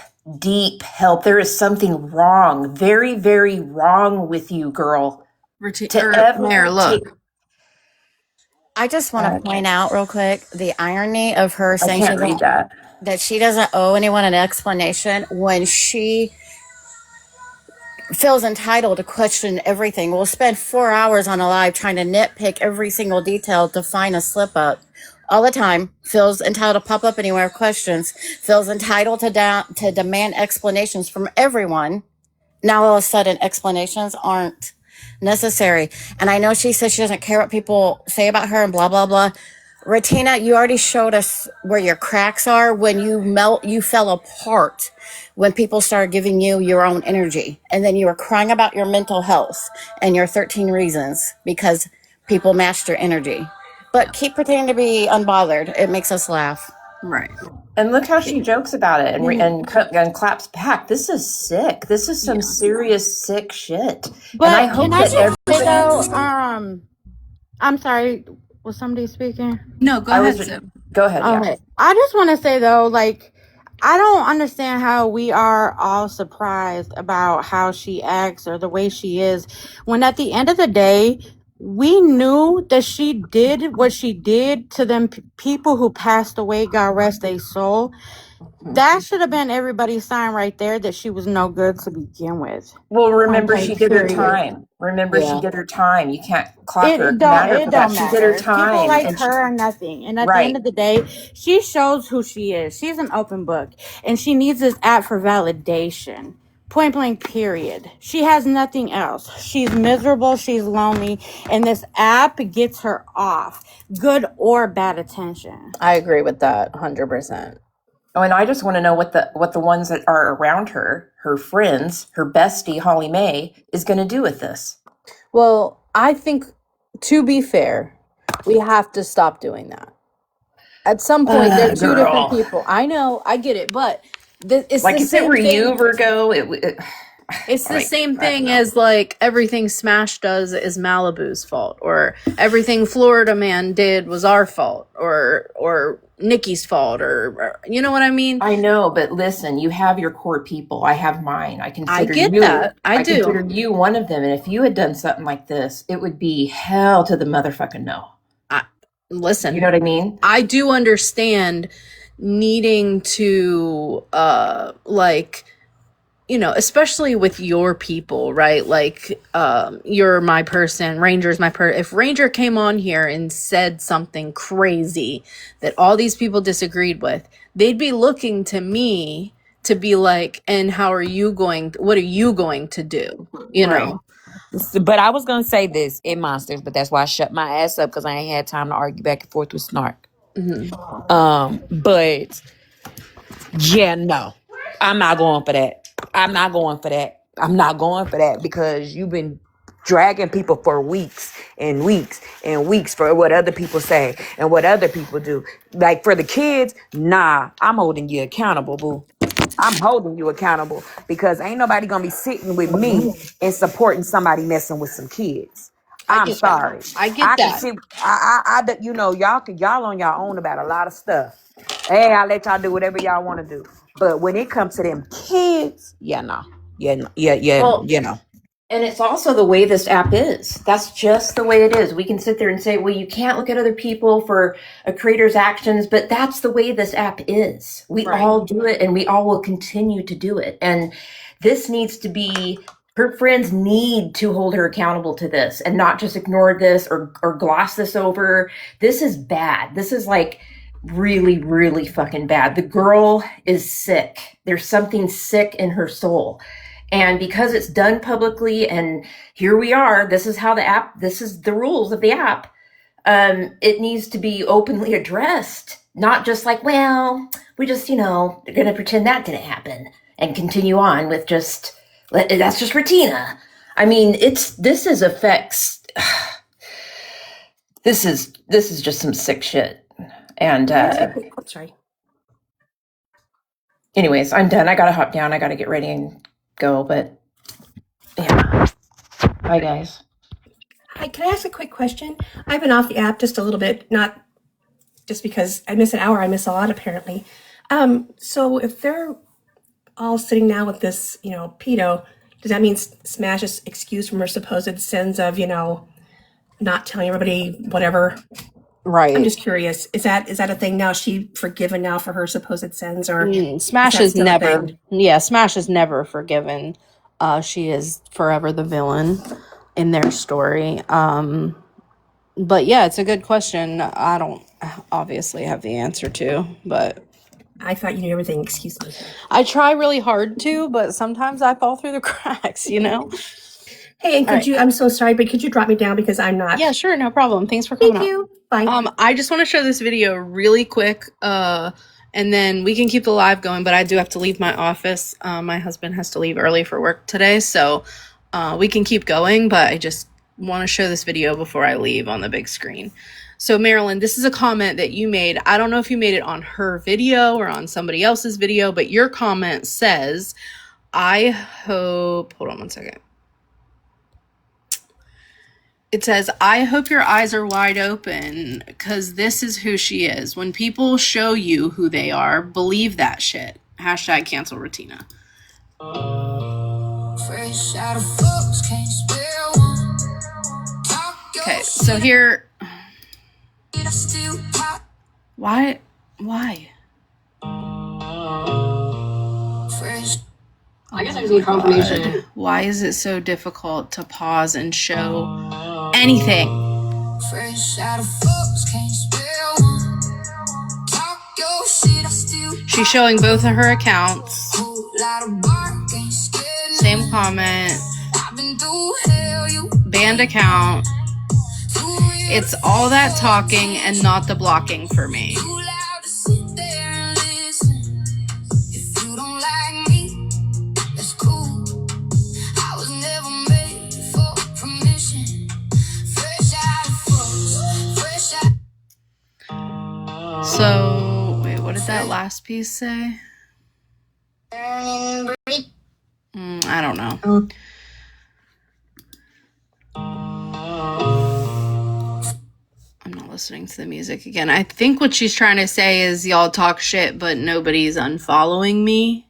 help. There is something wrong, very, very wrong with you, girl. Mayor, look. I just want to point out real quick the irony of her saying can't read that she doesn't owe anyone an explanation when she feels entitled to question everything. We'll spend 4 hours on a live trying to nitpick every single detail to find a slip up all the time. Feels entitled to pop up anywhere, questions. Feels entitled to demand explanations from everyone. Now all of a sudden explanations aren't necessary. And I know she says she doesn't care what people say about her and blah, blah, blah. Ratina, you already showed us where your cracks are when you fell apart when people started giving you your own energy. And then you were crying about your mental health and your 13 reasons because people matched your energy. But keep pretending to be unbothered. It makes us laugh. Right. And look how she jokes about it and claps back. This is sick. This is some serious sick shit. But and I hope that though, I'm sorry, was somebody speaking? No, go ahead, Sim. Go ahead. Okay. Yeah. I just want to say though, like, I don't understand how we are all surprised about how she acts or the way she is, when at the end of the day, we knew that she did what she did to them people who passed away, God rest their soul. That should have been everybody's sign right there that she was no good to begin with. Well, remember, Okay, she did her period. time. She did her time. You can't clock her. It don't matter. She did her time. People like her are nothing. And at the end of the day, she shows who she is. She's an open book. And she needs this app for validation. Point blank, period. She has nothing else. She's miserable. She's lonely. And this app gets her off. Good or bad attention. I agree with that 100%. Oh, and I just want to know what the ones that are around her, her friends, her bestie, Holly Mae, is going to do with this. Well, I think, to be fair, we have to stop doing that. At some point, they're two different people. I know, I get it, but it's like the if same it were thing. you, Virgo, It's the same thing as like everything Smash does is Malibu's fault, or everything Florida Man did was our fault, or Nikki's fault, or you know what I mean? I know, but listen, you have your core people. I have mine. I consider that. I do. consider you one of them. And if you had done something like this, it would be hell to the motherfucking no. Listen, you know what I mean? I do understand needing to like, you know, especially with your people, right? Like, you're my person, Ranger's my person. If Ranger came on here and said something crazy that all these people disagreed with, they'd be looking to me to be like, and what are you going to do? You know? But I was going to say this in Monsters, but that's why I shut my ass up, because I ain't had time to argue back and forth with Snark. But yeah, no, I'm not going for that. I'm not going for that because you've been dragging people for weeks and weeks and weeks for what other people say and what other people do. Like for the kids, nah, I'm holding you accountable, boo. I'm holding you accountable because ain't nobody gonna be sitting with me and supporting somebody messing with some kids. I'm sorry. I get that. You know, y'all on your own about a lot of stuff. Hey, I'll let y'all do whatever y'all want to do. But when it comes to them kids, you know. And it's also the way this app is. That's just the way it is. We can sit there and say, well, you can't look at other people for a creator's actions, but that's the way this app is. We all do it, and we all will continue to do it. And this needs to be, her friends need to hold her accountable to this and not just ignore this or gloss this over. This is bad. This is like really, really fucking bad. The girl is sick. There's something sick in her soul. And because it's done publicly, and here we are, this is the rules of the app. It needs to be openly addressed. not just like, well, we just, going to pretend that didn't happen and continue on with that's just Retina. I mean, this is just some sick shit. And sorry. Anyways, I'm done. I gotta hop down. I gotta get ready and go. But yeah, bye guys. Hi, can I ask a quick question? I've been off the app just a little bit, not just because I miss an hour. I miss a lot apparently. So if they're all sitting now with this, pedo, does that mean Smash is excused from her supposed sins of, not telling everybody whatever? Right. I'm just curious. Is that a thing now? Is she forgiven now for her supposed sins, or Smash is never? Yeah, Smash is never forgiven. She is forever the villain in their story. But yeah, it's a good question. I don't obviously have the answer to, but I thought you knew everything. Excuse me. I try really hard to, but sometimes I fall through the cracks, Hey, and I'm so sorry, but could you drop me down because I'm not. Yeah, sure, no problem. Thanks for coming Thank you. Bye. I just want to show this video really quick, and then we can keep the live going, but I do have to leave my office. My husband has to leave early for work today, so we can keep going, but I just want to show this video before I leave on the big screen. So Marilyn, this is a comment that you made. I don't know if you made it on her video or on somebody else's video, but your comment says, hold on one second. It says, I hope your eyes are wide open because this is who she is. When people show you who they are, believe that shit. Hashtag cancel Retina. Okay, so here. Why? I guess I just need confirmation. Why is it so difficult to pause and show anything? She's showing both of her accounts. Same comment. Banned account. It's all that talking and not the blocking for me. So, wait, what did that last piece say? I don't know. I'm not listening to the music again. I think what she's trying to say is y'all talk shit, but nobody's unfollowing me.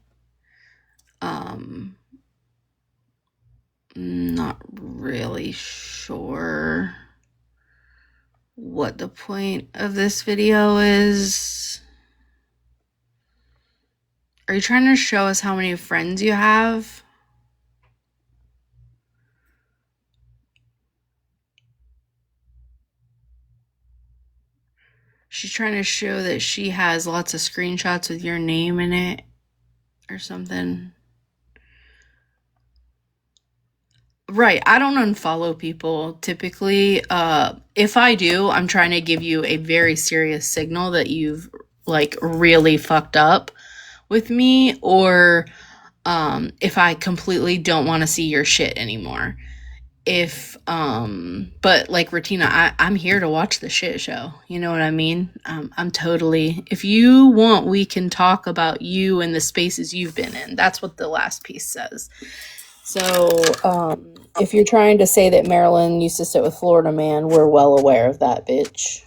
Not really sure what the point of this video is. Are you trying to show us how many friends you have? She's trying to show that she has lots of screenshots with your name in it or something. Right, I don't unfollow people typically. If I do, I'm trying to give you a very serious signal that you've really fucked up with me, or if I completely don't want to see your shit anymore. But like Retina, I'm here to watch the shit show. You know what I mean? I'm totally, if you want, we can talk about you and the spaces you've been in. That's what the last piece says. So, if you're trying to say that Marilyn used to sit with Florida Man, we're well aware of that, bitch.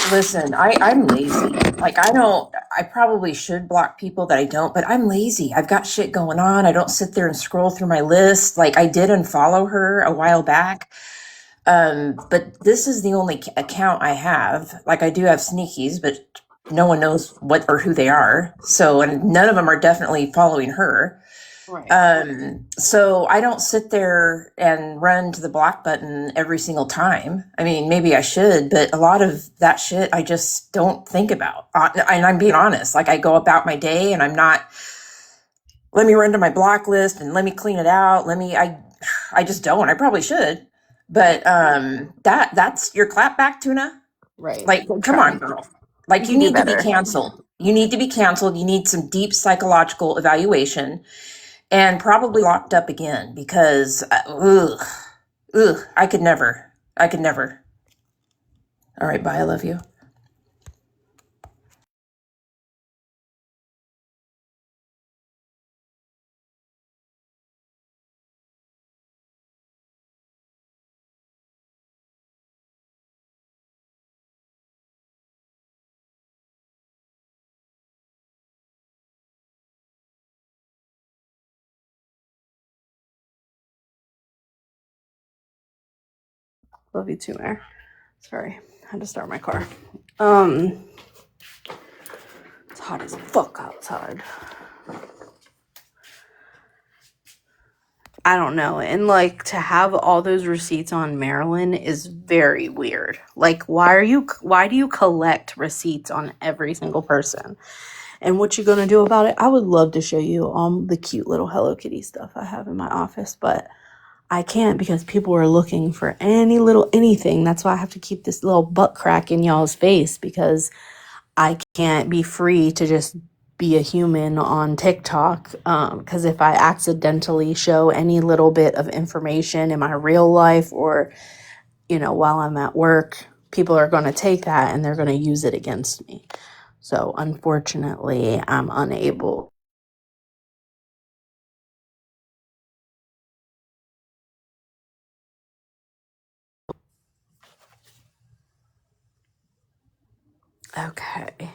Listen, I'm lazy. I probably should block people that I don't, but I'm lazy. I've got shit going on. I don't sit there and scroll through my list. I did unfollow her a while back. But this is the only account I have. I do have sneakies, but no one knows what or who they are. So, and none of them are definitely following her. Right. So I don't sit there and run to the block button every single time. I mean, maybe I should, but a lot of that shit I just don't think about. And I'm being honest. I go about my day and I'm not, let me run to my block list and let me clean it out. I just don't. I probably should. But that's your clap back, Tuna. Right. Come on, girl. Like, You you can do need to be better. canceled. You need to be canceled. You need some deep psychological evaluation and probably locked up again because, I could never. I could never. All right, bye. I love you. Love you too, Mare. Sorry, I had to start my car. It's hot as fuck outside. I don't know. And like to have all those receipts on Marilyn is very weird. Like why do you collect receipts on every single person? And what you gonna do about it? I would love to show you the cute little Hello Kitty stuff I have in my office, but I can't because people are looking for any little anything. That's why I have to keep this little butt crack in y'all's face because I can't be free to just be a human on TikTok. Because if I accidentally show any little bit of information in my real life or, while I'm at work, people are going to take that and they're going to use it against me. So unfortunately, I'm unable. Okay.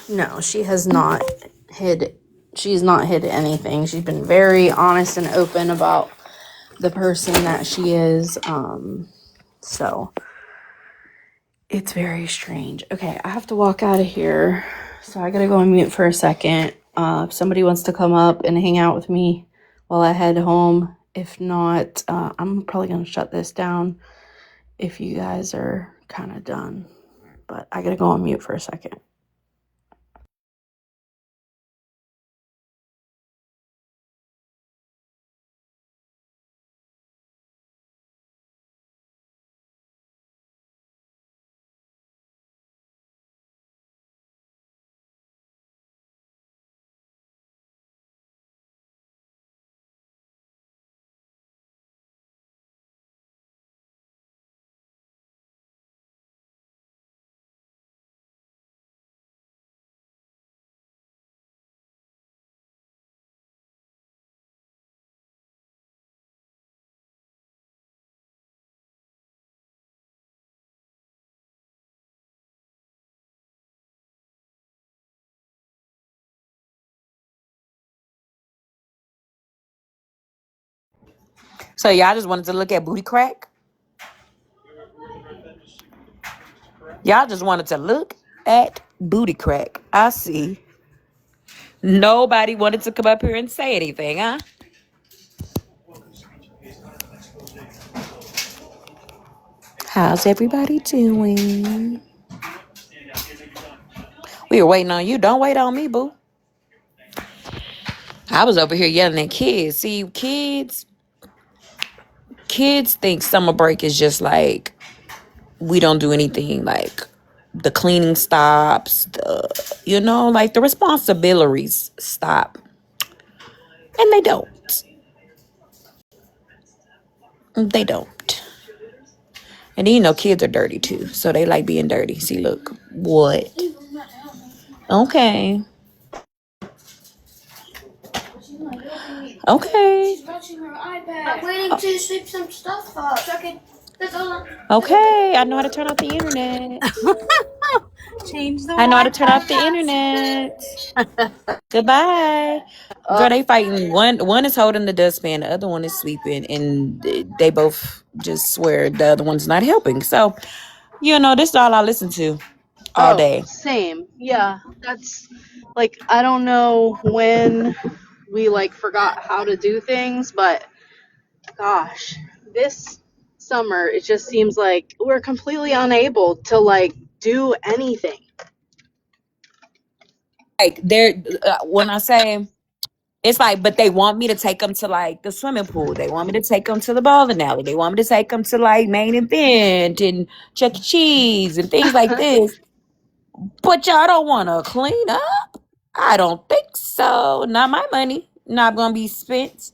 No, she's not hid anything. She's been very honest and open about the person that she is. So it's very strange. Okay, I have to walk out of here. So I gotta go on mute for a second. If somebody wants to come up and hang out with me while I head home. If not, I'm probably gonna shut this down if you guys are kind of done. But I gotta go on mute for a second. So y'all just wanted to look at booty crack? Y'all just wanted to look at booty crack. I see. Nobody wanted to come up here and say anything, huh? How's everybody doing? We were waiting on you. Don't wait on me, boo. I was over here yelling at kids. See, kids think summer break is just like we don't do anything. Like the cleaning stops, like the responsibilities stop. And they don't. They don't. And then, kids are dirty too. So they like being dirty. See, look. What? Okay. Okay. She's watching her iPad. I'm waiting to sweep some stuff up. Okay. I know how to turn off the internet. Change the I know how to turn Wi-Fi off the password. internet. Goodbye. Girl, they fighting. One is holding the dustpan, the other one is sweeping, and they both just swear the other one's not helping. So, this is all I listen to all day. Same. Yeah, that's like I don't know when we forgot how to do things, but gosh, this summer it just seems like we're completely unable to do anything. Like when I say It's like, but they want me to take them to like the swimming pool. They want me to take them to the bowling alley. They want me to take them to like Main Event and Chuck E. Cheese and things like this. But y'all don't want to clean up? I don't think so. Not my money. Not gonna be spent.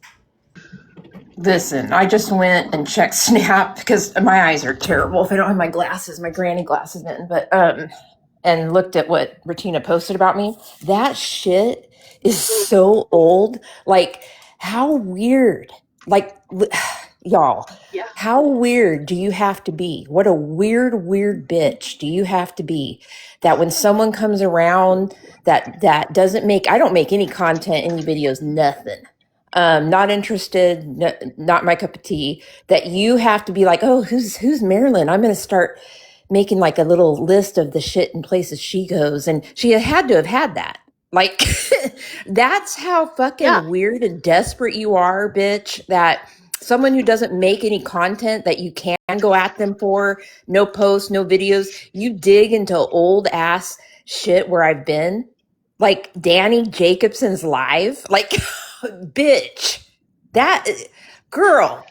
Listen, I just went and checked Snap because my eyes are terrible if I don't have my glasses, my granny glasses in. But and looked at what Regina posted about me. That shit is so old. Like, how weird. Like, y'all, Yeah. how weird do you have to be? What a weird bitch do you have to be that when someone comes around that doesn't make, I don't make any content, any videos, nothing. Not interested, not my cup of tea, that you have to be like, oh, who's Marilyn? I'm going to start making like a little list of the shit and places she goes. And she had to have had that. Like, that's how fucking weird and desperate you are, bitch, that someone who doesn't make any content that you can go at them for, no posts, no videos, you dig into old ass shit where I've been. Like Danny Jacobson's live. Like, bitch, that girl.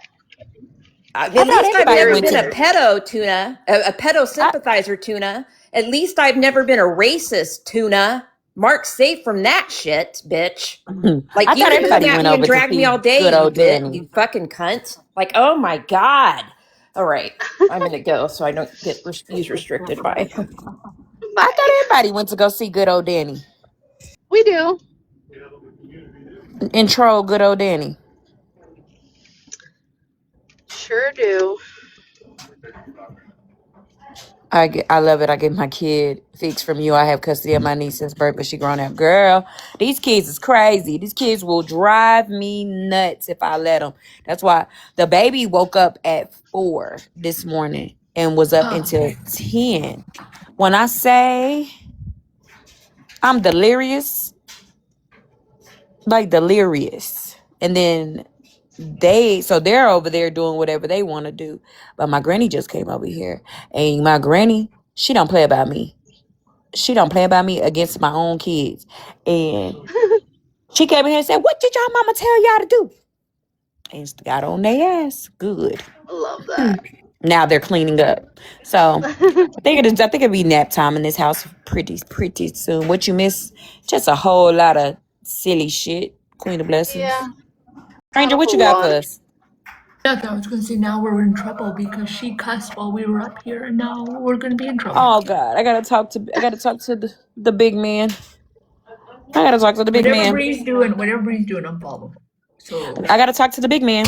At I thought least I've everybody never went been to a pedo tuna, a pedo I, sympathizer tuna. At least I've never been a racist tuna. Mark's safe from that shit, bitch. Like, I you thought can come everybody at went me and over to drag me see all day, good you old bit, Danny. you fucking cunt. Like, oh my God. All right, I'm gonna go so I don't get views restricted by. I thought Bye. everybody went to go see good old Danny We do. and troll good old Danny. Sure do. I love it. I get my kid fixed from you. I have custody of my niece since birth, but she grown up. Girl, these kids is crazy. These kids will drive me nuts if I let them. That's why the baby woke up at 4 this morning and was up until 10. When I say I'm delirious, like delirious. And then they're over there doing whatever they want to do. But my granny just came over here. And my granny, she don't play about me. She don't play about me against my own kids. And she came in here and said, "What did y'all mama tell y'all to do?" And got on their ass. Good. Love that. Now they're cleaning up. So I think it'll be nap time in this house pretty soon. What you miss? Just a whole lot of silly shit. Queen of Yeah, blessings. not Ranger, a what you whole got for lot. us? Nothing. I was gonna say now we're in trouble because she cussed while we were up here, and now we're gonna be in trouble. Oh God, I gotta talk to the big man. I gotta talk to the big Whatever man. Bree's doing, I'm following. So I gotta talk to the big man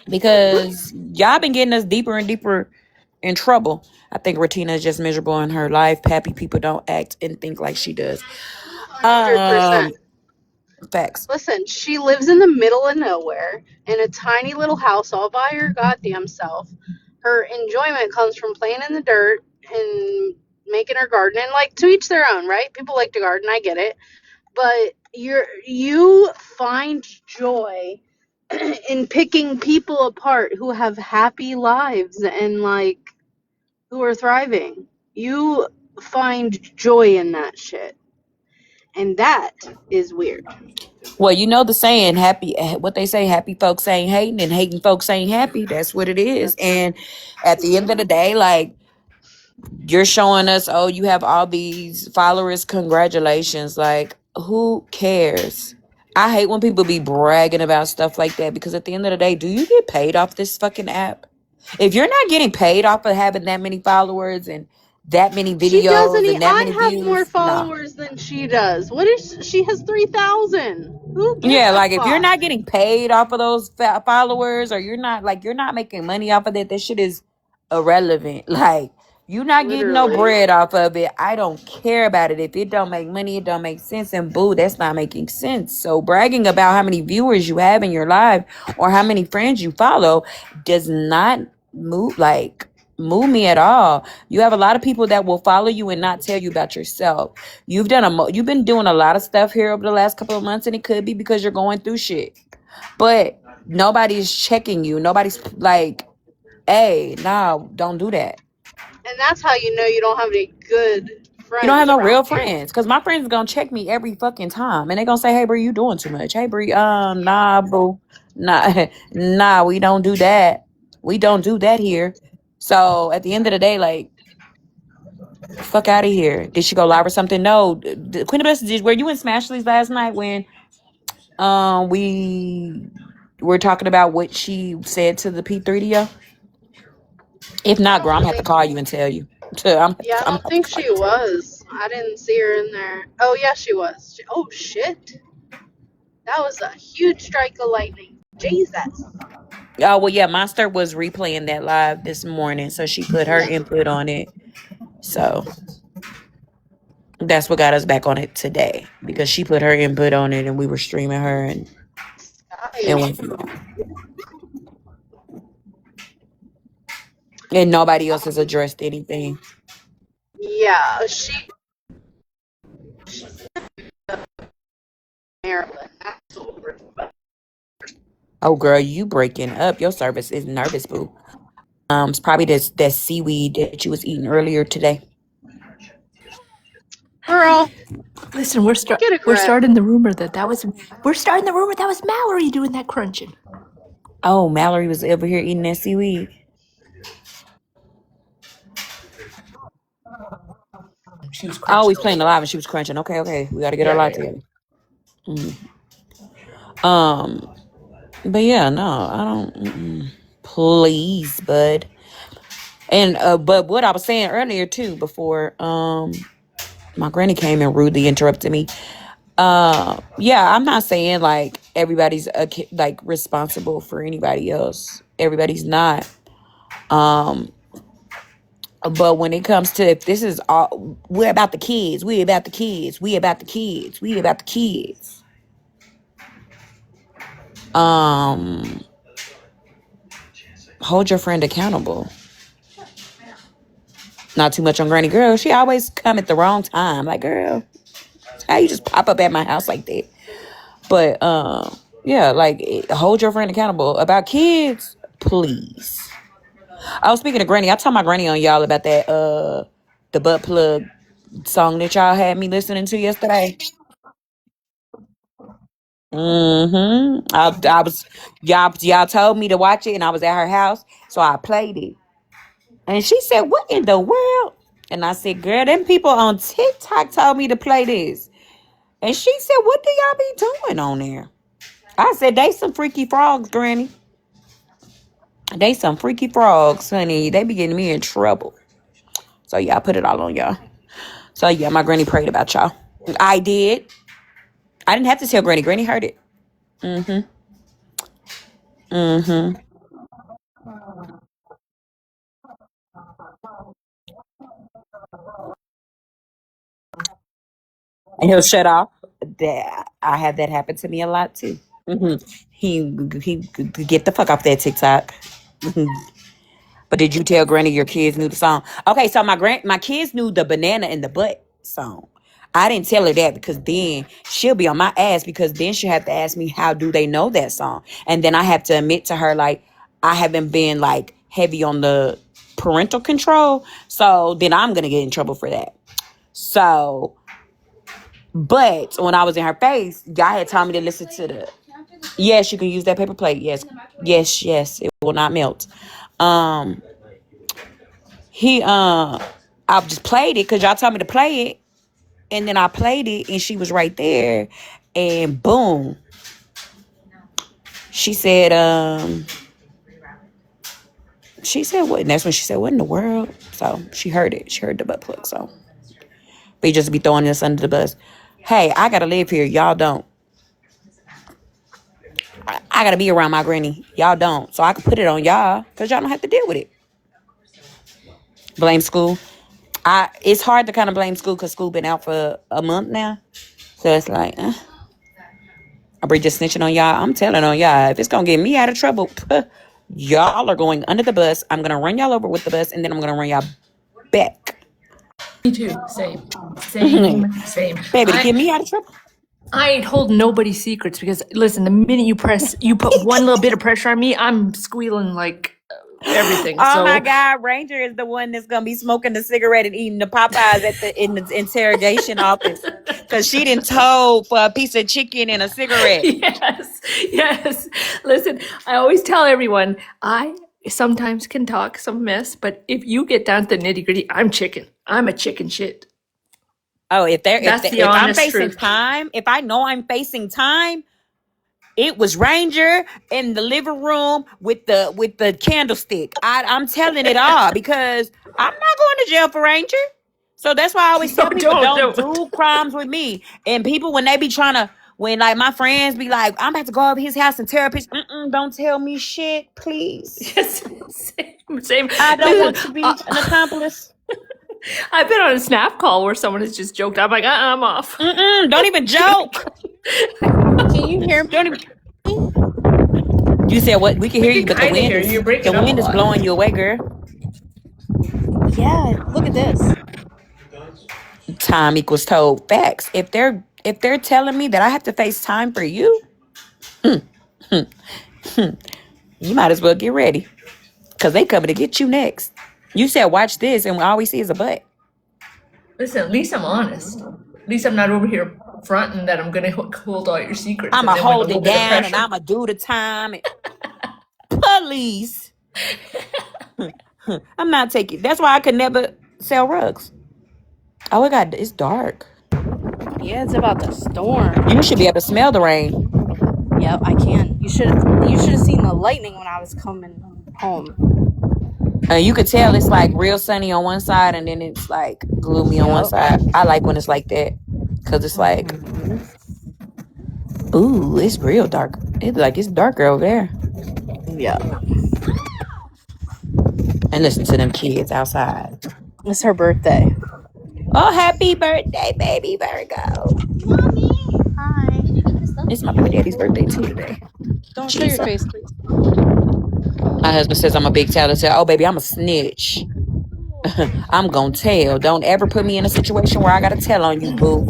because y'all been getting us deeper and deeper in trouble. I think Retina is just miserable in her life. Happy people don't act and think like she does. 100%. Facts. Listen, she lives in the middle of nowhere in a tiny little house all by her goddamn self. Her enjoyment comes from playing in the dirt and making her garden. And like, to each their own, right? People like to garden, I get it. But you find joy in picking people apart who have happy lives and like who are thriving. You find joy in that shit. And that is weird. Well, you know the saying, happy, what they say, happy folks ain't hating and hating folks ain't happy. That's what it is. And at the end of the day, like, you're showing us, oh, you have all these followers. Congratulations. Like, who cares? I hate when people be bragging about stuff like that because at the end of the day, do you get paid off this fucking app? If you're not getting paid off of having that many followers and that many She doesn't. videos and that many I have more views, nah. followers than she does. What is she has 3,000? Who gives Yeah, a like if you're fuck? not getting paid off of those followers or you're not making money off of that shit is irrelevant. Like, you not getting no Literally. bread off of it. I don't care about it. If it don't make money, it don't make sense. And boo, that's not making sense. So bragging about how many viewers you have in your life or how many friends you follow does not move me at all. You have a lot of people that will follow you and not tell you about yourself. You've been doing a lot of stuff here over the last couple of months, and it could be because you're going through shit. But nobody's checking you. Nobody's like, "Hey, nah, don't do that." And that's how you know you don't have any good You don't have friends no real around here. friends. Cause my friends gonna check me every fucking time. And they gonna say, hey Bree, you doing too much. Hey Bree, nah, boo. Nah, nah, we don't do that. We don't do that here. So at the end of the day, like, fuck out of here. Did she go live or something? No. Queen of Blessings, were you in Smashley's last night when we were talking about what she said to the P3DO? If I not, girl, I'm don't gonna have to think. call you and tell you. Yeah, I I'm gonna don't have to think call she you. was. I didn't see her in there. Oh yeah, she was. Oh shit, that was a huge strike of lightning. Jesus. Oh well, yeah. Monster was replaying that live this morning, so she put her input on it. So that's what got us back on it today because she put her input on it, and we were streaming her and went from there. And nobody else has addressed anything. Yeah, she. Maryland. That's over. Oh, girl, you breaking up? Your service is nervous, boo. It's probably that seaweed that you was eating earlier today. Girl, Listen, get a we're grip. starting the rumor we're starting the rumor that was Mallory doing that crunching. Oh, Mallory was over here eating that seaweed. She was Oh, crunching. he's playing alive and she was crunching. Okay. We got to get our Yeah, life yeah. together. Um, but yeah, no, I don't. Please, bud. And but what I was saying earlier too, before my granny came and rudely interrupted me. Yeah, I'm not saying like everybody's like responsible for anybody else. Everybody's not. But when it comes to if this is all, we're about the kids. We about the kids. We about the kids. We about the kids. Hold your friend accountable. Not too much on Granny. Girl, she always come at the wrong time. Like, girl, how you just pop up at my house like that? But yeah, like hold your friend accountable. About kids, please. I was speaking to Granny. I told my granny on y'all about that the butt plug song that y'all had me listening to yesterday. I was y'all told me to watch it and I was at her house, so I played it. And she said, "What in the world?" And I said, "Girl, them people on TikTok told me to play this." And she said, "What do y'all be doing on there?" I said, "They some freaky frogs, Granny. They some freaky frogs, honey. They be getting me in trouble." So yeah, I put it all on y'all. So yeah, my granny prayed about y'all. I did. I didn't have to tell Granny. Granny heard it. Mm-hmm. Mm-hmm. And he'll shut off. That I had that happen to me a lot too. Hmm. He get the fuck off that TikTok. But did you tell Granny your kids knew the song? Okay, so my kids knew the banana in the butt song. I didn't tell her that because then she'll be on my ass because then she'll have to ask me how do they know that song. And then I have to admit to her like I haven't been like heavy on the parental control. So then I'm gonna get in trouble for that. So but when I was in her face, y'all had told me to listen to the yes, you can use that paper plate. Yes, it will not melt. Um I just played it because y'all told me to play it. And then I played it and she was right there. And boom. She said, what? And that's when she said, what in the world? So she heard it. She heard the butt plug. So we just be throwing this under the bus. Hey, I gotta live here. Y'all don't. I gotta be around my granny. Y'all don't. So I can put it on y'all because y'all don't have to deal with it. Blame school. It's hard to kind of blame school because school been out for a month now. So it's like, I'll be just snitching on y'all. I'm telling on y'all. If it's going to get me out of trouble, y'all are going under the bus. I'm going to run y'all over with the bus, and then I'm going to run y'all back. Me too. Same. Same. Baby, to get me out of trouble. I ain't holding nobody's secrets because listen, the minute you put one little bit of pressure on me, I'm squealing like everything. Oh my So God, Ranger is the one that's gonna be smoking the cigarette and eating the Popeyes in the interrogation office because she didn't told for a piece of chicken and a cigarette. yes. Listen, I always tell everyone I sometimes can talk some mess, but if you get down to the nitty gritty, I'm chicken. I'm a chicken shit. Oh, That's the if I'm honest facing truth. time, if I know I'm facing time, it was Ranger in the living room with the candlestick. I'm telling it all because I'm not going to jail for Ranger. So that's why I always tell people don't do crimes with me. And people when they be trying to when like my friends be like, I'm about to go over his house and tear up his don't tell me shit, please. Yes, same. I don't Listen, want to be an accomplice. I've been on a snap call where someone has just joked. I'm like, I'm off. Don't even joke. Can you hear me? Don't even. You said what? We can hear you, but the kinda wind hear is you. You're breaking up a lot. blowing you away, girl. Yeah, look at this. Time equals told facts. If they're telling me that I have to face time for you, you might as well get ready because they coming to get you next. You said watch this, and all we see is a butt. Listen, at least I'm honest. At least I'm not over here fronting that I'm gonna hold all your secrets. I'ma and then when a hold little it bit of down, and pressure- I'ma do the time. Police. I'm not taking. That's why I could never sell rugs. Oh my God, it's dark. Yeah, it's about to storm. You should be able to smell the rain. Yep, I can. You should have seen the lightning when I was coming home. You could tell it's like real sunny on one side and then it's like gloomy on one side. I like when it's like that because it's like, ooh, it's real dark. It's darker over there. Yeah. And listen to them kids outside. It's her birthday. Oh, happy birthday, baby Virgo. Mommy. Hi. It's my baby daddy's birthday too today. Don't show your face, please. My husband says I'm a big tattletale. Oh, baby, I'm a snitch. I'm gonna tell. Don't ever put me in a situation where I gotta tell on you, boo.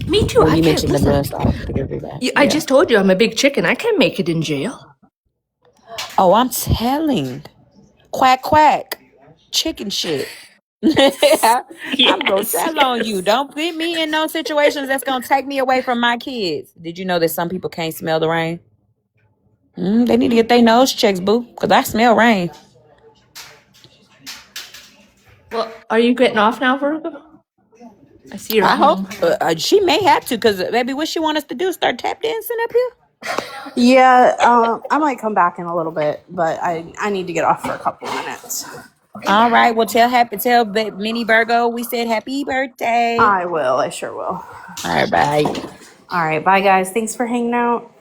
Me too. When I you can't mentioned the listen. bus, I just told you I'm a big chicken. I can't make it in jail. Oh, I'm telling. Quack, quack. Chicken shit. I'm going to tell on you. Don't put me in those situations that's going to take me away from my kids. Did you know that some people can't smell the rain? They need to get their nose checks, boo, because I smell rain. Well, are you getting off now, Virgo? I see you're I home. hope. She may have to, because, baby, what she want us to do? Start tap dancing up here? Yeah, I might come back in a little bit, but I need to get off for a couple minutes. All right. Well, tell Mini Virgo we said happy birthday. I will. I sure will. All right. Bye. All right. Bye, guys. Thanks for hanging out.